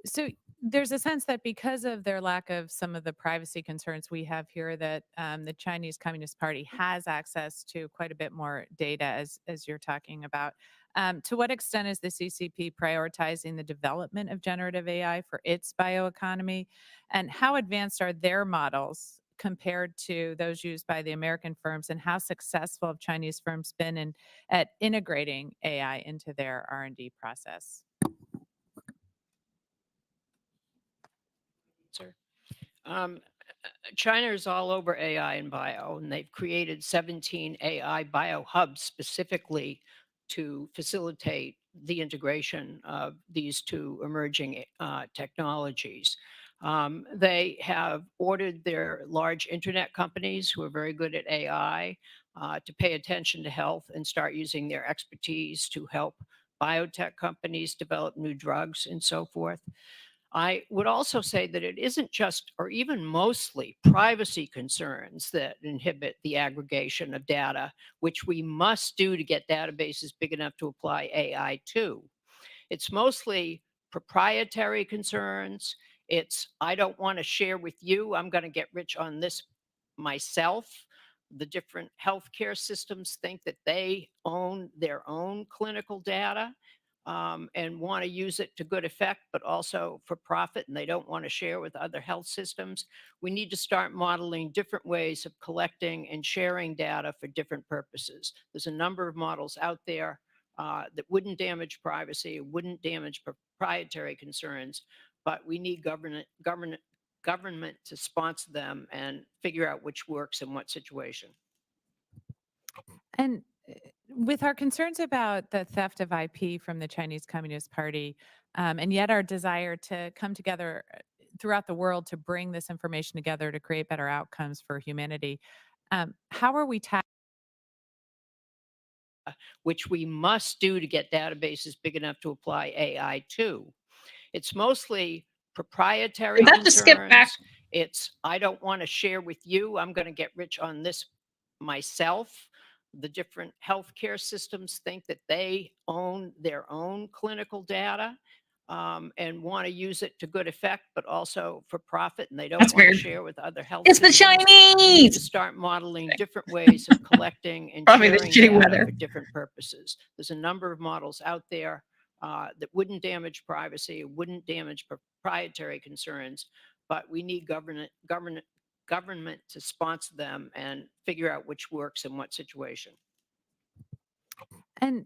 So there's a sense that because of their lack of some of the privacy concerns we have here, that the Chinese Communist Party has access to quite a bit more data, as you're talking about. To what extent is the CCP prioritizing the development of generative AI for its bioeconomy? And how advanced are their models compared to those used by the American firms, and how successful have Chinese firms been at integrating AI into their R&D process? Sir. China is all over AI and bio, and they've created 17 AI bio hubs specifically to facilitate the integration of these two emerging technologies. They have ordered their large internet companies who are very good at AI to pay attention to health and start using their expertise to help biotech companies develop new drugs and so forth. I would also say that it isn't just or even mostly privacy concerns that inhibit the aggregation of data, which we must do to get databases big enough to apply AI to. It's mostly proprietary concerns. It's, I don't want to share with you, I'm going to get rich on this myself. The different healthcare systems think that they own their own clinical data and want to use it to good effect, but also for profit, and they don't want to share with other health systems. We need to start modeling different ways of collecting and sharing data for different purposes. There's a number of models out there that wouldn't damage privacy, wouldn't damage proprietary concerns, but we need government to sponsor them and figure out which works in what situation. And with our concerns about the theft of IP from the Chinese Communist Party, and yet our desire to come together throughout the world to bring this information together to create better outcomes for humanity, how are we which we must do to get databases big enough to apply AI to? It's mostly proprietary We'd have to skip back. concerns. It's, I don't want to share with you, I'm going to get rich on this myself. The different healthcare systems think that they own their own clinical data and want to use it to good effect, but also for profit, and they don't That's want to weird. share with other health It's the systems. We need to Chinese. start modeling different ways of collecting and Probably the sharing shitty data weather. for different purposes. There's a number of models out there that wouldn't damage privacy, wouldn't damage proprietary concerns, but we need government to sponsor them and figure out which works in what situation. And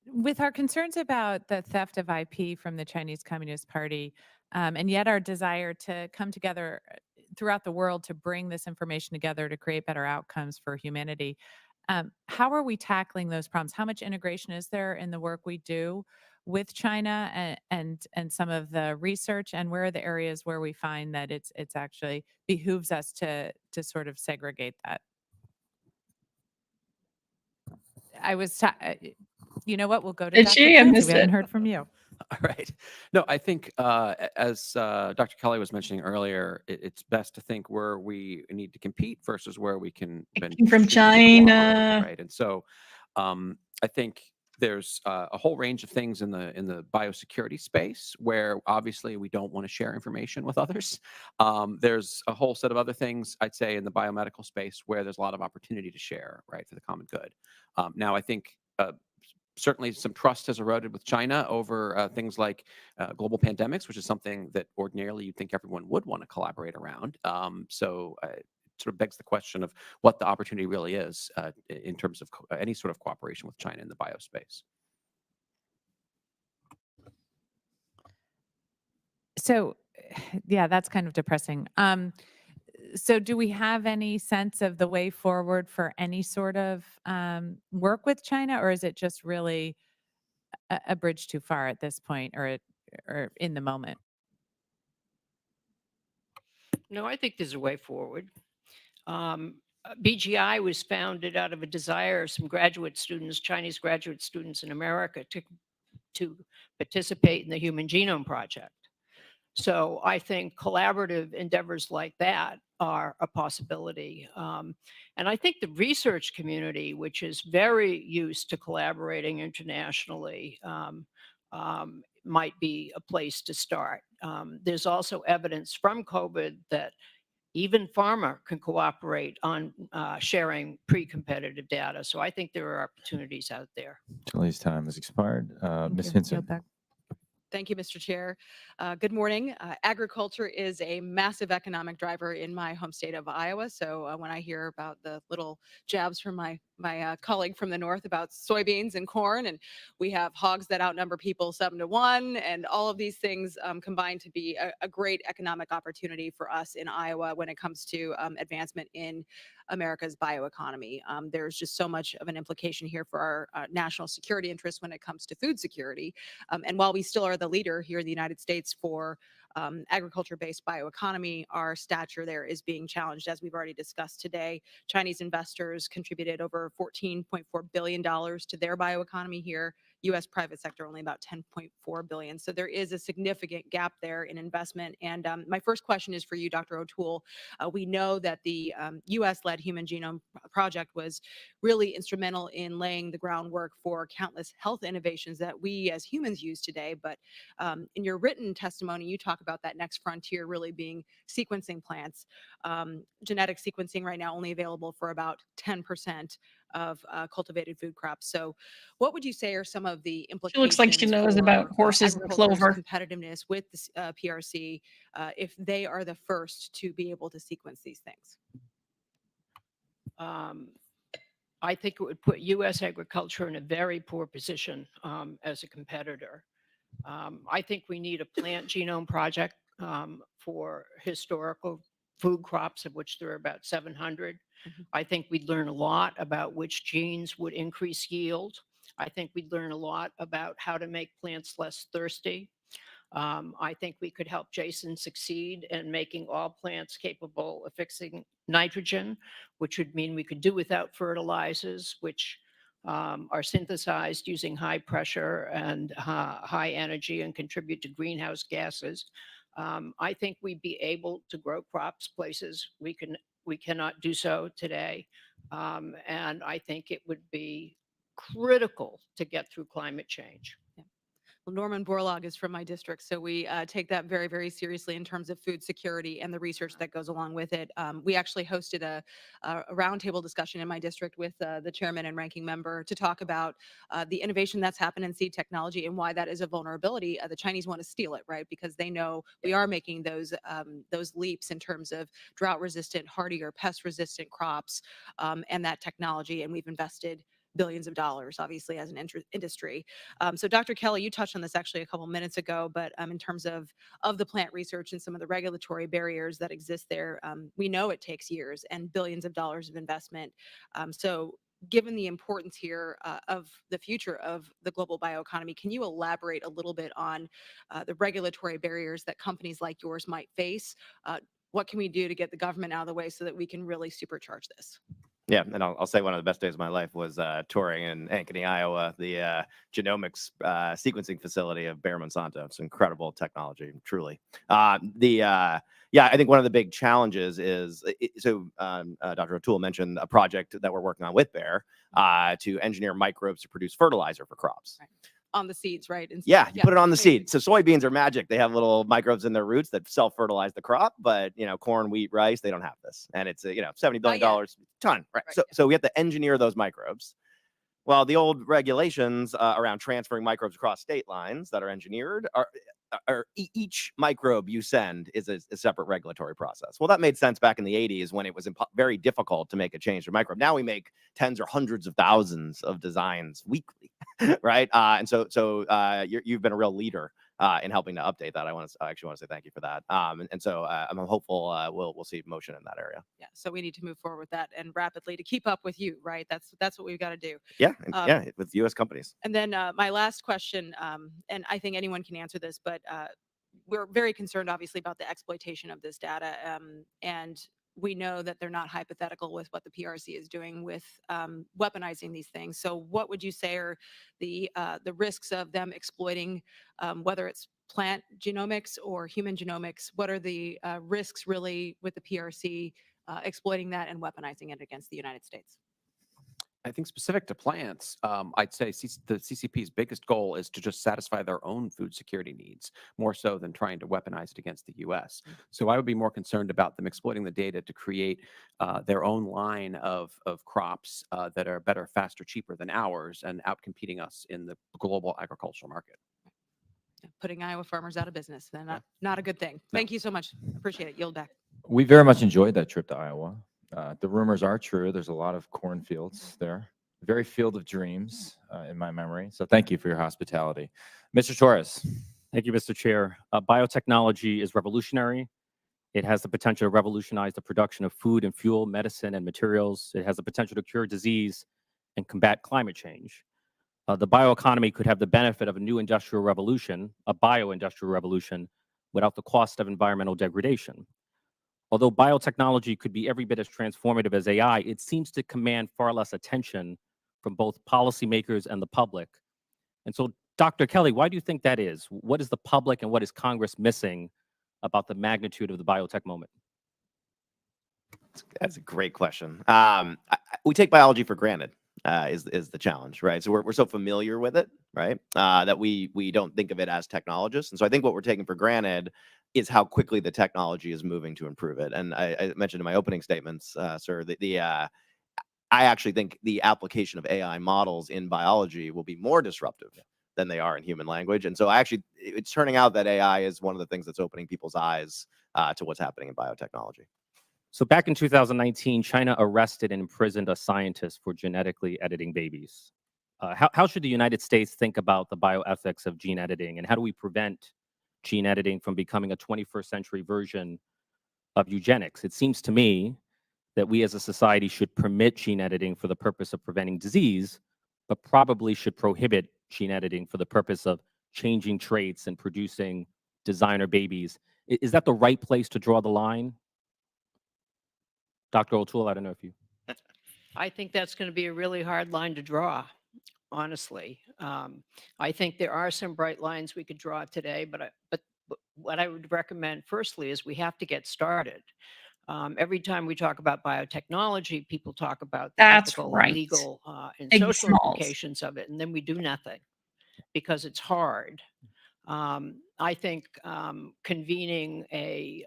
with our concerns about the theft of IP from the Chinese Communist Party, and yet our desire to come together throughout the world to bring this information together to create better outcomes for humanity, how are we tackling those problems? How much integration is there in the work we do with China and some of the research, and where are the areas where we find that it's actually behooves us to sort of segregate that? I was, you know what? We'll go to Did Dr. she? I Clancy. missed We haven't it. heard from you. All right. No, I think as Dr. Kelly was mentioning earlier, it's best to think where we need to compete versus where we can came from should China. cooperate, right? And so I think there's a whole range of things in the biosecurity space where obviously we don't want to share information with others. There's a whole set of other things, I'd say, in the biomedical space where there's a lot of opportunity to share, right, for the common good. Now, I think certainly some trust has eroded with China over things like global pandemics, which is something that ordinarily you'd think everyone would want to collaborate around. So it sort of begs the question of what the opportunity really is in terms of any sort of cooperation with China in the biospace. So, yeah, that's kind of depressing. So do we have any sense of the way forward for any sort of work with China, or is it just really a bridge too far at this point, or in the moment? No, I think there's a way forward. BGI was founded out of a desire of some graduate students, Chinese graduate students in America, to participate in the Human Genome Project. So I think collaborative endeavors like that are a possibility. And I think the research community, which is very used to collaborating internationally, might be a place to start. There's also evidence from COVID that even pharma can cooperate on sharing pre-competitive data. So I think there are opportunities out there. Tilly's time has expired. Thank Ms. you. Hinson. Yield back. Thank you, Mr. Chair. Good morning. Agriculture is a massive economic driver in my home state of Iowa. So when I hear about the little jabs from my colleague from the north about soybeans and corn, and we have hogs that outnumber people 7-1, and all of these things combine to be a great economic opportunity for us in Iowa when it comes to advancement in America's bioeconomy. There's just so much of an implication here for our national security interests when it comes to food security. And while we still are the leader here in the United States for agriculture-based bioeconomy, our stature there is being challenged, as we've already discussed today. Chinese investors contributed over $14.4 billion to their bioeconomy here. U.S. private sector only about $10.4 billion. So there is a significant gap there in investment. And my first question is for you, Dr. O'Toole. We know that the U.S.-led Human Genome Project was really instrumental in laying the groundwork for countless health innovations that we as humans use today. But in your written testimony, you talk about that next frontier really being sequencing plants. Genetic sequencing right now only available for about 10% of cultivated food crops. So what would you say are some of the She implications looks like she knows about for horses and agriculture's clover. competitiveness with the PRC if they are the first to be able to sequence these things? I think it would put U.S. agriculture in a very poor position as a competitor. I think we need a plant genome project for historical food crops, of which there are about 700. I think we'd learn a lot about which genes would increase yield. I think we'd learn a lot about how to make plants less thirsty. I think we could help Jason succeed in making all plants capable of fixing nitrogen, which would mean we could do without fertilizers, which are synthesized using high pressure and high energy and contribute to greenhouse gases. I think we'd be able to grow crops places we cannot do so today. And I think it would be critical to get through climate change. Well, Norman Borlaug is from my district, so we take that very, very seriously in terms of food security and the research that goes along with it. We actually hosted a roundtable discussion in my district with the chairman and ranking member to talk about the innovation that's happened in seed technology and why that is a vulnerability. The Chinese want to steal it, right? Because they know we are making those leaps in terms of drought-resistant, hardier, pest-resistant crops and that technology, and we've invested billions of dollars, obviously, as an industry. So Dr. Kelly, you touched on this actually a couple minutes ago, but in terms of the plant research and some of the regulatory barriers that exist there, we know it takes years and billions of dollars of investment. So given the importance here of the future of the global bioeconomy, can you elaborate a little bit on the regulatory barriers that companies like yours might face? What can we do to get the government out of the way so that we can really supercharge this? Yeah, and I'll say one of the best days of my life was touring in Ankeny, Iowa, the genomics sequencing facility of Bayer Monsanto. It's incredible technology, truly. Yeah, I think one of the big challenges is Dr. O'Toole mentioned a project that we're working on with Bayer to engineer microbes to produce fertilizer for crops. Right. On the seeds, right? Yeah, you put it on the seed. So soybeans are magic. They have little microbes in their roots that self-fertilize the crop, but corn, wheat, rice, they don't have this. And it's $70 billion ton, right? So we have to engineer those microbes. Well, the old regulations around transferring microbes across state lines that are engineered are each microbe you send is a separate regulatory process. Well, that made sense back in the 80s when it was very difficult to make a change to a microbe. Now we make tens or hundreds of thousands of designs weekly, right? And so you've been a real leader in helping to update that. I actually want to say thank you for that. And so I'm hopeful we'll see motion in that area. Yeah, so we need to move forward with that and rapidly to keep up with you, right? That's what we've got to do. Yeah, with U.S. companies. And then my last question, and I think anyone can answer this, but we're very concerned, obviously, about the exploitation of this data. And we know that they're not hypothetical with what the PRC is doing with weaponizing these things. So what would you say are the risks of them exploiting, whether it's plant genomics or human genomics? What are the risks really with the PRC exploiting that and weaponizing it against the United States? I think specific to plants, I'd say the CCP's biggest goal is to just satisfy their own food security needs, more so than trying to weaponize it against the U.S. So I would be more concerned about them exploiting the data to create their own line of crops that are better, faster, cheaper than ours and outcompeting us in the global agricultural market. putting Iowa farmers out of business. Then not a good thing. Thank you so much. Appreciate it. Yield back. We very much enjoyed that trip to Iowa. The rumors are true. There's a lot of cornfields there. Very field of dreams in my memory. So thank you for your hospitality. Mr. Torres. Thank you, Mr. Chair. Biotechnology is revolutionary. It has the potential to revolutionize the production of food and fuel, medicine and materials. It has the potential to cure disease and combat climate change. The bioeconomy could have the benefit of a new industrial revolution, a bio-industrial revolution, without the cost of environmental degradation. Although biotechnology could be every bit as transformative as AI, it seems to command far less attention from both policymakers and the public. And so, Dr. Kelly, why do you think that is? What is the public and what is Congress missing about the magnitude of the biotech moment? That's a great question. We take biology for granted, is the challenge, right? So we're so familiar with it, right, that we don't think of it as technologists. And so I think what we're taking for granted is how quickly the technology is moving to improve it. And I mentioned in my opening statements, sir, I actually think the application of AI models in biology will be more disruptive than they are in human language. And so it's turning out that AI is one of the things that's opening people's eyes to what's happening in biotechnology. So back in 2019, China arrested and imprisoned a scientist for genetically editing babies. How should the United States think about the bioethics of gene editing, and how do we prevent gene editing from becoming a 21st century version of eugenics? It seems to me that we as a society should permit gene editing for the purpose of preventing disease, but probably should prohibit gene editing for the purpose of changing traits and producing designer babies. Is that the right place to draw the line? Dr. O'Toole, I don't know if you. I think that's going to be a really hard line to draw, honestly. I think there are some bright lines we could draw today, but what I would recommend firstly is we have to get started. Every time we talk about biotechnology, people talk about the ethical, legal, and Big social smalls. implications of it, and then we do nothing because it's hard. I think convening a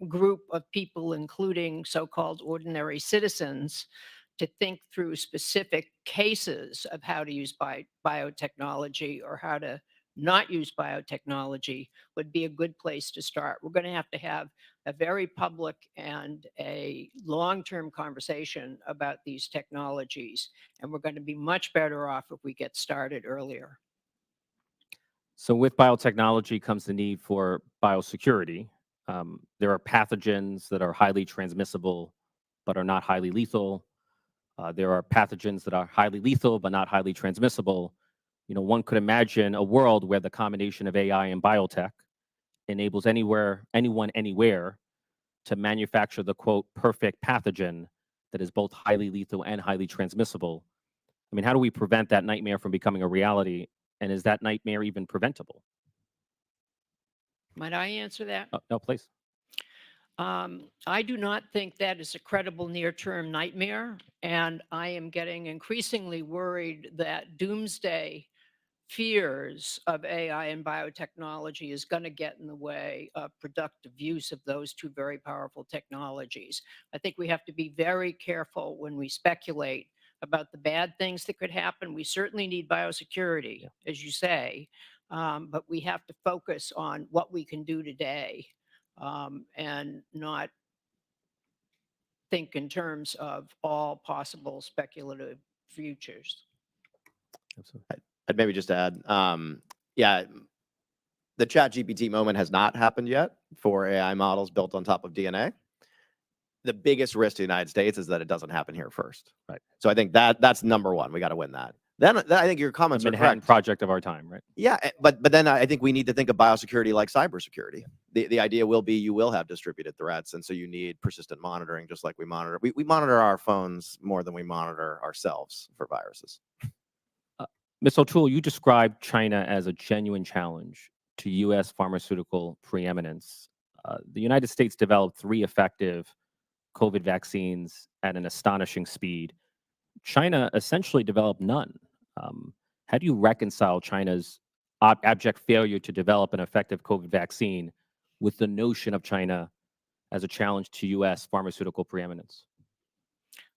group of people, including so-called ordinary citizens, to think through specific cases of how to use biotechnology or how to not use biotechnology would be a good place to start. We're going to have a very public and a long-term conversation about these technologies, and we're going to be much better off if we get started earlier. So with biotechnology comes the need for biosecurity. There are pathogens that are highly transmissible but are not highly lethal. There are pathogens that are highly lethal but not highly transmissible. You know, one could imagine a world where the combination of AI and biotech enables anyone, anywhere to manufacture the, quote, perfect pathogen that is both highly lethal and highly transmissible. I mean, how do we prevent that nightmare from becoming a reality? And is that nightmare even preventable? Might I answer that? No, please. I do not think that is a credible near-term nightmare, and I am getting increasingly worried that doomsday fears of AI and biotechnology is going to get in the way of productive use of those two very powerful technologies. I think we have to be very careful when we speculate about the bad things that could happen. We certainly need biosecurity, as you say, but we have to focus on what we can do today and not think in terms of all possible speculative futures. I'd maybe just add, yeah, the ChatGPT moment has not happened yet for AI models built on top of DNA. The biggest risk to the United States is that it doesn't happen here first. Right. So I think that's number one. We got to win that. Then I think your comments are Manhattan correct. Project of our time, right? Yeah, but then I think we need to think of biosecurity like cybersecurity. The idea will be you will have distributed threats, and so you need persistent monitoring, just like we monitor. We monitor our phones more than we monitor ourselves for viruses. Ms. O'Toole, you described China as a genuine challenge to U.S. pharmaceutical preeminence. The United States developed 3 effective COVID vaccines at an astonishing speed. China essentially developed none. How do you reconcile China's abject failure to develop an effective COVID vaccine with the notion of China as a challenge to U.S. pharmaceutical preeminence?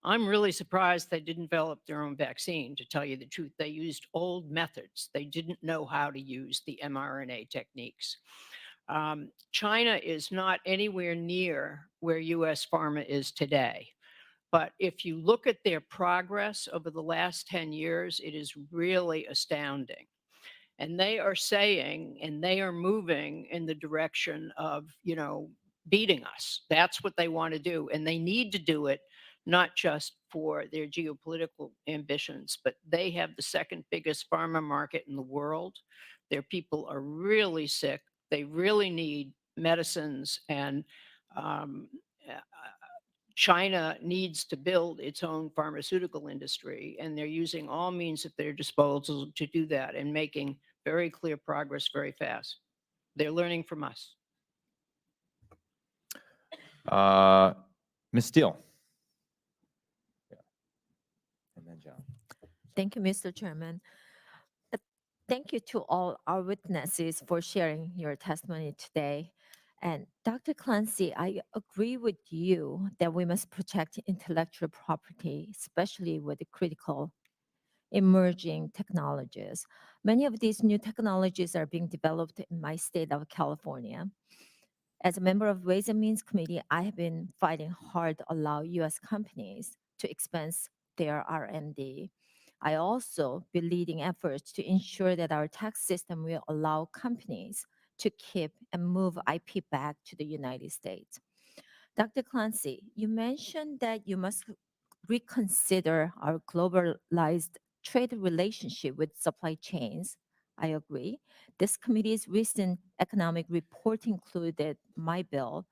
I'm really surprised they didn't develop their own vaccine, to tell you the truth. They used old methods. They didn't know how to use the mRNA techniques. China is not anywhere near where US pharma is today. But if you look at their progress over the last 10 years, it is really astounding. And they are saying, and they are moving in the direction of, beating us. That's what they want to do. And they need to do it not just for their geopolitical ambitions, but they have the second biggest pharma market in the world. Their people are really sick. They really need medicines. And um, uh, China needs to build its own pharmaceutical industry, and they're using all means at their disposal to do that and making very clear progress very fast. They're learning from us. Ms. Steele. Yeah. And then John. Thank you, Mr. Chairman. Uh, Thank you to all our witnesses for sharing your testimony today. And Dr. Clancy, I agree with you that we must protect intellectual property, especially with the critical emerging technologies. Many of these new technologies are being developed in my state of California. As a member of Ways and Means Committee, I have been fighting hard to allow U.S. companies to expense their R&D. I also be leading efforts to ensure that our tax system will allow companies to keep and move IP back to the United States. Dr. Clancy, you mentioned that you must reconsider our globalized trade relationship with supply chains. I agree. This committee's recent economic report included my bill,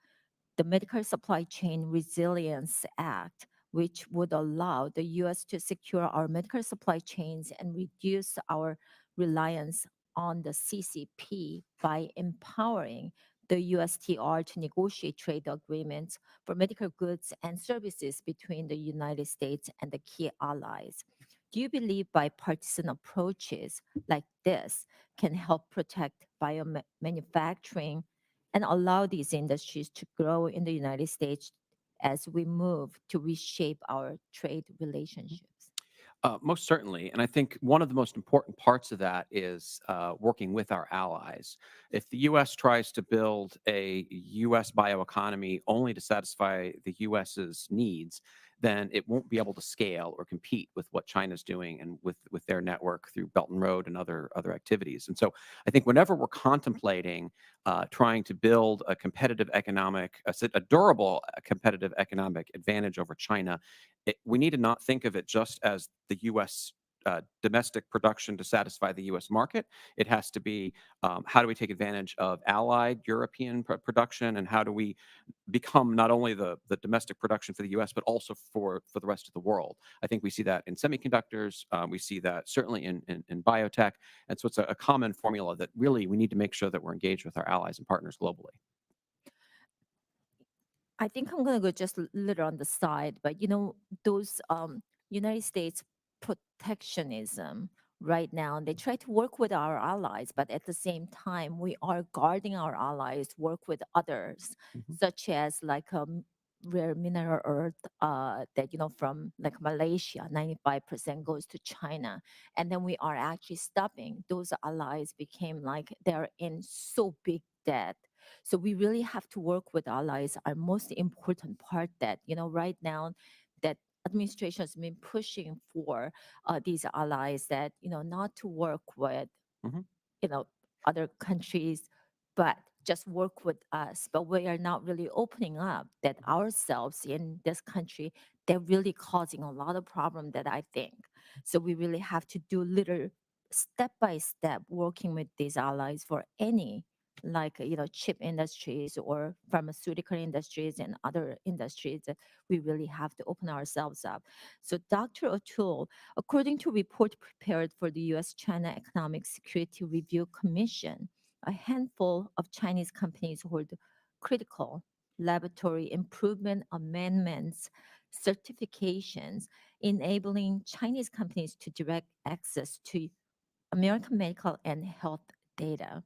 the Medical Supply Chain Resilience Act, which would allow the U.S. to secure our medical supply chains and reduce our reliance on the CCP by empowering the USTR to negotiate trade agreements for medical goods and services between the United States and the key allies. Do you believe bipartisan approaches like this can help protect biomanufacturing and allow these industries to grow in the United States as we move to reshape our trade relationships? Most certainly. And I think one of the most important parts of that is working with our allies. If the U.S. tries to build a U.S. bioeconomy only to satisfy the U.S.'s needs, then it won't be able to scale or compete with what China's doing and with their network through Belt and Road and other activities. And so I think whenever we're contemplating trying to build a competitive economic, a durable competitive economic advantage over China, we need to not think of it just as the U.S. Domestic production to satisfy the U.S. market. It has to be how do we take advantage of allied European production, and how do we become not only the domestic production for the U.S. but also for the rest of the world. I think we see that in semiconductors. We see that certainly in biotech, and so it's a common formula that really we need to make sure that we're engaged with our allies and partners globally. I think I'm going to go just a little on the side, but those United States protectionism right now, they try to work with our allies, but at the same time, we are guarding our allies, work with others, such as like rare mineral earth that from like Malaysia, 95% goes to China, and then we are actually stopping those allies. Became like they're in so big debt. So we really have to work with allies. Our most important part that right now that administration has been pushing for these allies that not to work with other countries, but just work with us. But we are not really opening up that ourselves in this country. They're really causing a lot of problem that I think. So we really have to do little step by step working with these allies for any like chip industries or pharmaceutical industries and other industries that we really have to open ourselves up. So Dr. O'Toole, according to a report prepared for the US China Economic Security Review Commission, a handful of Chinese companies hold critical laboratory improvement amendments certifications enabling Chinese companies to direct access to American medical and health data.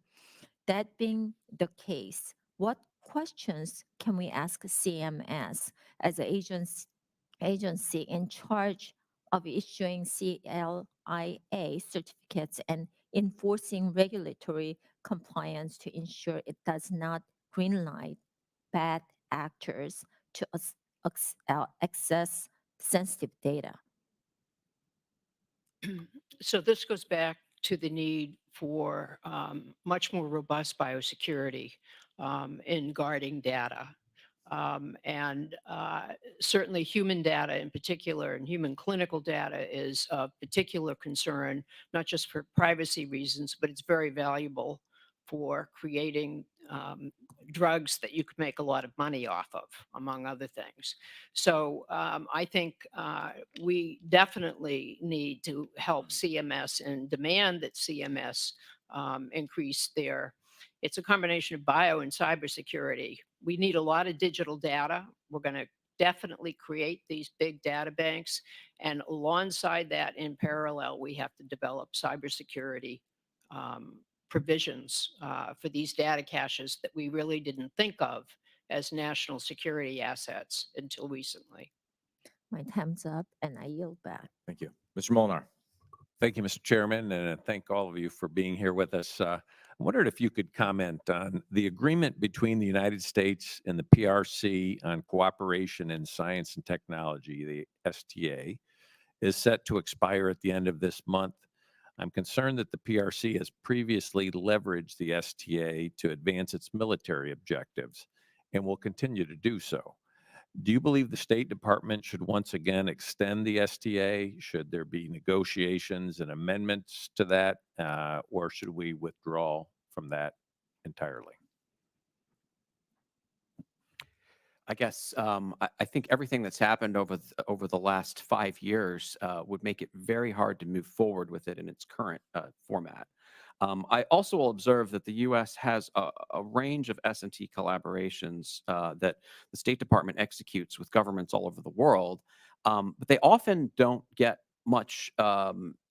That being the case, what questions can we ask CMS as an agency agency in charge of issuing CLIA certificates and enforcing regulatory compliance to ensure it does not greenlight bad actors to access sensitive data. So this goes back to the need for much more robust biosecurity in guarding data. And certainly human data in particular and human clinical data is of particular concern, not just for privacy reasons, but it's very valuable for creating drugs that you could make a lot of money off of, among other things. So I think we definitely need to help CMS and demand that CMS increase their. It's a combination of bio and cybersecurity. We need a lot of digital data. We're going to definitely create these big data banks. And alongside that, in parallel, we have to develop cybersecurity provisions for these data caches that we really didn't think of as national security assets until recently. My time's up and I yield back. Thank you. Mr. Molnar. Thank you, Mr. Chairman, and thank all of you for being here with us. I wondered if you could comment on the agreement between the United States and the PRC on cooperation in science and technology, the STA, is set to expire at the end of this month. I'm concerned that the PRC has previously leveraged the STA to advance its military objectives and will continue to do so. Do you believe the State Department should once again extend the STA? Should there be negotiations and amendments to that, or should we withdraw from that entirely? I guess I think everything that's happened over the last 5 years would make it very hard to move forward with it in its current format. I also will observe that the U.S. has a range of S&T collaborations that the State Department executes with governments all over the world, but they often don't get much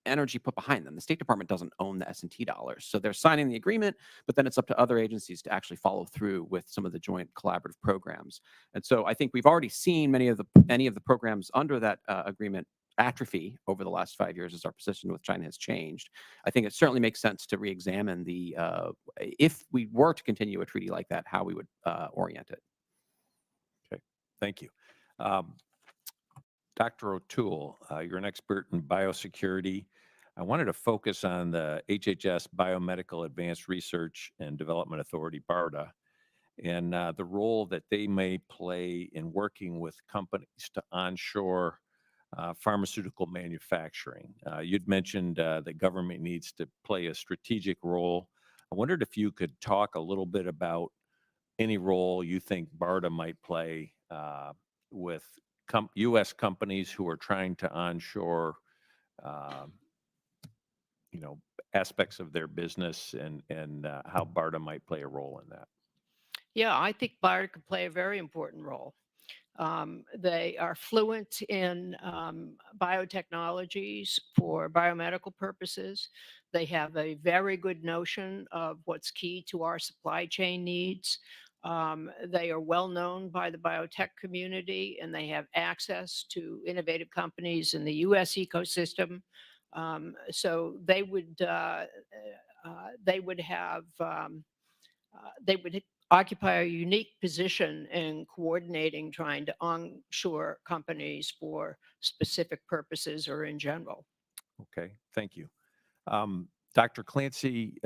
energy put behind them. The State Department doesn't own the S&T dollars, so they're signing the agreement, but then it's up to other agencies to actually follow through with some of the joint collaborative programs. And so I think we've already seen many of the programs under that agreement atrophy over the last 5 years as our position with China has changed. I think it certainly makes sense to re-examine the if we were to continue a treaty like that, how we would orient it. Okay, thank you. Dr. O'Toole, you're an expert in biosecurity. I wanted to focus on the HHS Biomedical Advanced Research and Development Authority, BARDA, and the role that they may play in working with companies to onshore pharmaceutical manufacturing. You'd mentioned that government needs to play a strategic role. I wondered if you could talk a little bit about any role you think BARDA might play with U.S. companies who are trying to onshore, aspects of their business, and how BARDA might play a role in that. Yeah, I think BARDA could play a very important role. They are fluent in biotechnologies for biomedical purposes. They have a very good notion of what's key to our supply chain needs. They are well known by the biotech community, and they have access to innovative companies in the U.S. ecosystem. So they would occupy a unique position in coordinating trying to onshore companies for specific purposes or in general. Okay, thank you. Dr. Clancy,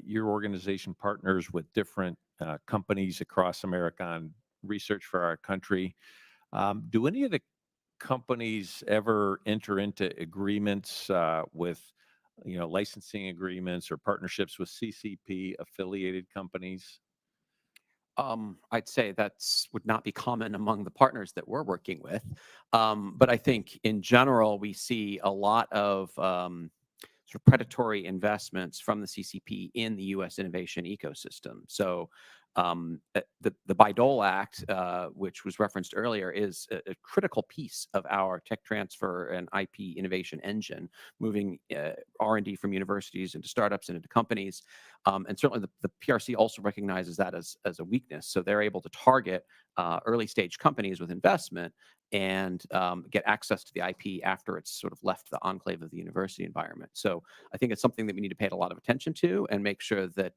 your organization partners with different companies across America on research for our country. Do any of the companies ever enter into agreements with, licensing agreements or partnerships with CCP affiliated companies? I'd say that's would not be common among the partners that we're working with. But I think in general, we see a lot of sort of predatory investments from the CCP in the U.S. innovation ecosystem. So The Bayh-Dole Act, which was referenced earlier, is a critical piece of our tech transfer and IP innovation engine, moving R&D from universities into startups and into companies. And certainly the PRC also recognizes that as a weakness. So they're able to target early stage companies with investment and get access to the IP after it's sort of left the enclave of the university environment. So I think it's something that we need to pay a lot of attention to and make sure that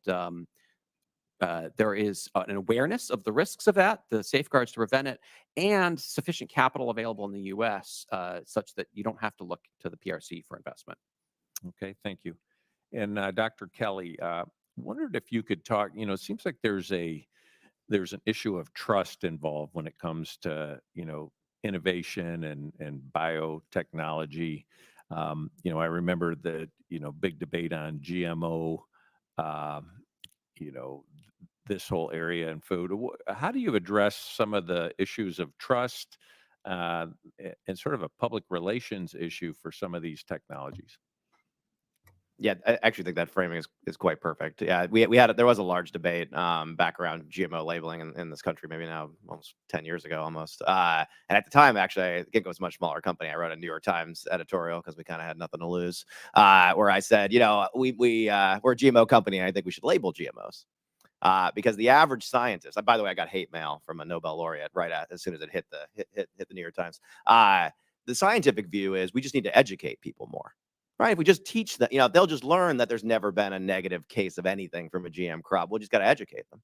there is an awareness of the risks of that, the safeguards to prevent it, and sufficient capital available in the U.S. Such that you don't have to look to the PRC for investment. Okay, thank you. And Dr. Kelly, wondered if you could talk, it seems like there's an issue of trust involved when it comes to, innovation and biotechnology. I remember the, big debate on GMO, this whole area in food. How do you address some of the issues of trust and sort of a public relations issue for some of these technologies? Yeah, I actually think that framing is quite perfect. Yeah, there was a large debate back around GMO labeling in this country, maybe now almost 10 years ago almost. And at the time, actually, I think it was a much smaller company. I wrote a New York Times editorial because we kind of had nothing to lose, where I said, we're a GMO company, and I think we should label GMOs. Because the average scientist, by the way, I got hate mail from a Nobel laureate as soon as it hit the New York Times. The scientific view is we just need to educate people more. Right? If we just teach them, they'll just learn that there's never been a negative case of anything from a GM crop. We'll just got to educate them.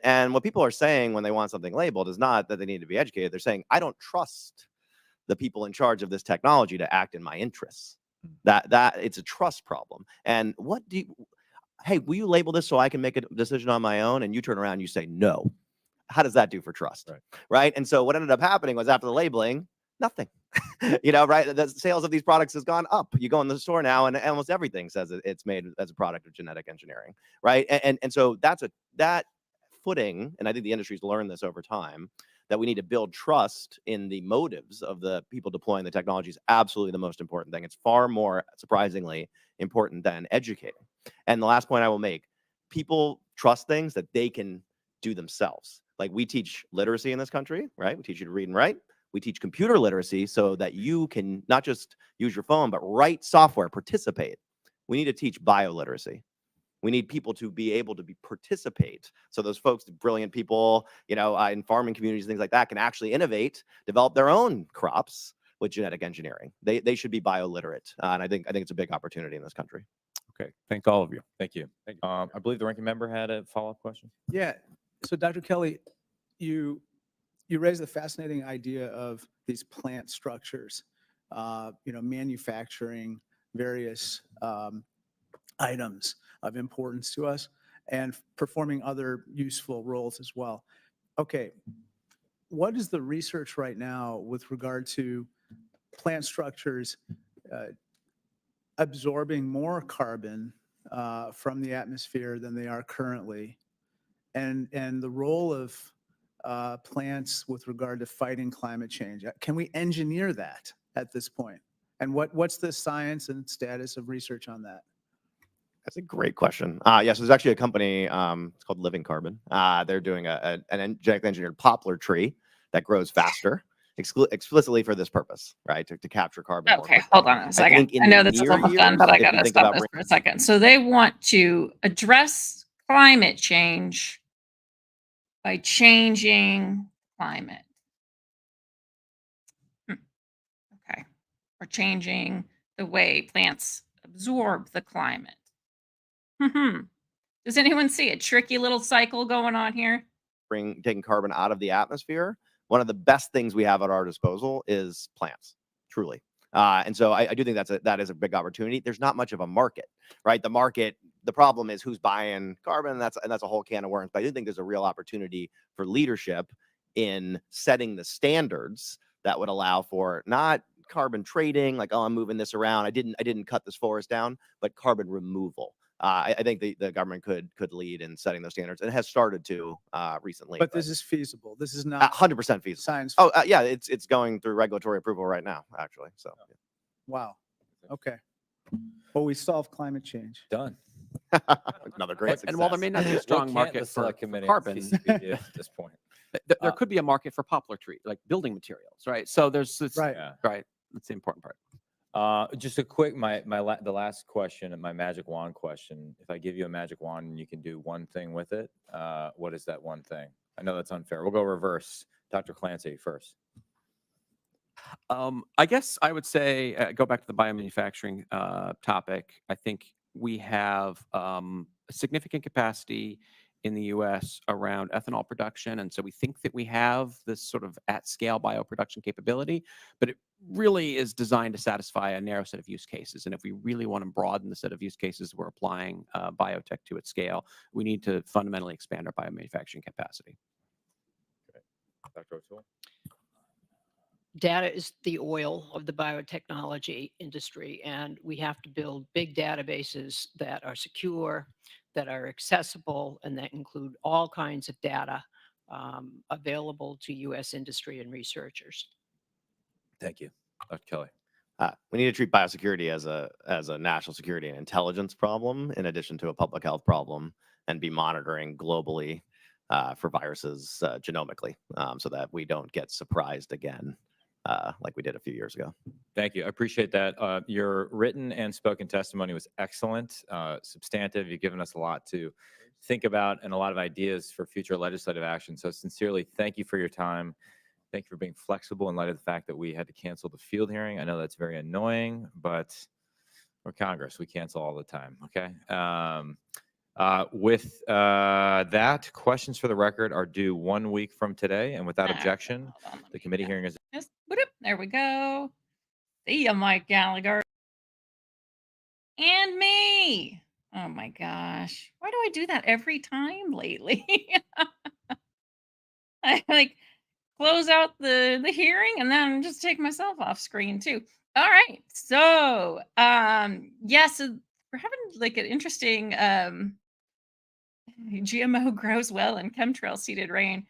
And what people are saying when they want something labeled is not that they need to be educated. They're saying, I don't trust the people in charge of this technology to act in my interests. That it's a trust problem. And hey, will you label this so I can make a decision on my own? And you turn around and you say no. How does that do for trust? Right? And so what ended up happening was after the labeling, nothing. Right? The sales of these products has gone up. You go in the store now and almost everything says it's made as a product of genetic engineering. Right? And so that footing, and I think the industry's learned this over time, that we need to build trust in the motives of the people deploying the technology is absolutely the most important thing. It's far more, surprisingly, important than educating. And the last point I will make, people trust things that they can do themselves. Like we teach literacy in this country, right? We teach you to read and write. We teach computer literacy so that you can not just use your phone, but write software, participate. We need to teach bioliteracy. We need people to be able to participate. So those folks, brilliant people, in farming communities, things like that, can actually innovate, develop their own crops with genetic engineering. They should be bioliterate. And I think it's a big opportunity in this country. Okay. Thank all of you. Thank you. I believe the ranking member had a follow-up question. Yeah. So Dr. Kelly, you raised the fascinating idea of these plant structures, manufacturing various items of importance to us and performing other useful roles as well. Okay. What is the research right now with regard to plant structures absorbing more carbon from the atmosphere than they are currently, and the role of plants with regard to fighting climate change? Can we engineer that at this point? And what's the science and status of research on that? That's a great question. Yes, there's actually a company, it's called Living Carbon. They're doing an genetically engineered poplar tree that grows faster. Explicitly for this purpose, right? To capture carbon. Okay, hold on a second. I know this is almost done, but I got to stop this for a second. So they want to address climate change by changing climate. Okay. Or changing the way plants absorb the climate. Does anyone see a tricky little cycle going on here? Taking carbon out of the atmosphere. One of the best things we have at our disposal is plants, truly. And so I do think that is a big opportunity. There's not much of a market, right? The problem is who's buying carbon, and that's a whole can of worms. But I do think there's a real opportunity for leadership in setting the standards that would allow for not carbon trading, like, oh, I'm moving this around. I didn't cut this forest down, but carbon removal. I think the government could lead in setting those standards, and has started to recently. But this is feasible. This is not 100% feasible. Science. Oh, yeah, it's going through regulatory approval right now, actually. So. Wow. Okay. Well, we solved climate change. Done. another great And while there may not be a What strong can't the market for select committee on carbon, CCP do at this point? there could be a market for poplar tree, like building materials, right? So there's this, Right. Yeah. right. That's the important part. Just a quick, the last question, my magic wand question. If I give you a magic wand and you can do one thing with it, what is that one thing? I know that's unfair. We'll go reverse. Dr. Clancy first. I guess I would say, go back to the biomanufacturing topic. I think we have a significant capacity in the U.S. around ethanol production. And so we think that we have this sort of at-scale bioproduction capability, but it really is designed to satisfy a narrow set of use cases. And if we really want to broaden the set of use cases we're applying biotech to at scale, we need to fundamentally expand our biomanufacturing capacity. Dr. O'Toole? Data is the oil of the biotechnology industry, and we have to build big databases that are secure, that are accessible, and that include all kinds of data available to U.S. industry and researchers. Thank you. Dr. Kelly. We need to treat biosecurity as a national security and intelligence problem in addition to a public health problem, and be monitoring globally for viruses genomically so that we don't get surprised again like we did a few years ago. Thank you. I appreciate that. Your written and spoken testimony was excellent, substantive. You've given us a lot to think about and a lot of ideas for future legislative action. So sincerely, thank you for your time. Thank you for being flexible in light of the fact that we had to cancel the field hearing. I know that's very annoying, but we're Congress. We cancel all the time, okay? With that, questions for the record are due 1 week from today, and without objection, the committee hearing is. Yes. There we go. See ya, Mike Gallagher. And me. Oh my gosh. Why do I do that every time lately? I like close out the hearing and then just take myself off screen too. All right. So yes, so we're having like an interesting GMO grows well in chemtrail seeded rain.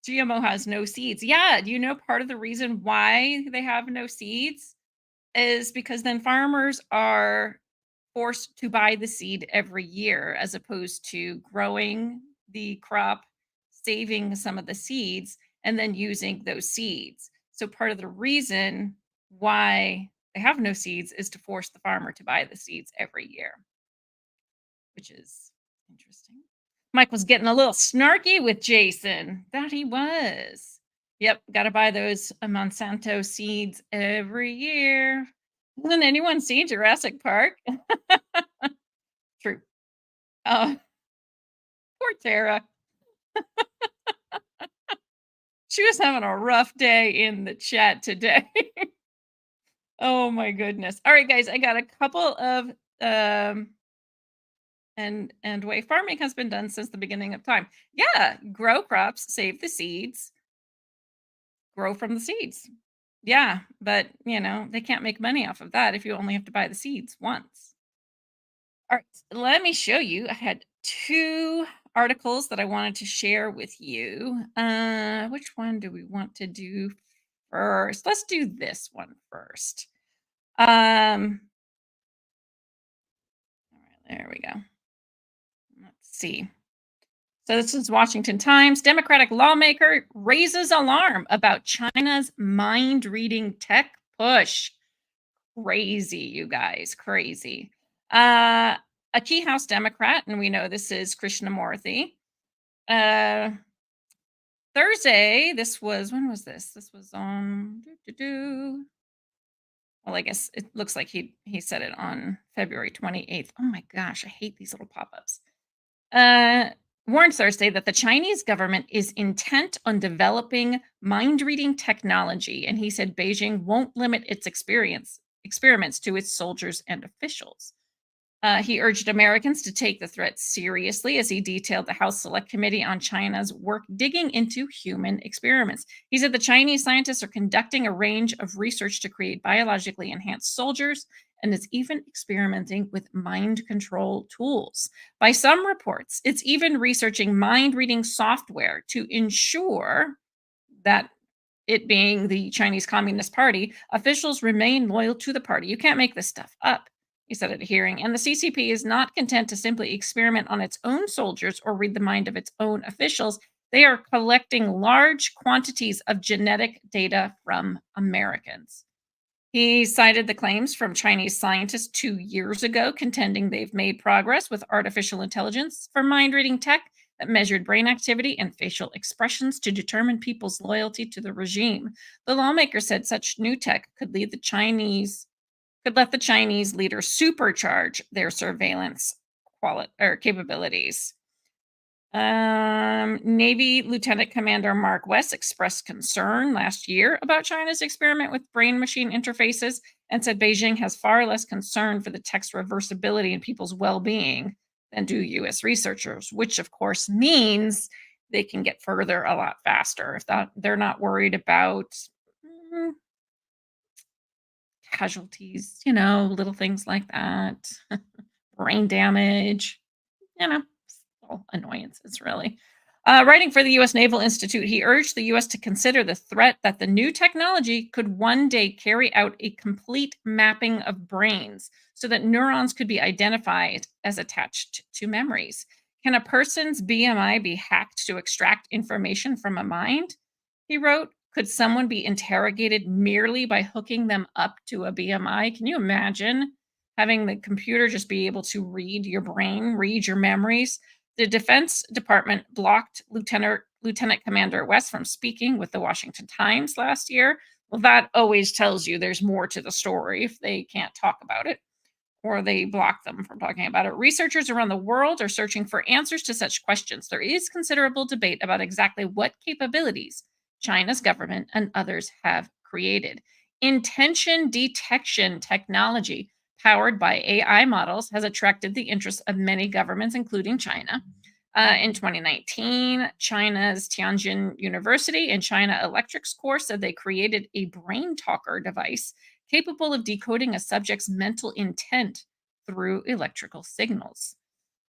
GMO has no seeds. Yeah, do you know part of the reason why they have no seeds is because then farmers are forced to buy the seed every year as opposed to growing the crop, saving some of the seeds, and then using those seeds. So part of the reason why they have no seeds is to force the farmer to buy the seeds every year, which is interesting. Mike was getting a little snarky with Jason. That he was. Yep, got to buy those Monsanto seeds every year. Hasn't anyone seen Jurassic Park? True. Oh, poor Tara. She was having a rough day in the chat today. Oh my goodness. All right, guys, I got a couple of and way farming has been done since the beginning of time. Yeah, grow crops, save the seeds, grow from the seeds. Yeah, but you know, they can't make money off of that if you only have to buy the seeds once. All right, let me show you. I had 2 articles that I wanted to share with you. Which one do we want to do first? Let's do this one first. All right, there we go. Let's see. So this is Washington Times. Democratic lawmaker raises alarm about China's mind-reading tech push. Crazy, you guys, crazy. A key House Democrat, and we know this is Krishnamurthy. Thursday, this was, when was this? This was on, well, I guess it looks like he said it on February 28th. Oh my gosh, I hate these little pop-ups. Warned Thursday that the Chinese government is intent on developing mind-reading technology, and he said Beijing won't limit its experiments to its soldiers and officials. He urged Americans to take the threat seriously as he detailed the House Select Committee on China's work digging into human experiments. He said the Chinese scientists are conducting a range of research to create biologically enhanced soldiers and is even experimenting with mind control tools. By some reports, it's even researching mind-reading software to ensure that, it being the Chinese Communist Party, officials remain loyal to the party. You can't make this stuff up. he said at a hearing. And the CCP is not content to simply experiment on its own soldiers or read the mind of its own officials. They are collecting large quantities of genetic data from Americans. He cited the claims from Chinese scientists 2 years ago, contending they've made progress with artificial intelligence for mind reading tech that measured brain activity and facial expressions to determine people's loyalty to the regime. The lawmaker said such new tech could let the Chinese leaders supercharge their surveillance capabilities. Navy Lieutenant Commander Mark West expressed concern last year about China's experiment with brain-machine interfaces and said Beijing has far less concern for the tech's reversibility and people's well-being than do U.S. researchers, which of course means they can get further a lot faster if they're not worried about casualties, little things like that, brain damage, all annoyances, really. Writing for the U.S. Naval Institute, he urged the U.S. to consider the threat that the new technology could one day carry out a complete mapping of brains so that neurons could be identified as attached to memories. Can a person's BMI be hacked to extract information from a mind? He wrote, could someone be interrogated merely by hooking them up to a BMI? Can you imagine having the computer just be able to read your brain, read your memories? The Defense Department blocked Lieutenant Commander West from speaking with the Washington Times last year. Well, that always tells you there's more to the story if they can't talk about it, or they block them from talking about it. Researchers around the world are searching for answers to such questions. There is considerable debate about exactly what capabilities China's government and others have created. Intention detection technology powered by AI models has attracted the interest of many governments, including China. In 2019, China's Tianjin University and China Electrics Corps said they created a brain talker device capable of decoding a subject's mental intent through electrical signals.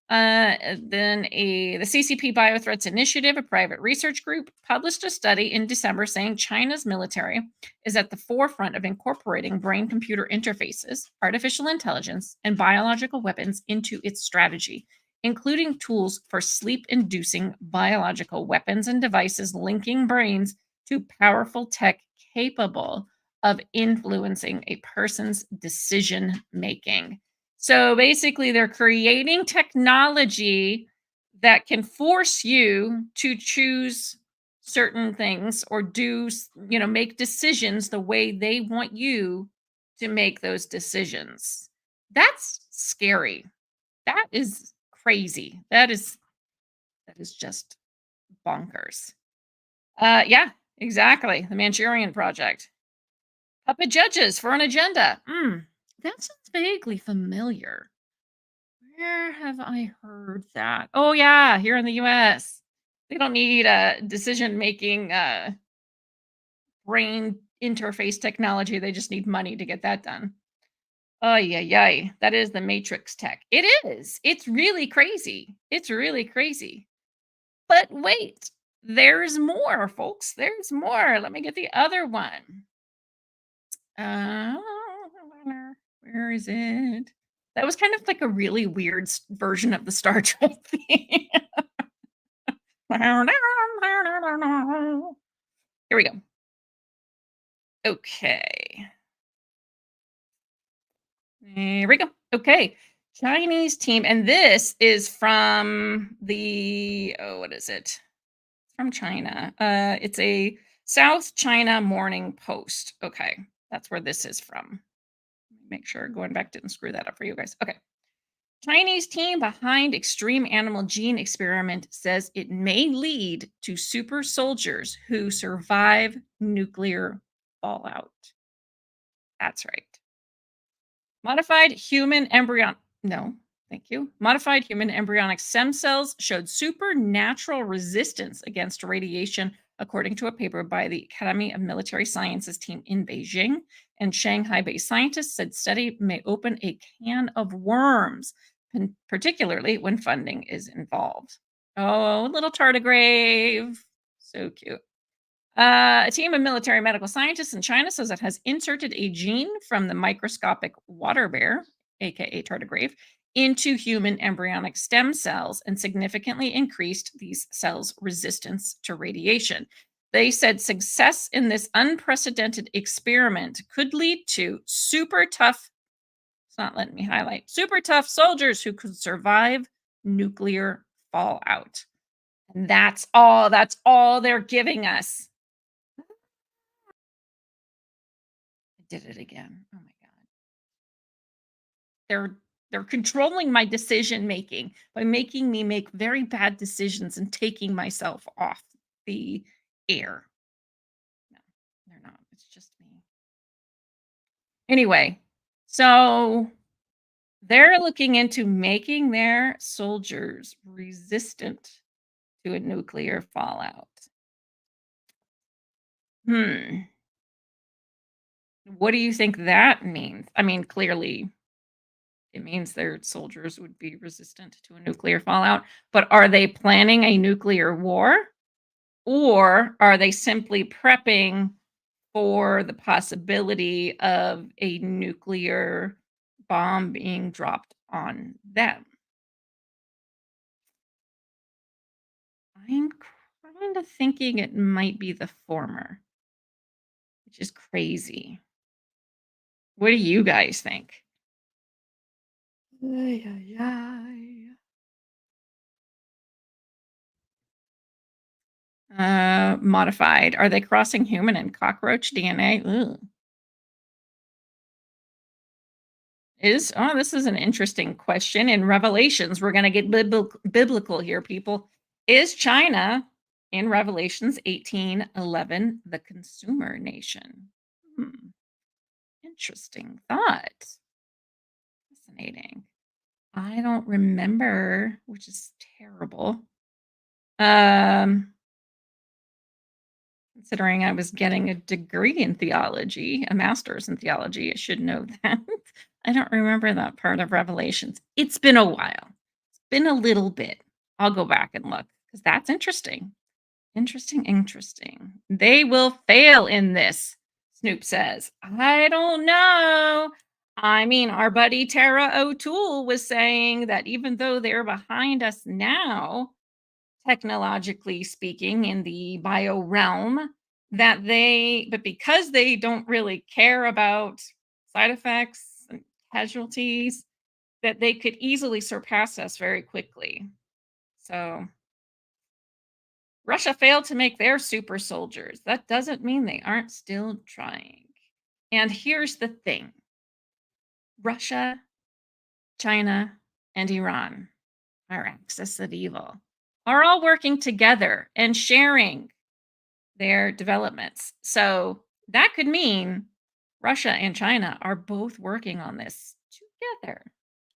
The CCP Biothreats Initiative, a private research group, published a study in December saying China's military is at the forefront of incorporating brain-computer interfaces, artificial intelligence, and biological weapons into its strategy, including tools for sleep-inducing biological weapons and devices linking brains to powerful tech capable of influencing a person's decision-making. So basically, they're creating technology that can force you to choose certain things or make decisions the way they want you to make those decisions. That's scary. That is crazy. That is just bonkers. Yeah, exactly. The Manchurian Project. Puppet judges for an agenda. That sounds vaguely familiar. Where have I heard that? Oh, yeah, here in the US. They don't need decision-making brain interface technology. They just need money to get that done. Ay. That is the Matrix tech. It is. It's really crazy. It's really crazy. But wait, there's more, folks. There's more. Let me get the other one. Where is it? That was kind of like a really weird version of the Star Trek theme. Here we go. Okay. There we go. Okay. Chinese team. And this is from what is it? From China. It's a South China Morning Post. Okay. That's where this is from. Make sure going back didn't screw that up for you guys. Okay. Chinese team behind extreme animal gene experiment says it may lead to super soldiers who survive nuclear fallout. That's right. Modified human embryonic stem cells showed supernatural resistance against radiation, according to a paper by the Academy of Military Sciences team in Beijing. And Shanghai-based scientists said study may open a can of worms, particularly when funding is involved. Oh, little tardigrade. So cute. A team of military medical scientists in China says it has inserted a gene from the microscopic water bear aka tardigrade, into human embryonic stem cells and significantly increased these cells' resistance to radiation. They said success in this unprecedented experiment could lead to super tough, it's not letting me highlight, super tough soldiers who could survive nuclear fallout. And that's all they're giving us. I did it again. Oh my God. They're controlling my decision making by making me make very bad decisions and taking myself off the air. No, they're not. It's just me. Anyway, so they're looking into making their soldiers resistant to a nuclear fallout. What do you think that means? I mean, clearly it means their soldiers would be resistant to a nuclear fallout, but are they planning a nuclear war? Or are they simply prepping for the possibility of a nuclear bomb being dropped on them? I'm kind of thinking it might be the former, which is crazy. What do you guys think? Ay, ay, ay. Modified. Are they crossing human and cockroach DNA? Ugh. This is an interesting question. In Revelations, we're going to get biblical here, people. Is China in Revelations 18:11 the consumer nation? Interesting thought. Fascinating. I don't remember, which is terrible. Considering I was getting a degree in theology, a master's in theology, I should know that. I don't remember that part of Revelations. It's been a while. It's been a little bit. I'll go back and look because that's interesting. Interesting. They will fail in this, Snoop says. I don't know. I mean, our buddy Tara O'Toole was saying that even though they're behind us now, technologically speaking, in the bio realm, but because they don't really care about side effects and casualties, that they could easily surpass us very quickly. So Russia failed to make their super soldiers. That doesn't mean they aren't still trying. And here's the thing: Russia, China, and Iran, our axis of evil, are all working together and sharing their developments. So that could mean Russia and China are both working on this together.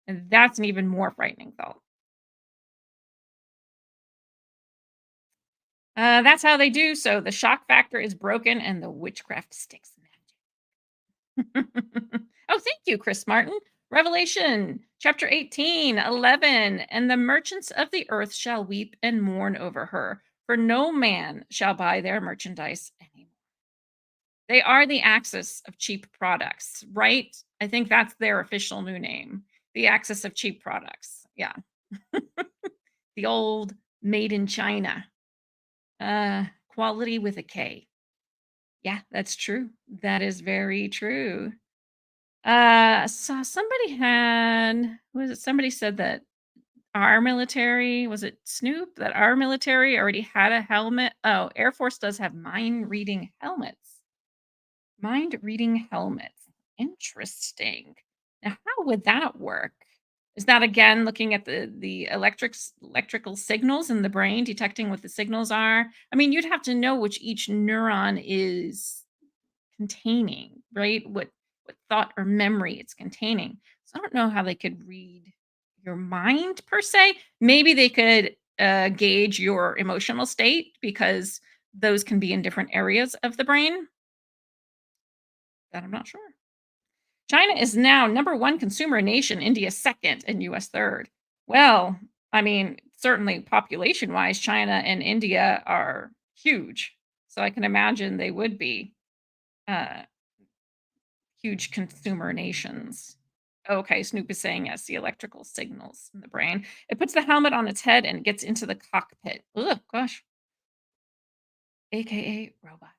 And that's an even more frightening thought. That's how they do. So the shock factor is broken and the witchcraft sticks. Oh, thank you, Chris Martin. Revelation chapter 18:11. And the merchants of the earth shall weep and mourn over her, for no man shall buy their merchandise anymore. They are the axis of cheap products, right? I think that's their official new name. The axis of cheap products. Yeah. The old made in China. Quality with a K. Yeah, that's true. That is very true. So somebody said that our military, was it Snoop, that our military already had a helmet? Oh, Air Force does have mind reading helmets. Mind reading helmets. Interesting. Now, how would that work? Is that again looking at the electrical signals in the brain, detecting what the signals are? I mean, you'd have to know which each neuron is containing, right? What thought or memory it's containing. So I don't know how they could read your mind per se. Maybe they could gauge your emotional state because those can be in different areas of the brain. That I'm not sure. China is now number one consumer nation, India second, and US third. Well, I mean, certainly population wise, China and India are huge. So I can imagine they would be huge consumer nations. Okay, Snoop is saying yes, the electrical signals in the brain. It puts the helmet on its head and gets into the cockpit. Ugh, gosh. AKA robots.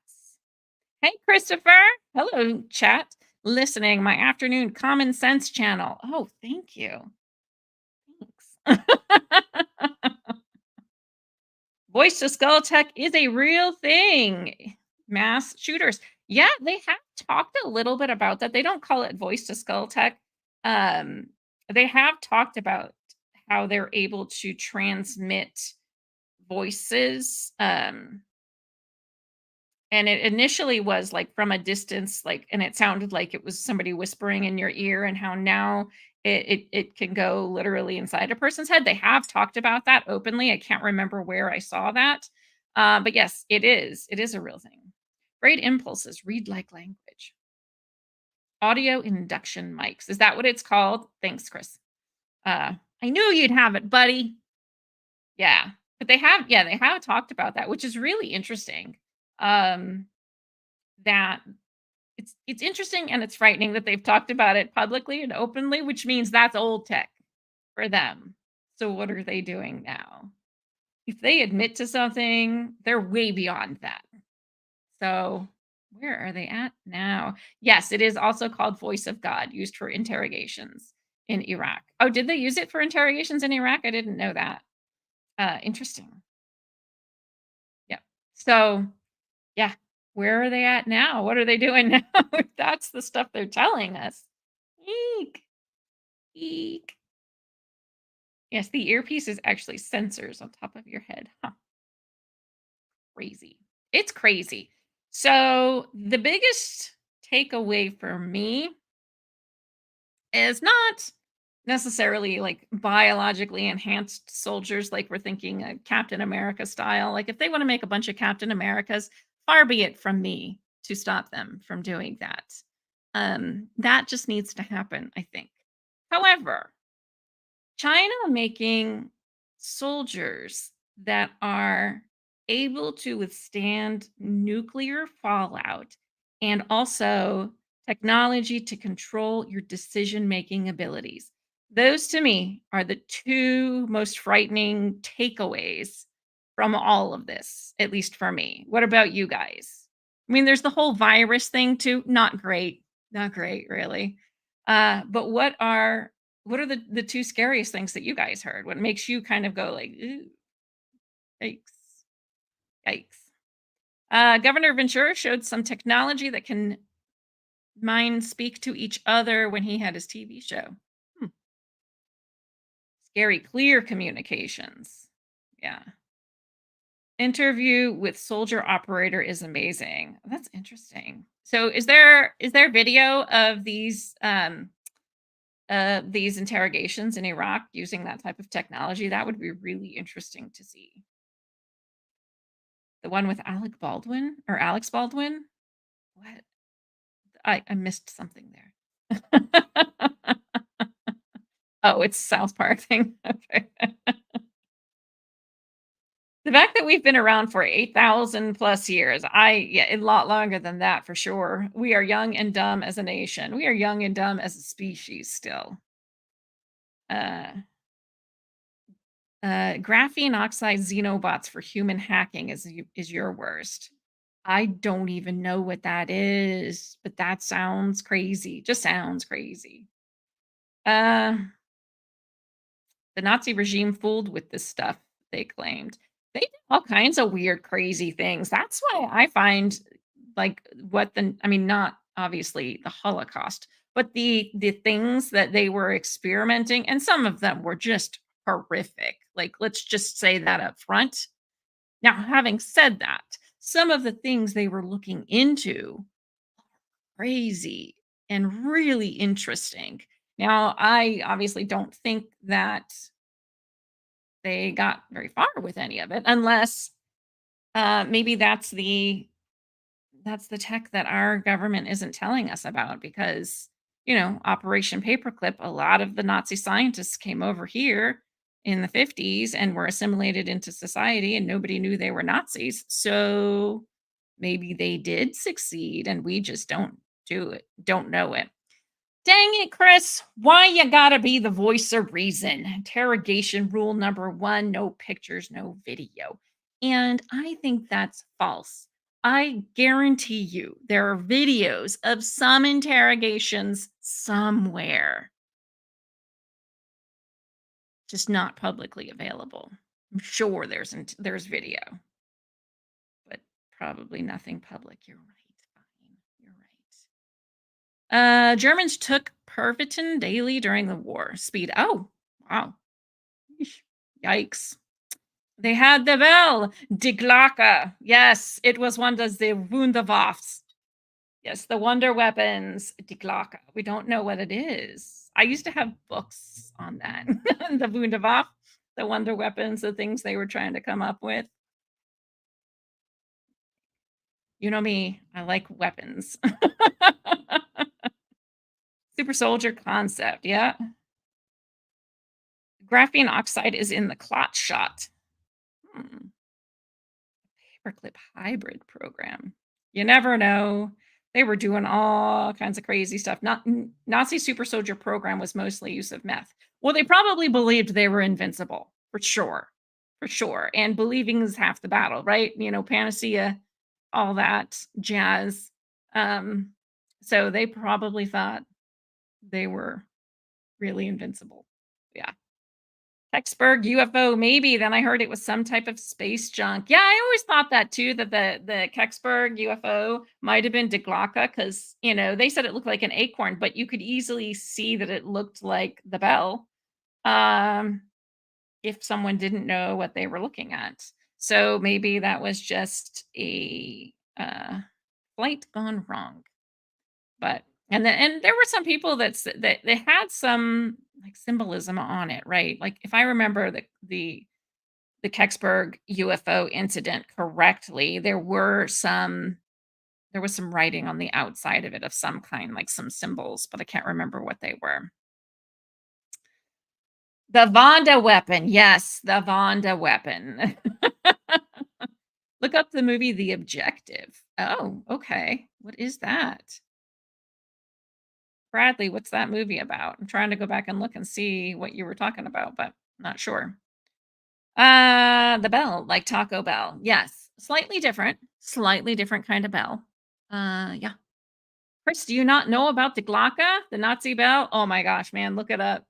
Hey, Christopher. Hello, chat. Listening, my afternoon common sense channel. Oh, thank you. Thanks. Voice to skull tech is a real thing. Mass shooters. Yeah, they have talked a little bit about that. They don't call it voice to skull tech. Um, they have talked about how they're able to transmit voices. And it initially was like from a distance, like, and it sounded like it was somebody whispering in your ear, and how now it can go literally inside a person's head. They have talked about that openly. I can't remember where I saw that. But yes, it is. It is a real thing. Great impulses, read like language. Audio induction mics. Is that what it's called? Thanks, Chris. I knew you'd have it, buddy. Yeah. But they have talked about that, which is really interesting. That it's interesting and it's frightening that they've talked about it publicly and openly, which means that's old tech for them. So what are they doing now? If they admit to something, they're way beyond that. So where are they at now? Yes, it is also called Voice of God, used for interrogations in Iraq. Oh, did they use it for interrogations in Iraq? I didn't know that. Interesting. Yeah. So yeah, where are they at now? What are they doing now? If that's the stuff they're telling us. Eek. Eek. Yes, the earpiece is actually sensors on top of your head. Huh. Crazy. It's crazy. So the biggest takeaway for me is not necessarily like biologically enhanced soldiers, like we're thinking Captain America style. Like if they want to make a bunch of Captain Americas, far be it from me to stop them from doing that. That just needs to happen, I think. However, China making soldiers that are able to withstand nuclear fallout and also technology to control your decision making abilities. Those to me are the two most frightening takeaways from all of this, at least for me. What about you guys? I mean, there's the whole virus thing too. Not great. Not great, really. But what are the two scariest things that you guys heard? What makes you kind of go like, "Ooh, yikes, yikes." Governor Ventura showed some technology that can minds speak to each other when he had his TV show. Hmm. Scary, clear communications. Yeah. Interview with soldier operator is amazing. That's interesting. So is there video of these interrogations in Iraq using that type of technology? That would be really interesting to see. The one with Alex Baldwin? What? I missed something there. Oh, it's South Park thing. Okay. The fact that we've been around for 8,000 plus years, a lot longer than that for sure. We are young and dumb as a nation. We are young and dumb as a species still. Graphene oxide xenobots for human hacking is your worst. I don't even know what that is, but that sounds crazy. Just sounds crazy. Uh, the Nazi regime fooled with this stuff, they claimed. They did all kinds of weird, crazy things. That's why I find like not obviously the Holocaust, but the things that they were experimenting, and some of them were just horrific. Like, let's just say that up front. Now, having said that, some of the things they were looking into, crazy and really interesting. Now, I obviously don't think that they got very far with any of it, unless maybe that's the tech that our government isn't telling us about, because Operation Paperclip, a lot of the Nazi scientists came over here in the 50s and were assimilated into society, and nobody knew they were Nazis. So maybe they did succeed and we just don't know it. Dang it, Chris. Why you gotta be the voice of reason? Interrogation rule number 1, no pictures, no video. And I think that's false. I guarantee you there are videos of some interrogations somewhere, just not publicly available. I'm sure there's video, but probably nothing public. You're right. Fine. You're right. Germans took Pervitin daily during the war. Speed. Oh, wow. Eesh. Yikes. They had the bell. Die Glocke. Yes, it was one of the Wunderwaffes. Yes, the wonder weapons. Die Glocke. We don't know what it is. I used to have books on that. The Wunderwaffe, the wonder weapons, the things they were trying to come up with. You know me, I like weapons. Super soldier concept, yeah. Graphene oxide is in the clot shot. Paperclip hybrid program. You never know. They were doing all kinds of crazy stuff. Nazi super soldier program was mostly use of meth. Well, they probably believed they were invincible, for sure. For sure. And believing is half the battle, right? You know, panacea, all that jazz. So they probably thought they were really invincible. Yeah. Kecksburg UFO, maybe. Then I heard it was some type of space junk. Yeah, I always thought that too, that the Kecksburg UFO might have been Die Glocke, because, you know, they said it looked like an acorn, but you could easily see that it looked like the bell, if someone didn't know what they were looking at. So maybe that was just a flight gone wrong. But and there were some people that they had some like symbolism on it, right? Like if I remember the Kecksburg UFO incident correctly, there was some writing on the outside of it of some kind, like some symbols, but I can't remember what they were. The Vonda weapon, yes, the Vonda weapon. Look up the movie The Objective. Oh, okay. What is that? Bradley, what's that movie about? I'm trying to go back and look and see what you were talking about, but not sure. The bell, like Taco Bell. Yes, slightly different kind of bell. Yeah. Chris, do you not know about the Glocke, the Nazi bell? Oh my gosh, man, look it up.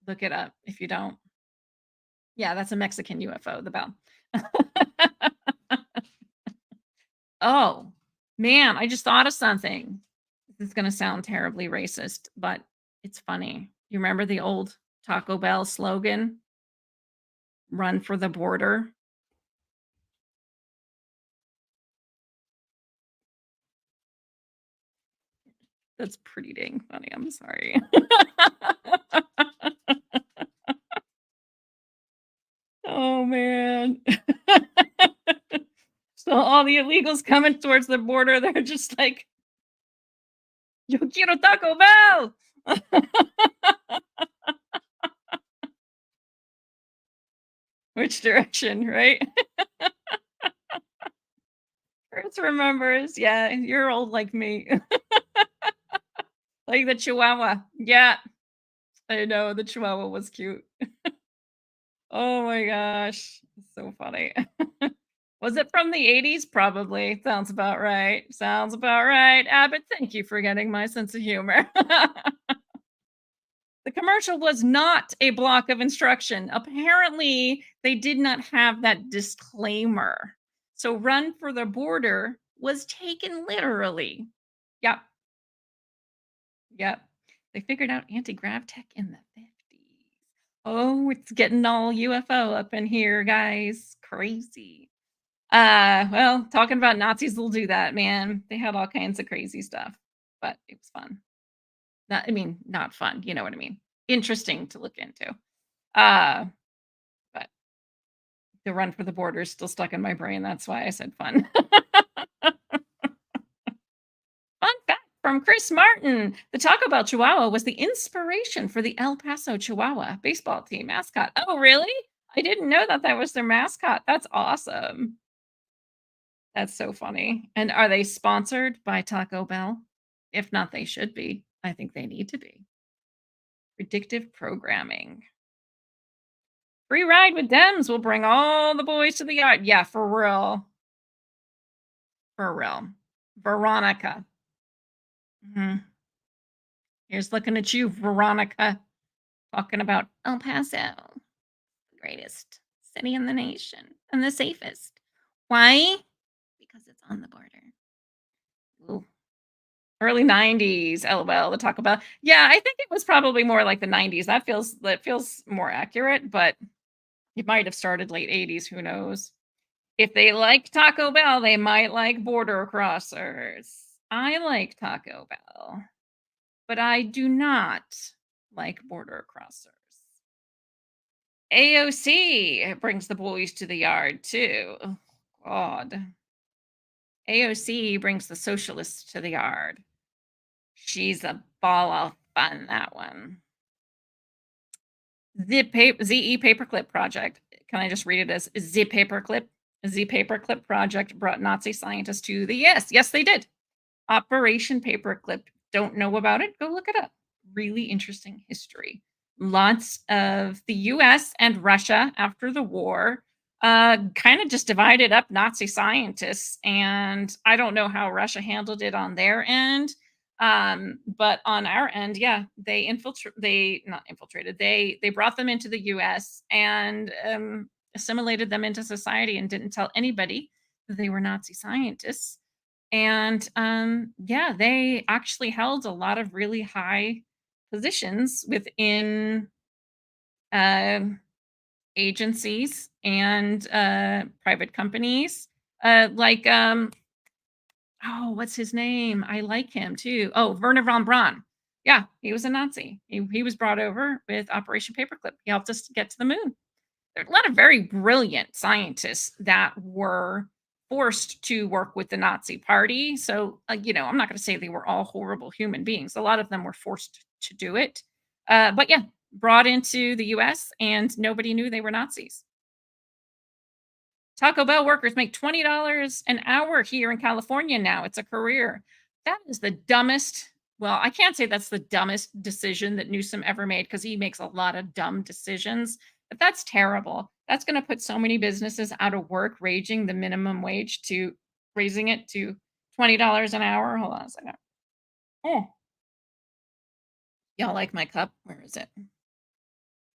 Look it up if you don't. Yeah, that's a Mexican UFO, the bell. Oh, man, I just thought of something. This is going to sound terribly racist, but it's funny. You remember the old Taco Bell slogan? Run for the border. That's pretty dang funny. I'm sorry. Oh, man. So all the illegals coming towards the border, they're just like, yo quiero Taco Bell. Which direction, right? Chris remembers. Yeah, you're old like me. Like the Chihuahua. Yeah, I know. The Chihuahua was cute. Oh my gosh. So funny. Was it from the 80s? Probably. Sounds about right. Sounds about right. Abbott, thank you for getting my sense of humor. The commercial was not a block of instruction. Apparently, they did not have that disclaimer. So run for the border was taken literally. Yep. Yep. They figured out anti-grav tech in the 50s. Oh, it's getting all UFO up in here, guys. Crazy. Well, talking about Nazis will do that, man. They had all kinds of crazy stuff, but it was fun. Not fun, you know what I mean. Interesting to look into. But the run for the border is still stuck in my brain. That's why I said fun. Fun fact from Chris Martin. The Taco Bell Chihuahua was the inspiration for the El Paso Chihuahua baseball team mascot. Oh, really? I didn't know that was their mascot. That's awesome. That's so funny. And are they sponsored by Taco Bell? If not, they should be. I think they need to be. Predictive programming. Free ride with Dems will bring all the boys to the yard. Yeah, for real. For real. Veronica. Mhm. Here's looking at you, Veronica, talking about El Paso, the greatest city in the nation and the safest. Why? Because it's on the border. Ooh. Early 90s, LOL, the Taco Bell. Yeah, I think it was probably more like the 90s. That feels more accurate, but it might have started late 80s, who knows? If they like Taco Bell, they might like border crossers. I like Taco Bell, but I do not like border crossers. AOC brings the boys to the yard too. Oh, God. AOC brings the socialists to the yard. She's a ball of fun, that one. ZE Paperclip Project. Can I just read it as Z Paperclip? Z Paperclip Project brought Nazi scientists to the yes, they did. Operation Paperclip. Don't know about it? Go look it up. Really interesting history. Lots of the US and Russia after the war kind of just divided up Nazi scientists. And I don't know how Russia handled it on their end. But on our end, yeah, they not infiltrated, they brought them into the US and assimilated them into society and didn't tell anybody that they were Nazi scientists. And yeah, they actually held a lot of really high positions within agencies and private companies. Like, oh, what's his name? I like him too. Oh, Werner von Braun. Yeah, he was a Nazi. He was brought over with Operation Paperclip. He helped us to get to the moon. There are a lot of very brilliant scientists that were forced to work with the Nazi party. So, I'm not going to say they were all horrible human beings. A lot of them were forced to do it. But yeah, brought into the US and nobody knew they were Nazis. Taco Bell workers make $20 an hour here in California now. It's a career. That is the dumbest. Well, I can't say that's the dumbest decision that Newsom ever made because he makes a lot of dumb decisions, but that's terrible. That's going to put so many businesses out of work, raising the minimum wage to raising it to $20 an hour. Hold on a second. Oh, y'all like my cup? Where is it?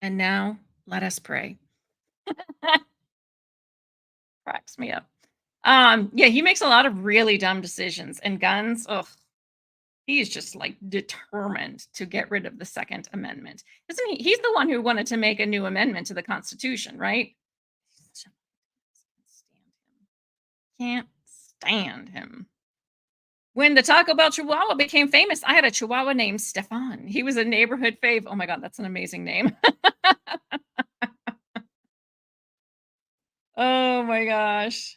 And now let us pray. Cracks me up. Yeah, he makes a lot of really dumb decisions. And guns, ugh, he's just like determined to get rid of the Second Amendment. Isn't he? He's the one who wanted to make a new amendment to the Constitution, right? Can't stand him. When the Taco Bell Chihuahua became famous, I had a Chihuahua named Stefan. He was a neighborhood fave. Oh my God, that's an amazing name. Oh my gosh.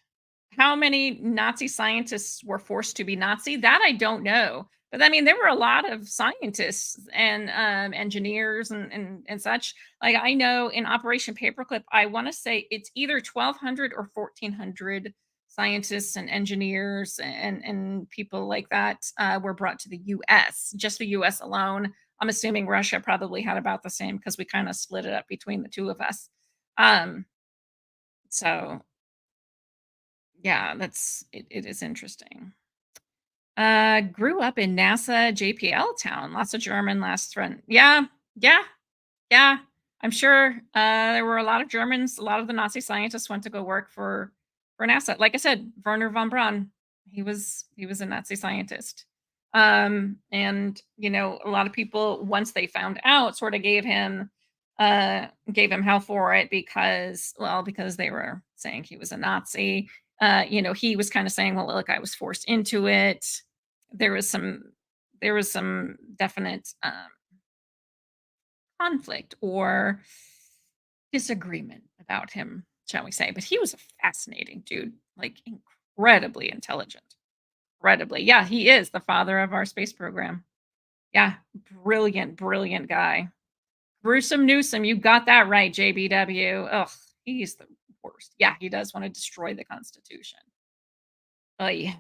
How many Nazi scientists were forced to be Nazi? That I don't know. But I mean, there were a lot of scientists and engineers and such. Like I know in Operation Paperclip, I want to say it's either 1,200 or 1,400 scientists and engineers and people like that were brought to the U.S. Just the U.S. alone. I'm assuming Russia probably had about the same because we kind of split it up between the two of us. So yeah, it is interesting. Grew up in NASA JPL town. Lots of German last friend. Yeah, yeah, yeah. I'm sure there were a lot of Germans. A lot of the Nazi scientists went to go work for NASA. Like I said, Werner von Braun. He was a Nazi scientist. And a lot of people once they found out sort of gave him hell for it because they were saying he was a Nazi. He was kind of saying, well, look, I was forced into it. There was some definite conflict or disagreement about him, shall we say. But he was a fascinating dude, like incredibly intelligent. Incredibly. Yeah, he is the father of our space program. Yeah, brilliant, brilliant guy. Gruesome Newsom, you got that right, JBW. Ugh, he's the worst. Yeah, he does want to destroy the Constitution. Oh, yeah.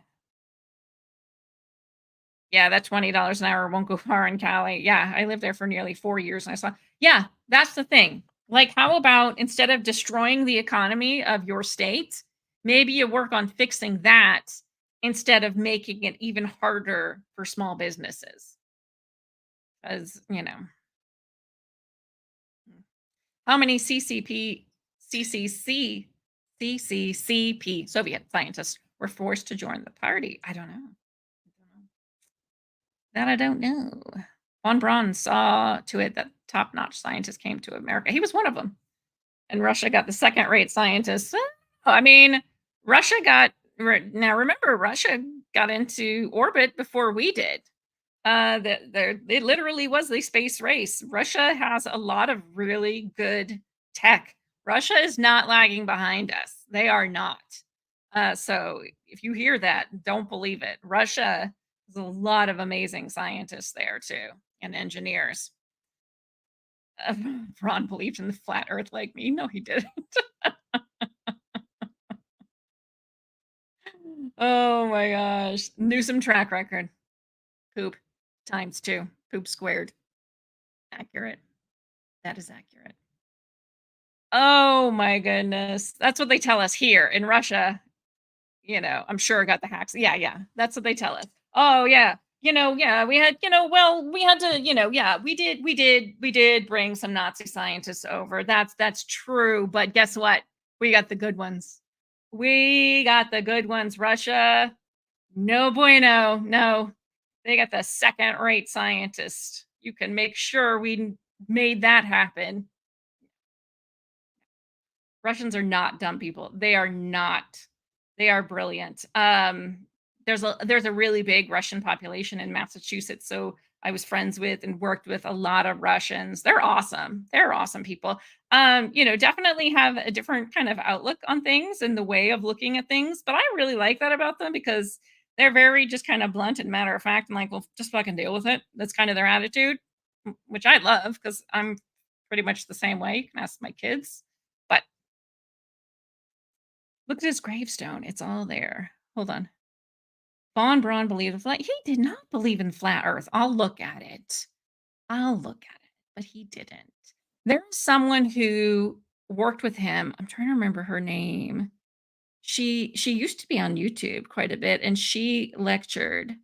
Yeah, that $20 an hour won't go far in Cali. Yeah, I lived there for nearly 4 years and I saw, yeah, that's the thing. Like, how about instead of destroying the economy of your state, maybe you work on fixing that instead of making it even harder for small businesses. Because, how many CCCP, Soviet scientists were forced to join the party? I don't know. That I don't know. Von Braun saw to it that top-notch scientists came to America. He was one of them. And Russia got the second-rate scientists. I mean, Russia got now remember Russia got into orbit before we did. It literally was the space race. Russia has a lot of really good tech. Russia is not lagging behind us. They are not. So if you hear that, don't believe it. Russia has a lot of amazing scientists there too, and engineers. Ron believed in the flat Earth like me. No, he didn't. Oh my gosh. Newsom track record. Poop times 2. Poop squared. Accurate. That is accurate. Oh my goodness. That's what they tell us here in Russia. I'm sure I got the hacks. Yeah. That's what they tell us. Oh yeah. Yeah, we had, we had to, yeah, we did bring some Nazi scientists over. That's true. But guess what? We got the good ones. We got the good ones. Russia, no bueno. No, they got the second-rate scientists. You can make sure we made that happen. Russians are not dumb people. They are not. They are brilliant. There's a really big Russian population in Massachusetts, so I was friends with and worked with a lot of Russians. They're awesome. They're awesome people. Definitely have a different kind of outlook on things and the way of looking at things, but I really like that about them because they're very just kind of blunt and matter of fact and like, well, just fucking deal with it. That's kind of their attitude, which I love because I'm pretty much the same way. You can ask my kids. But look at his gravestone. It's all there. Hold on. Von Braun believed in flat. He did not believe in flat Earth. I'll look at it. But he didn't. There's someone who worked with him. I'm trying to remember her name. She used to be on YouTube quite a bit, and she lectured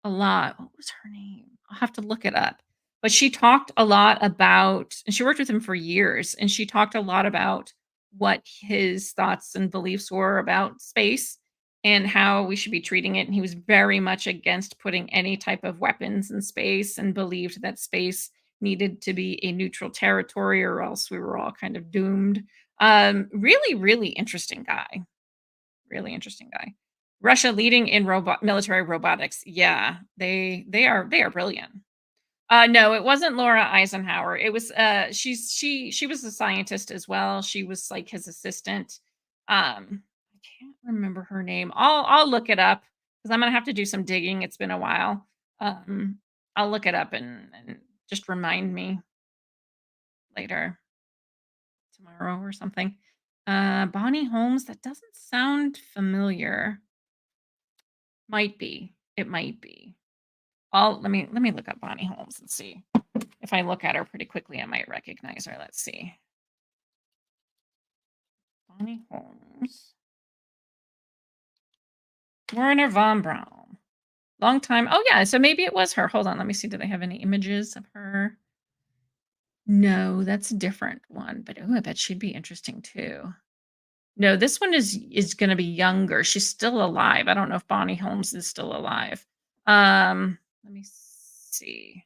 a lot. What was her name? I'll have to look it up. But she talked a lot about, and she worked with him for years, and she talked a lot about what his thoughts and beliefs were about space and how we should be treating it. And he was very much against putting any type of weapons in space and believed that space needed to be a neutral territory or else we were all kind of doomed. Really, really interesting guy. Really interesting guy. Russia leading in military robotics. Yeah, they are brilliant. No, it wasn't Laura Eisenhower. It was she was a scientist as well. She was like his assistant. I can't remember her name. I'll look it up because I'm gonna have to do some digging. It's been a while. I'll look it up and just remind me later tomorrow or something. Bonnie Holmes, that doesn't sound familiar. Might be. It might be. Let me look up Bonnie Holmes and see. If I look at her pretty quickly, I might recognize her. Let's see. Bonnie Holmes. Werner von Braun. Long time. Oh yeah, so maybe it was her. Hold on, let me see. Do they have any images of her? No, that's a different one, but oh, I bet she'd be interesting too. No, this one is going to be younger. She's still alive. I don't know if Bonnie Holmes is still alive. Let me see.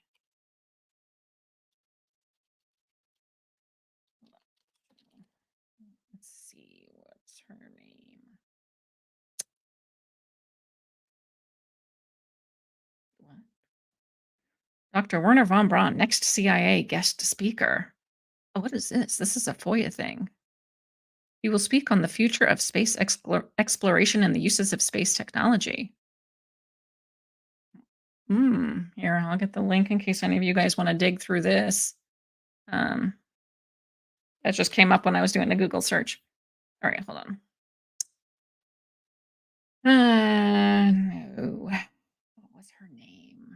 Let's see what's her name. What? Dr. Werner von Braun, next CIA guest speaker. Oh, what is this? This is a FOIA thing. He will speak on the future of space exploration and the uses of space technology. Here, I'll get the link in case any of you guys want to dig through this. That just came up when I was doing the Google search. All right, hold on. No. What was her name?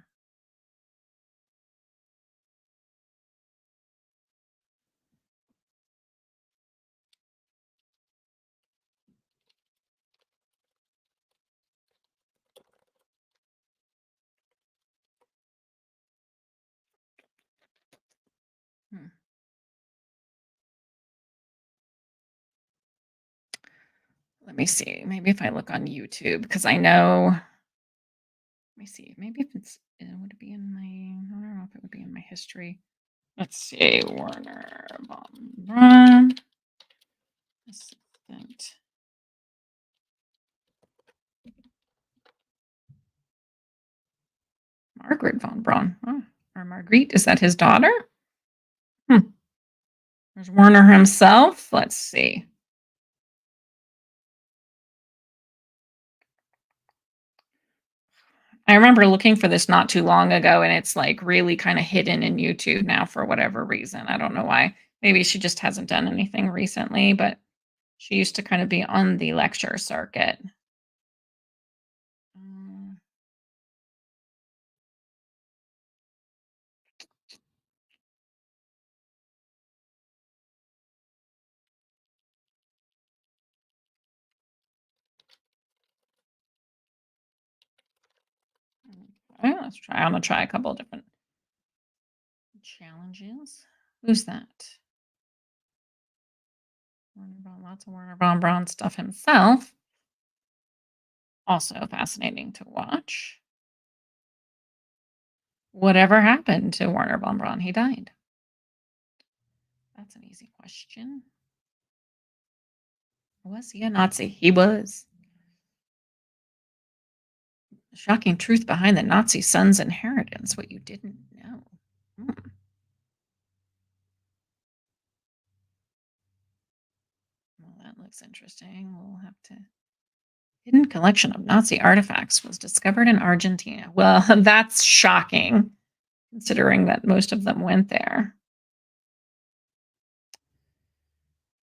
Let me see. Maybe if I look on YouTube, because I know. Let me see. Maybe if it's would it be in my? I don't know if it would be in my history. Let's see. Werner von Braun, assistant. Margaret von Braun. Oh, or Marguerite. Is that his daughter? There's Werner himself. Let's see. I remember looking for this not too long ago, and it's like really kind of hidden in YouTube now for whatever reason. I don't know why. Maybe she just hasn't done anything recently, but she used to kind of be on the lecture circuit. Let's try. I'm gonna try a couple of different challenges. Who's that? Werner Braun, lots of Werner von Braun stuff himself. Also fascinating to watch. Whatever happened to Werner von Braun? He died. That's an easy question. Was he a Nazi? He was. The shocking truth behind the Nazi son's inheritance, what you didn't know. Well, that looks interesting. We'll have to. Hidden collection of Nazi artifacts was discovered in Argentina. Well, that's shocking, considering that most of them went there.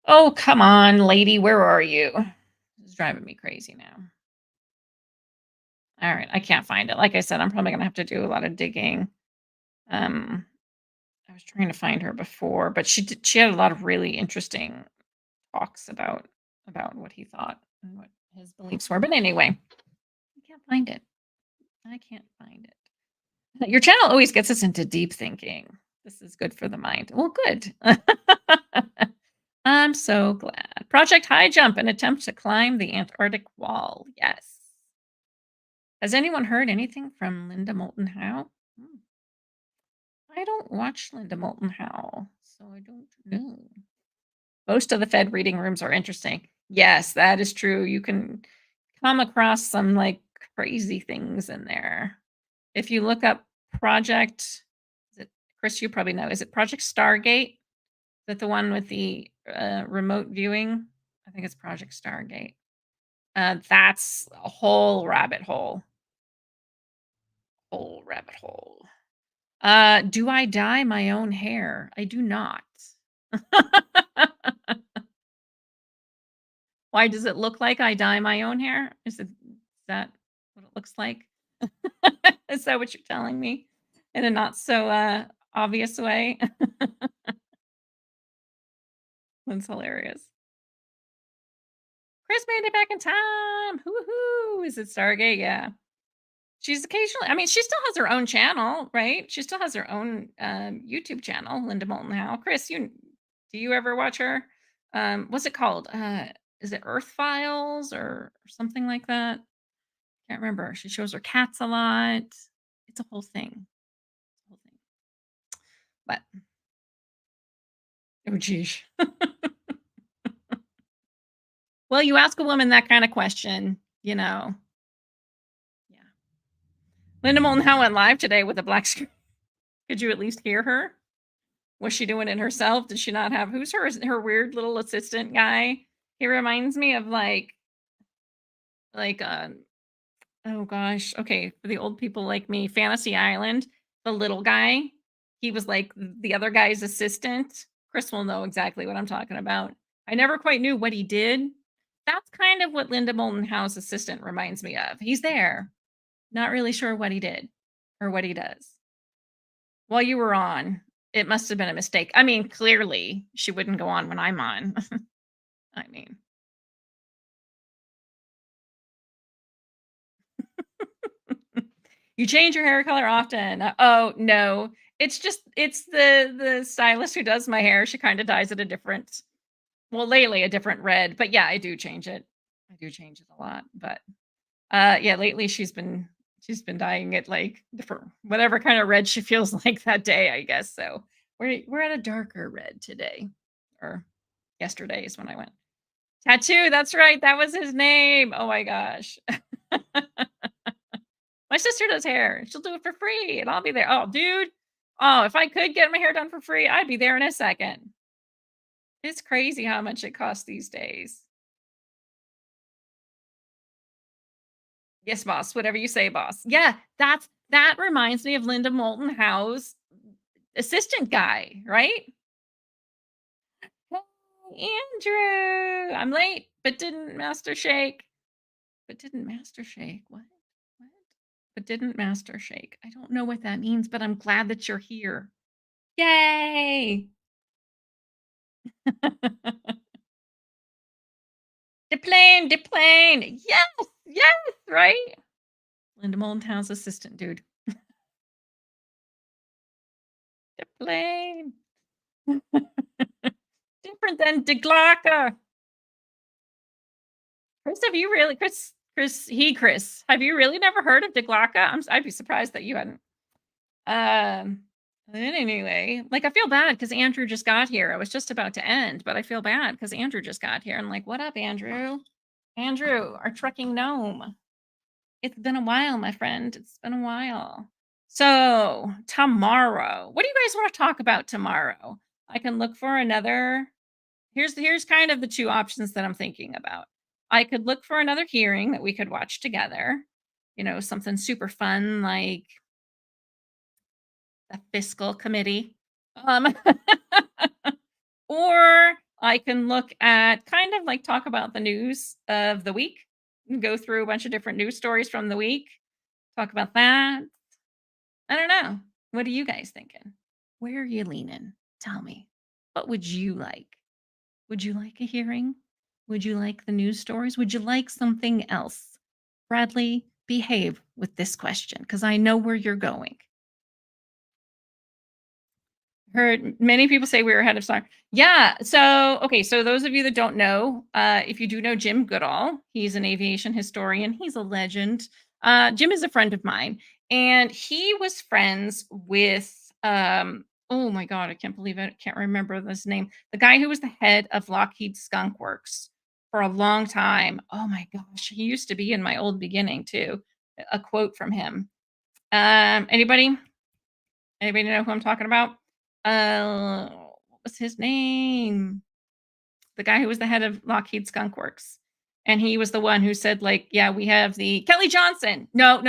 Oh, come on, lady. Where are you? It's driving me crazy now. All right, I can't find it. Like I said, I'm probably going to have to do a lot of digging. I was trying to find her before, but she had a lot of really interesting talks about what he thought and what his beliefs were. But anyway, I can't find it. I can't find it. Your channel always gets us into deep thinking. This is good for the mind. Well, good. I'm so glad. Project High Jump, an attempt to climb the Antarctic wall. Yes. Has anyone heard anything from Linda Moulton Howe? I don't watch Linda Moulton Howe, so I don't know. Most of the Fed reading rooms are interesting. Yes, that is true. You can come across some like crazy things in there. If you look up Project, is it, Chris, you probably know, is it Project Stargate? Is that the one with the remote viewing? I think it's Project Stargate. That's a whole rabbit hole. Whole rabbit hole. Do I dye my own hair? I do not. Why does it look like I dye my own hair? Is that what it looks like? Is that what you're telling me? In a not so obvious way? That's hilarious. Chris made it back in time. Hoo-hoo. Is it Stargate? Yeah. She's occasionally, I mean, she still has her own channel, right? She still has her own YouTube channel, Linda Moulton Howe. Chris, do you ever watch her? What's it called? Is it Earth Files or something like that? Can't remember. She shows her cats a lot. It's a whole thing. But oh geez. Well, you ask a woman that kind of question, you know. Yeah. Linda Moulton Howe went live today with a black screen. Could you at least hear her? Was she doing it herself? Did she not have who's her weird little assistant guy? He reminds me of like oh gosh, okay, for the old people like me, Fantasy Island, the little guy. He was like the other guy's assistant. Chris will know exactly what I'm talking about. I never quite knew what he did. That's kind of what Linda Moulton Howe's assistant reminds me of. He's there, not really sure what he did or what he does. While you were on, it must have been a mistake. I mean, clearly, she wouldn't go on when I'm on. I mean. You change your hair color often. Oh, no. It's the stylist who does my hair. She kinda dyes it a different, well, lately a different red, but yeah, I do change it. I do change it a lot, but yeah, lately she's been dyeing it like for whatever kind of red she feels like that day, I guess. So we're at a darker red today, or yesterday is when I went. Tattoo, that's right. That was his name. Oh my gosh. My sister does hair. She'll do it for free, and I'll be there. Oh, dude. Oh, if I could get my hair done for free, I'd be there in a second. It's crazy how much it costs these days. Yes, boss. Whatever you say, boss. Yeah, that reminds me of Linda Moulton Howe's assistant guy, right? Hey, Andrew. I'm late, but didn't master shake. But didn't master shake. What? What? But didn't master shake. I don't know what that means, but I'm glad that you're here. Yay! The plane. Yes, yes, right? Linda Moulton Howe's assistant, dude. The plane. Different than De Glocka. Chris, have you really, Chris, have you really never heard of De Glocka? I'd be surprised that you hadn't. Anyway, like I feel bad because Andrew just got here. I was just about to end, but I feel bad because Andrew just got here. I'm like, what up, Andrew? Andrew, our trucking gnome. It's been a while, my friend. It's been a while. So tomorrow, what do you guys want to talk about tomorrow? I can look for another. Here's kind of the two options that I'm thinking about. I could look for another hearing that we could watch together. You know, something super fun like the fiscal committee. Um, or I can look at kind of like talk about the news of the week and go through a bunch of different news stories from the week. Talk about that. I don't know. What are you guys thinking? Where are you leaning? Tell me. What would you like? Would you like a hearing? Would you like the news stories? Would you like something else? Bradley, behave with this question because I know where you're going. Heard many people say we were ahead of time. Yeah. So, okay. So, those of you that don't know, if you do know Jim Goodall, he's an aviation historian. He's a legend. Jim is a friend of mine, and he was friends with, oh my God, I can't believe it. I can't remember his name. The guy who was the head of Lockheed Skunk Works for a long time. Oh my gosh. He used to be in my old beginning, too. A quote from him. Anybody? Anybody know who I'm talking about? What was his name? The guy who was the head of Lockheed Skunk Works. And he was the one who said, like, yeah, we have the Kelly Johnson. No.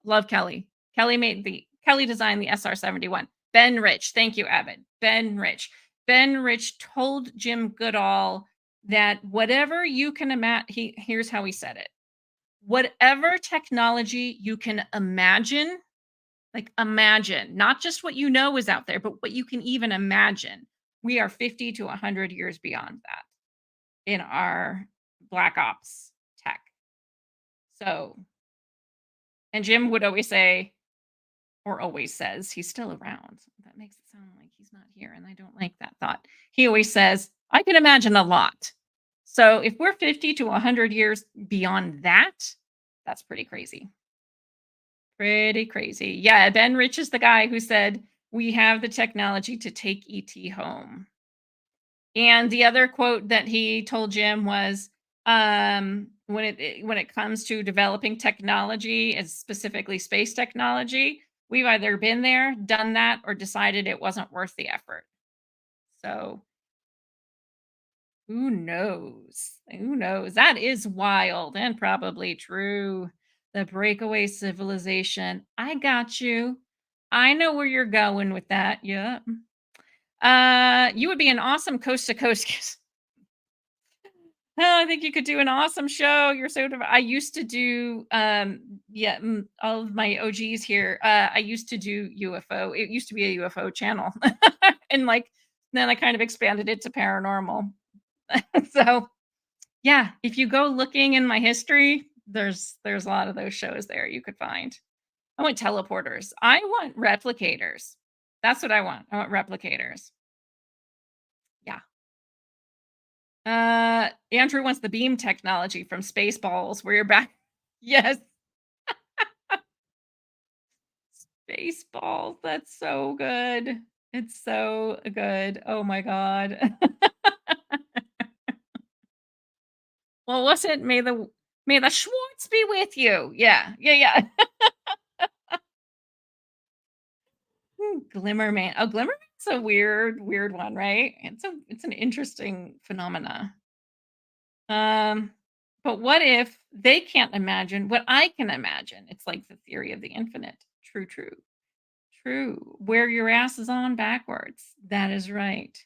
Love Kelly. Kelly designed the SR-71. Ben Rich. Thank you, Abbott. Ben Rich. Ben Rich told Jim Goodall that whatever you can imagine, here's how he said it. Whatever technology you can imagine, like imagine, not just what you know is out there, but what you can even imagine. We are 50 to 100 years beyond that in our Black Ops tech. So, and Jim would always say, or always says, he's still around. That makes it sound like he's not here, and I don't like that thought. He always says, I can imagine a lot. So if we're 50 to 100 years beyond that, that's pretty crazy. Pretty crazy. Yeah, Ben Rich is the guy who said, we have the technology to take ET home. And the other quote that he told Jim was, when it comes to developing technology, and specifically space technology, we've either been there, done that, or decided it wasn't worth the effort. So who knows? Who knows? That is wild and probably true. The breakaway civilization. I got you. I know where you're going with that. Yeah. You would be an awesome coast to coast. Oh, I think you could do an awesome show. You're so I used to do all of my OGs here. I used to do UFO. It used to be a UFO channel. And like then I kind of expanded it to paranormal. So yeah, if you go looking in my history, there's a lot of those shows there you could find. I want teleporters. I want replicators. That's what I want. I want replicators. Yeah. Andrew wants the beam technology from Spaceballs, where you're back. Yes. Spaceballs. That's so good. It's so good. Oh my God. Well, was it may the Schwartz be with you? Yeah. Yeah. Glimmer Man. Oh, Glimmer Man's a weird one, right? It's an interesting phenomena. But what if they can't imagine what I can imagine? It's like the theory of the infinite. True, true, true. Where your ass is on backwards. That is right.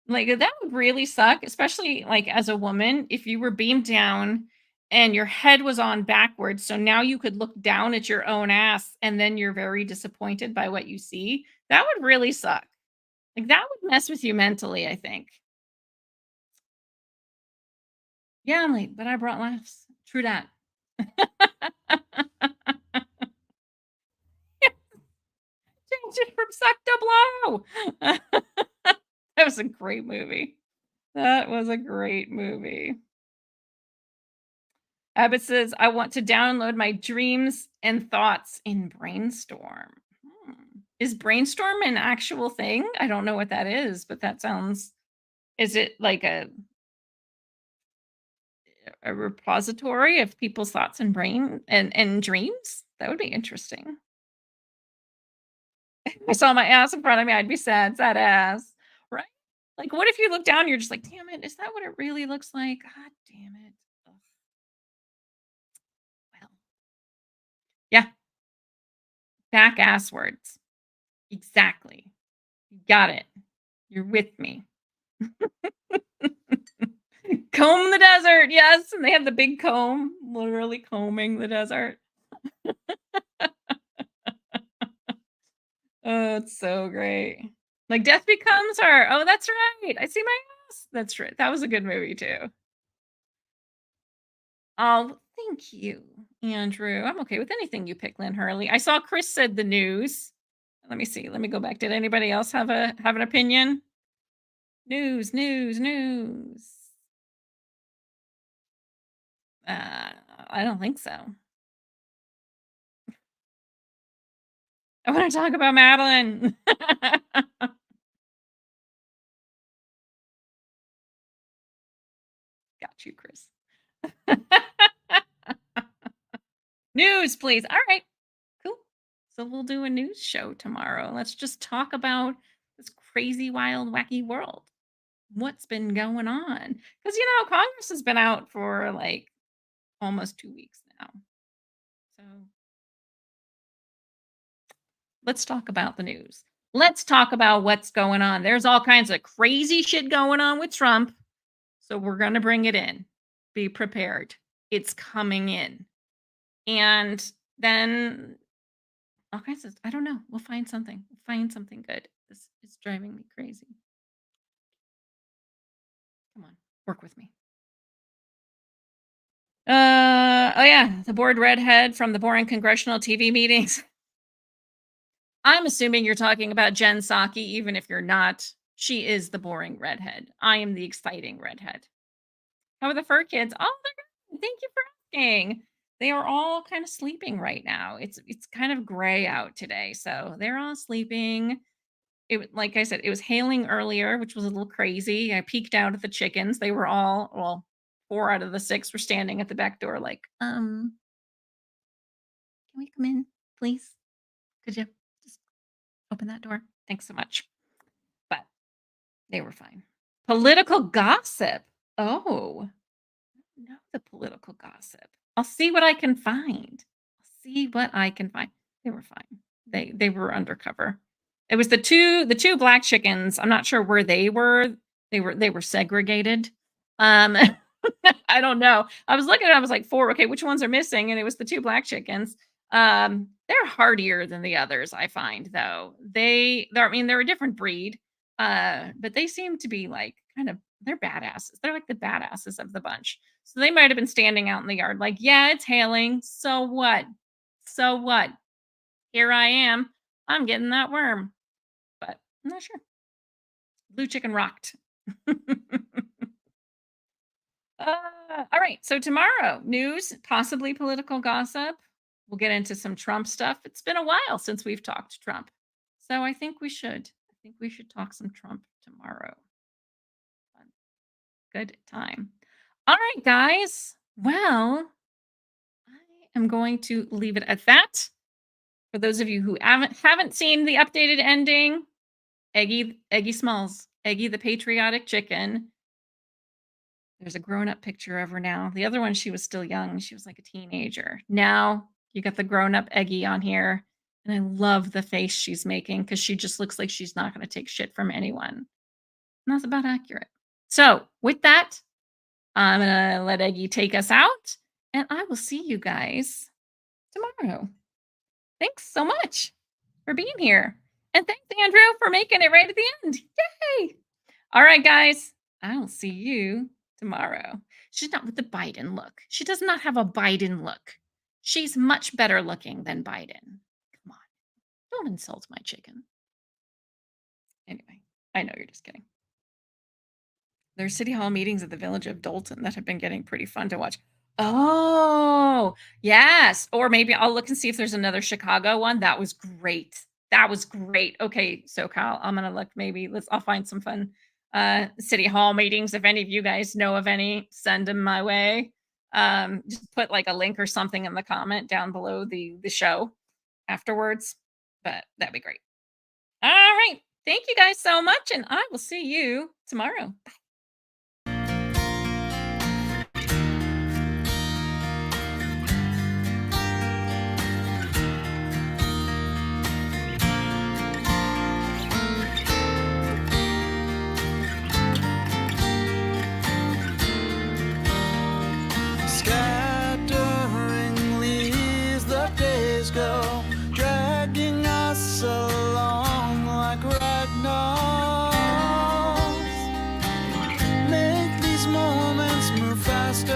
Like that would really suck, especially like as a woman, if you were beamed down and your head was on backwards. So now you could look down at your own ass and then you're very disappointed by what you see. That would really suck. Like that would mess with you mentally, I think. Yeah, I'm late, but I brought laughs. True that. Change it from suck to blow. That was a great movie. That was a great movie. Abbott says, I want to download my dreams and thoughts in Brainstorm. Is Brainstorm an actual thing? I don't know what that is, but that sounds, is it like a repository of people's thoughts and and dreams? That would be interesting. If I saw my ass in front of me, I'd be sad, sad ass. Right? Like, what if you look down and you're just like, damn it, is that what it really looks like? God damn it. Ugh. Well, yeah, back asswards. Exactly. You got it. You're with me. Comb the desert. Yes. And they have the big comb, literally combing the desert. Oh, it's so great. Like Death Becomes Her. Oh, that's right. I see my ass. That's right. That was a good movie too. Oh, thank you, Andrew. I'm okay with anything you pick, Lynn Hurley. I saw Chris said the news. Let me see. Let me go back. Did anybody else have an opinion? News, news, news. I don't think so. I want to talk about Madeline. Got you, Chris. News, please. All right. Cool. So we'll do a news show tomorrow. Let's just talk about this crazy, wild, wacky world. What's been going on? Because, Congress has been out for like almost 2 weeks now. So let's talk about the news. Let's talk about what's going on. There's all kinds of crazy shit going on with Trump. So we're going to bring it in. Be prepared. It's coming in. And then all kinds of, I don't know. We'll find something. We'll find something good. This is driving me crazy. Come on, work with me. Oh yeah, the bored redhead from the boring congressional TV meetings. I'm assuming you're talking about Jen Psaki, even if you're not. She is the boring redhead. I am the exciting redhead. How are the fur kids? Oh, they're good. Thank you for asking. They are all kind of sleeping right now. It's kind of gray out today, so they're all sleeping. Like I said, it was hailing earlier, which was a little crazy. I peeked out at the chickens. They were all, well, 4 out of the 6 were standing at the back door like, can we come in, please? Could you just open that door? Thanks so much. But they were fine. Political gossip. Oh, no, the political gossip. I'll see what I can find. See what I can find. They were fine. They were undercover. It was the two black chickens. I'm not sure where they were. They were segregated. I don't know. I was looking at it, I was like, 4, okay, which ones are missing? And it was the 2 black chickens. They're hardier than the others, I find, though. I mean, they're a different breed. But they seem to be like they're badasses. They're like the badasses of the bunch. So they might have been standing out in the yard like, yeah, it's hailing. So what? So what? Here I am. I'm getting that worm. But I'm not sure. Blue chicken rocked. All right. So tomorrow, news, possibly political gossip. We'll get into some Trump stuff. It's been a while since we've talked Trump. So I think we should. I think we should talk some Trump tomorrow. Fun. Good time. All right, guys. Well, I am going to leave it at that. For those of you who haven't seen the updated ending, Eggy Smalls, Eggy the patriotic chicken. There's a grown-up picture of her now. The other one, she was still young. She was like a teenager. Now you got the grown-up Eggy on here. And I love the face she's making because she just looks like she's not going to take shit from anyone. And that's about accurate. So with that, I'm going to let Eggy take us out. And I will see you guys tomorrow. Thanks so much for being here. And thanks, Andrew, for making it right at the end. Yay! All right, guys. I'll see you tomorrow. She's not with the Biden look. She does not have a Biden look. She's much better looking than Biden. Come on. Don't insult my chicken. Anyway, I know you're just kidding. There's city hall meetings at the village of Dolton that have been getting pretty fun to watch. Oh, yes. Or maybe I'll look and see if there's another Chicago one. That was great. That was great. Okay, SoCal, I'm gonna look. Maybe I'll find some fun city hall meetings. If any of you guys know of any, send them my way. Just put like a link or something in the comment down below the show afterwards. But that'd be great. All right. Thank you guys so much, and I will see you tomorrow. Bye. Scattering leaves, the days go, dragging us along like ragdolls. Make these moments move faster.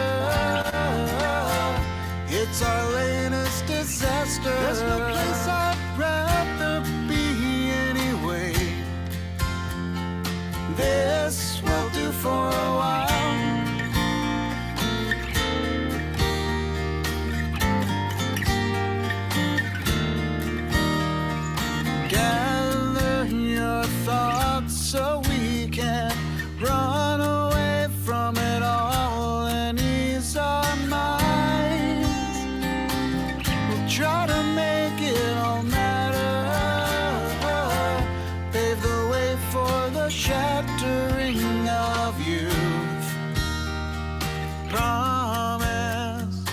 It's our latest disaster. There's no place I'd rather be anyway. This will do for a while. Gather your thoughts so we can run away from it all and ease our minds. We'll try to make it all matter. Pave the way for the shattering of youth. Promise,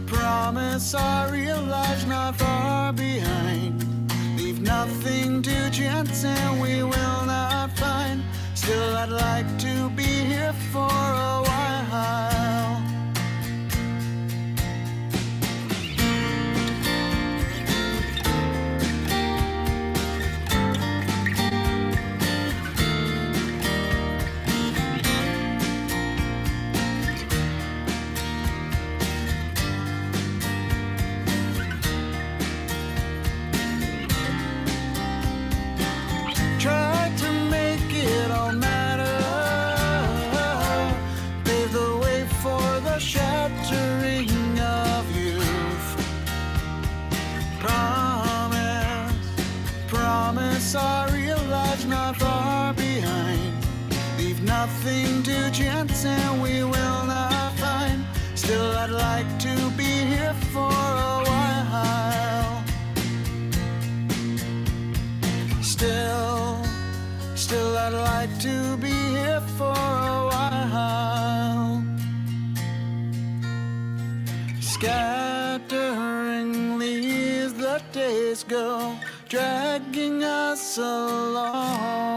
promise our real lives not far behind. Leave nothing to chance and we will not find. Still, I'd like to be here for a while. Try to make it all matter. Pave the way for the shattering of youth. Promise, promise our real lives not far behind. Leave nothing to chance and we will not find. Still, I'd like to be here for a while. Still, I'd like to be here for a while. Scattering leaves, the days go, dragging us along.